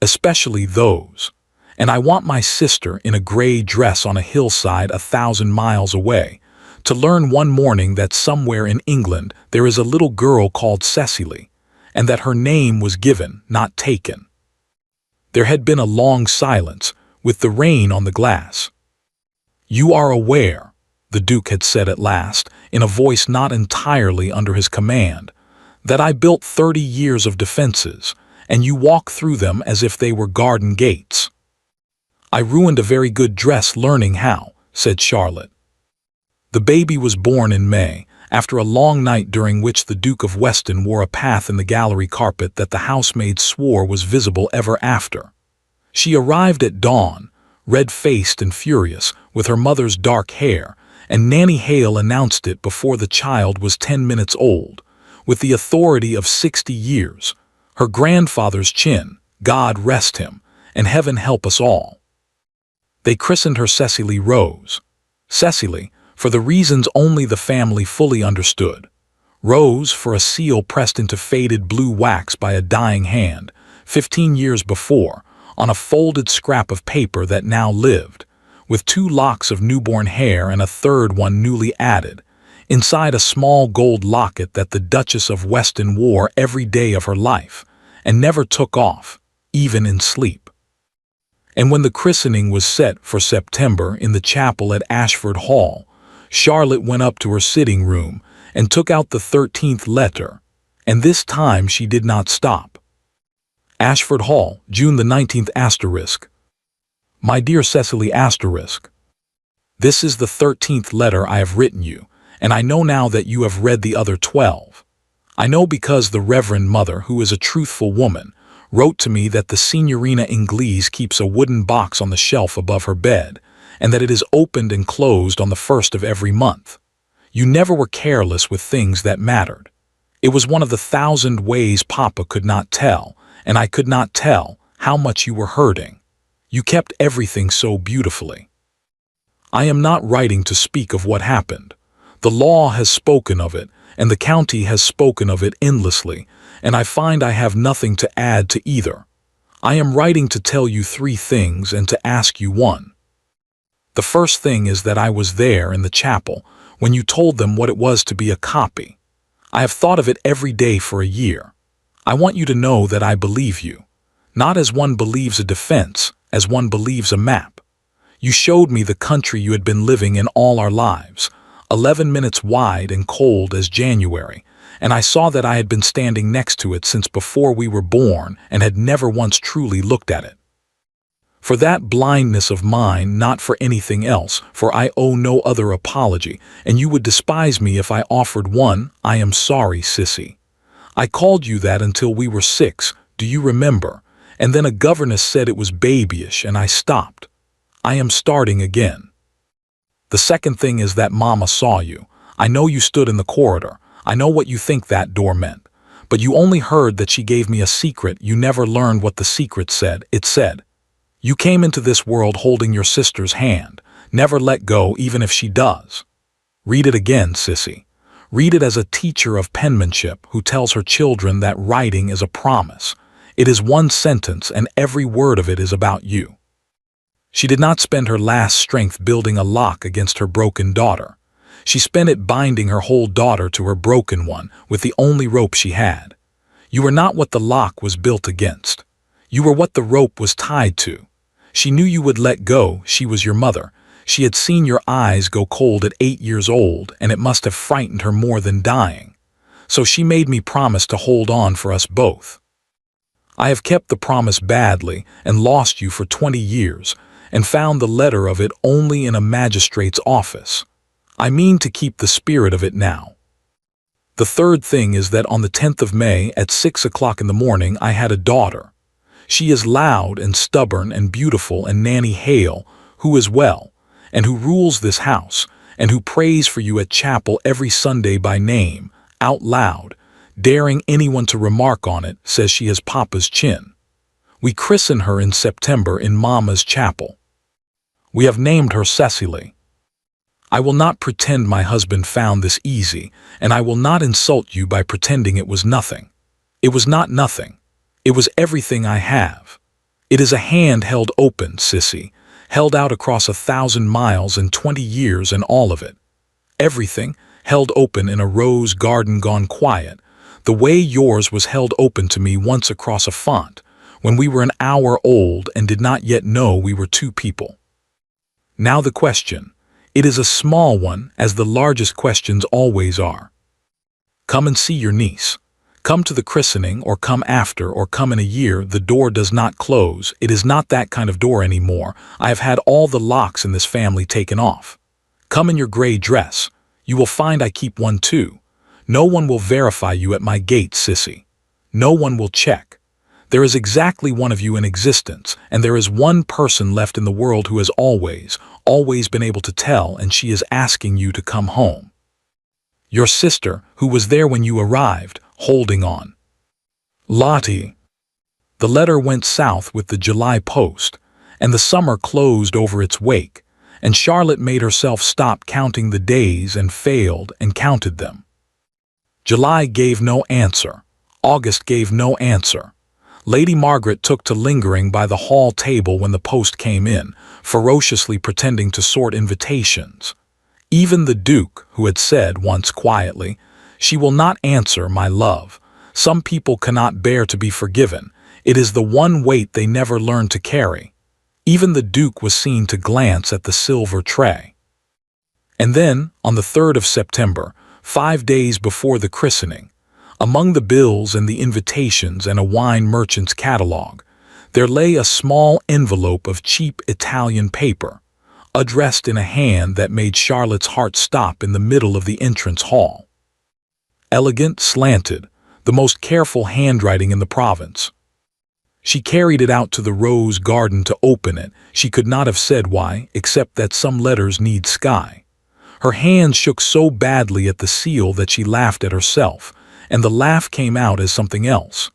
Especially those. And I want my sister in a gray dress on a hillside 1,000 miles away to learn one morning that somewhere in England there is a little girl called Cecily, and that her name was given, not taken. There had been a long silence, with the rain on the glass. You are aware, the Duke had said at last, in a voice not entirely under his command, that I built 30 years of defenses, and you walk through them as if they were garden gates. I ruined a very good dress learning how, said Charlotte. The baby was born in May, after a long night during which the Duke of Weston wore a path in the gallery carpet that the housemaid swore was visible ever after. She arrived at dawn, red-faced and furious, with her mother's dark hair, and Nanny Hale announced it before the child was 10 minutes old, with the authority of 60 years. Her grandfather's chin, God rest him, and heaven help us all. They christened her Cecily Rose. Cecily, for the reasons only the family fully understood. Rose, for a seal pressed into faded blue wax by a dying hand, 15 years before, on a folded scrap of paper that now lived, with 2 locks of newborn hair and a third one newly added, inside a small gold locket that the Duchess of Weston wore every day of her life, and never took off, even in sleep. And when the christening was set for September in the chapel at Ashford Hall, Charlotte went up to her sitting room and took out the 13th letter, and this time she did not stop. Ashford Hall, June the 19th asterisk. My dear Cecily asterisk. This is the 13th letter I have written you, and I know now that you have read the other 12. I know because the Reverend Mother, who is a truthful woman, wrote to me that the Signorina Inglese keeps a wooden box on the shelf above her bed, and that it is opened and closed on the 1st of every month. You never were careless with things that mattered. It was one of the 1,000 ways Papa could not tell, and I could not tell, how much you were hurting. You kept everything so beautifully. I am not writing to speak of what happened. The law has spoken of it, and the county has spoken of it endlessly, and I find I have nothing to add to either. I am writing to tell you 3 things and to ask you one. The first thing is that I was there in the chapel when you told them what it was to be a copy. I have thought of it every day for a year. I want you to know that I believe you, not as one believes a defense, as one believes a map. You showed me the country you had been living in all our lives, 11 minutes wide and cold as January, and I saw that I had been standing next to it since before we were born and had never once truly looked at it. For that blindness of mine, not for anything else, for I owe no other apology, and you would despise me if I offered one. I am sorry, Sissy. I called you that until we were 6, do you remember? And then a governess said it was babyish, and I stopped. I am starting again. The second thing is that Mama saw you. I know you stood in the corridor. I know what you think that door meant. But you only heard that she gave me a secret. You never learned what the secret said. It said, you came into this world holding your sister's hand. Never let go even if she does. Read it again, sissy. Read it as a teacher of penmanship who tells her children that writing is a promise. It is one sentence and every word of it is about you. She did not spend her last strength building a lock against her broken daughter. She spent it binding her whole daughter to her broken one with the only rope she had. You were not what the lock was built against. You were what the rope was tied to. She knew you would let go. She was your mother. She had seen your eyes go cold at 8 years old, and it must have frightened her more than dying. So she made me promise to hold on for us both. I have kept the promise badly and lost you for 20 years, and found the letter of it only in a magistrate's office. I mean to keep the spirit of it now. The third thing is that on the 10th of May at 6 o'clock in the morning I had a daughter. She is loud and stubborn and beautiful, and Nanny Hale, who is well, and who rules this house, and who prays for you at chapel every Sunday by name, out loud, daring anyone to remark on it, says she has Papa's chin. We christen her in September in Mama's chapel. We have named her Cecily. I will not pretend my husband found this easy, and I will not insult you by pretending it was nothing. It was not nothing. It was everything I have. It is a hand held open, sissy, held out across 1,000 miles and 20 years and all of it. Everything held open in a rose garden gone quiet, the way yours was held open to me once across a font, when we were an hour old and did not yet know we were two people. Now the question. It is a small one, as the largest questions always are. Come and see your niece. Come to the christening, or come after, or come in a year. The door does not close. It is not that kind of door anymore. I have had all the locks in this family taken off. Come in your gray dress. You will find I keep one too. No one will verify you at my gate, sissy. No one will check. There is exactly one of you in existence, and there is one person left in the world who has always been able to tell, and she is asking you to come home. Your sister, who was there when you arrived, holding on. Lottie. The letter went south with the July post, and the summer closed over its wake, and Charlotte made herself stop counting the days and failed and counted them. July gave no answer. August gave no answer. Lady Margaret took to lingering by the hall table when the post came in, ferociously pretending to sort invitations. Even the Duke, who had said once quietly, "She will not answer, my love. Some people cannot bear to be forgiven. It is the one weight they never learn to carry." Even the Duke was seen to glance at the silver tray. And then, on the 3rd of September, 5 days before the christening, among the bills and the invitations and a wine merchant's catalog, there lay a small envelope of cheap Italian paper, addressed in a hand that made Charlotte's heart stop in the middle of the entrance hall. Elegant, slanted, the most careful handwriting in the province. She carried it out to the rose garden to open it. She could not have said why, except that some letters need sky. Her hands shook so badly at the seal that she laughed at herself, and the laugh came out as something else.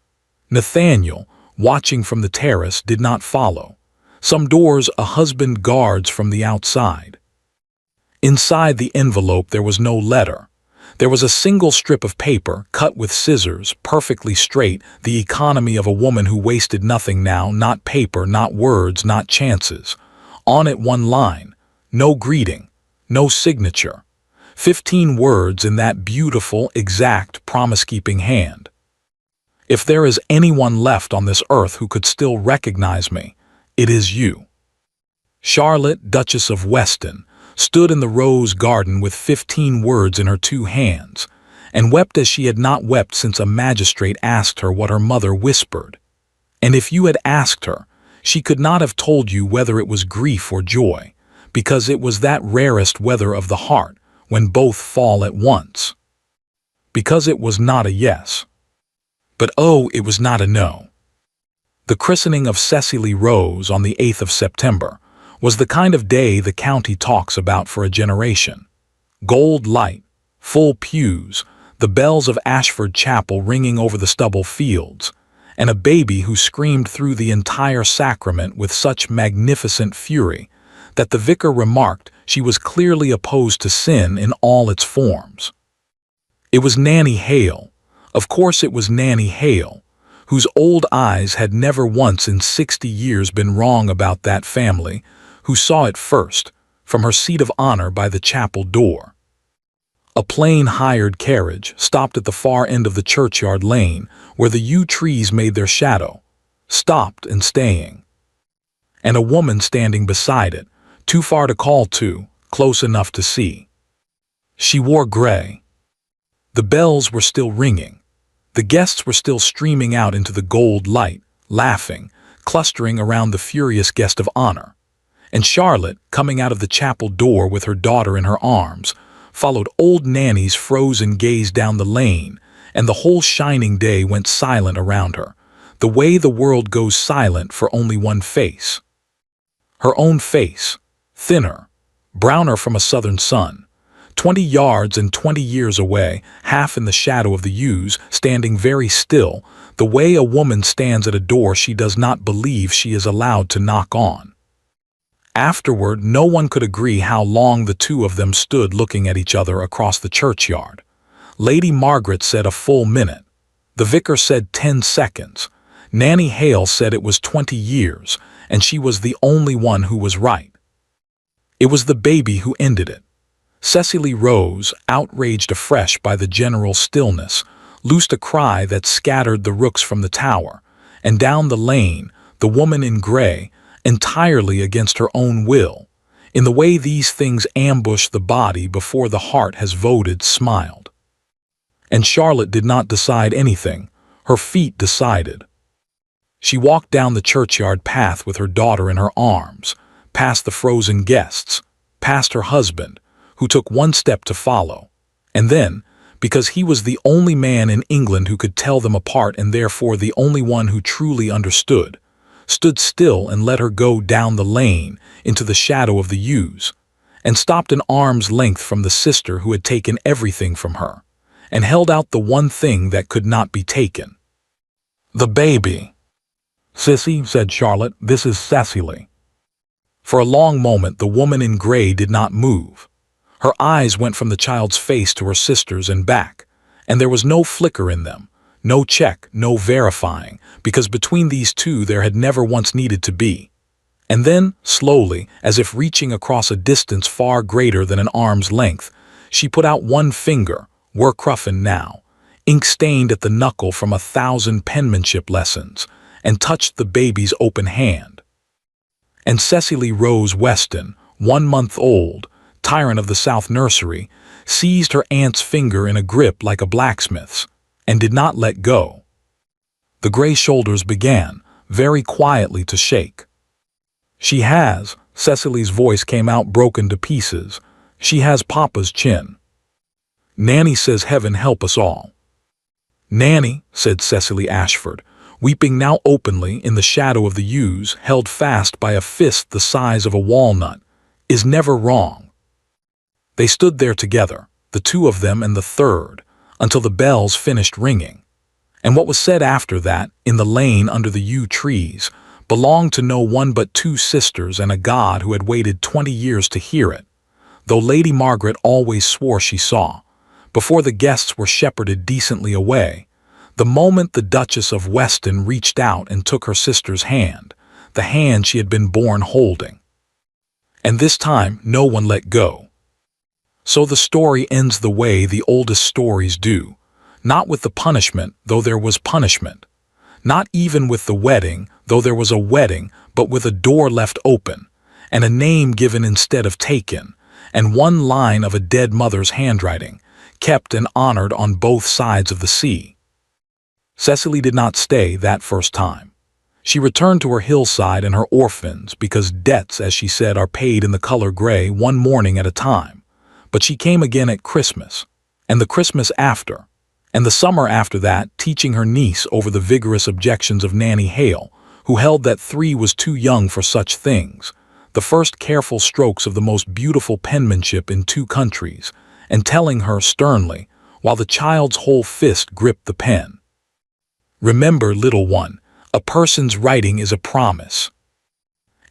Nathaniel, watching from the terrace, did not follow. Some doors a husband guards from the outside. Inside the envelope there was no letter. There was a single strip of paper, cut with scissors, perfectly straight, the economy of a woman who wasted nothing now, not paper, not words, not chances. On it one line, no greeting, no signature. 15 words in that beautiful, exact, promise-keeping hand. If there is anyone left on this earth who could still recognize me, it is you. Charlotte, Duchess of Weston, stood in the rose garden with 15 words in her 2 hands, and wept as she had not wept since a magistrate asked her what her mother whispered. And if you had asked her, she could not have told you whether it was grief or joy, because it was that rarest weather of the heart, when both fall at once. Because it was not a yes. But oh, it was not a no. The christening of Cecily Rose on the 8th of September was the kind of day the county talks about for a generation. Gold light, full pews, the bells of Ashford Chapel ringing over the stubble fields, and a baby who screamed through the entire sacrament with such magnificent fury that the vicar remarked she was clearly opposed to sin in all its forms. It was Nanny Hale. Of course it was Nanny Hale, whose old eyes had never once in 60 years been wrong about that family, who saw it first, from her seat of honor by the chapel door. A plain hired carriage stopped at the far end of the churchyard lane, where the yew trees made their shadow, stopped and staying. And a woman standing beside it, too far to call to, close enough to see. She wore gray. The bells were still ringing. The guests were still streaming out into the gold light, laughing, clustering around the furious guest of honor. And Charlotte, coming out of the chapel door with her daughter in her arms, followed old Nanny's frozen gaze down the lane, and the whole shining day went silent around her, the way the world goes silent for only one face. Her own face, thinner, browner from a southern sun, 20 yards and 20 years away, half in the shadow of the yews, standing very still, the way a woman stands at a door she does not believe she is allowed to knock on. Afterward, no one could agree how long the two of them stood looking at each other across the churchyard. Lady Margaret said a full minute. The vicar said 10 seconds. Nanny Hale said it was 20 years, and she was the only one who was right. It was the baby who ended it. Cecily rose, outraged afresh by the general stillness, loosed a cry that scattered the rooks from the tower, and down the lane, the woman in gray, entirely against her own will, in the way these things ambush the body before the heart has voted, smiled. And Charlotte did not decide anything. Her feet decided. She walked down the churchyard path with her daughter in her arms, past the frozen guests, past her husband, who took one step to follow, and then, because he was the only man in England who could tell them apart and therefore the only one who truly understood, stood still and let her go down the lane into the shadow of the yews, and stopped an arm's length from the sister who had taken everything from her, and held out the one thing that could not be taken. The baby. "Sissy," said Charlotte, "this is Cecily." For a long moment the woman in gray did not move. Her eyes went from the child's face to her sister's and back, and there was no flicker in them, no check, no verifying, because between these two there had never once needed to be. And then, slowly, as if reaching across a distance far greater than an arm's length, she put out one finger, work-roughened now, ink-stained at the knuckle from 1,000 penmanship lessons, and touched the baby's open hand. And Cecily Rose Weston, 1 month old, tyrant of the South Nursery, seized her aunt's finger in a grip like a blacksmith's, and did not let go. The gray shoulders began, very quietly, to shake. "She has," Cecily's voice came out broken to pieces, "she has Papa's chin. Nanny says heaven help us all." "Nanny," said Cecily Ashford, weeping now openly in the shadow of the yews, held fast by a fist the size of a walnut, "is never wrong." They stood there together, the two of them and the third, until the bells finished ringing. And what was said after that, in the lane under the yew trees, belonged to no one but two sisters and a God who had waited 20 years to hear it, though Lady Margaret always swore she saw, before the guests were shepherded decently away, the moment the Duchess of Weston reached out and took her sister's hand, the hand she had been born holding. And this time no one let go. So the story ends the way the oldest stories do, not with the punishment, though there was punishment, not even with the wedding, though there was a wedding, but with a door left open, and a name given instead of taken, and one line of a dead mother's handwriting, kept and honored on both sides of the sea. Cecily did not stay that first time. She returned to her hillside and her orphans, because debts, as she said, are paid in the color gray, one morning at a time. But she came again at Christmas, and the Christmas after, and the summer after that, teaching her niece over the vigorous objections of Nanny Hale, who held that 3 was too young for such things, the first careful strokes of the most beautiful penmanship in 2 countries, and telling her sternly, while the child's whole fist gripped the pen, "Remember, little one, a person's writing is a promise."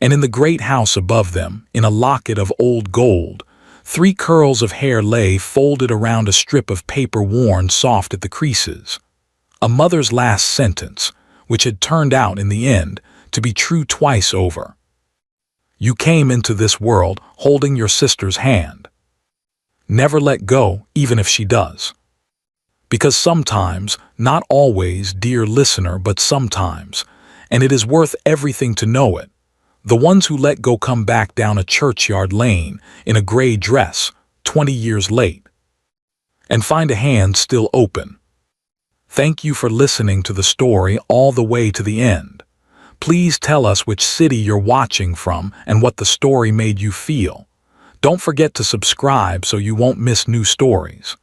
And in the great house above them, in a locket of old gold, 3 curls of hair lay folded around a strip of paper worn soft at the creases. A mother's last sentence, which had turned out in the end to be true twice over. You came into this world holding your sister's hand. Never let go, even if she does. Because sometimes, not always, dear listener, but sometimes, and it is worth everything to know it, the ones who let go come back down a churchyard lane in a gray dress, 20 years late, and find a hand still open. Thank you for listening to the story all the way to the end. Please tell us which city you're watching from and what the story made you feel. Don't forget to subscribe so you won't miss new stories.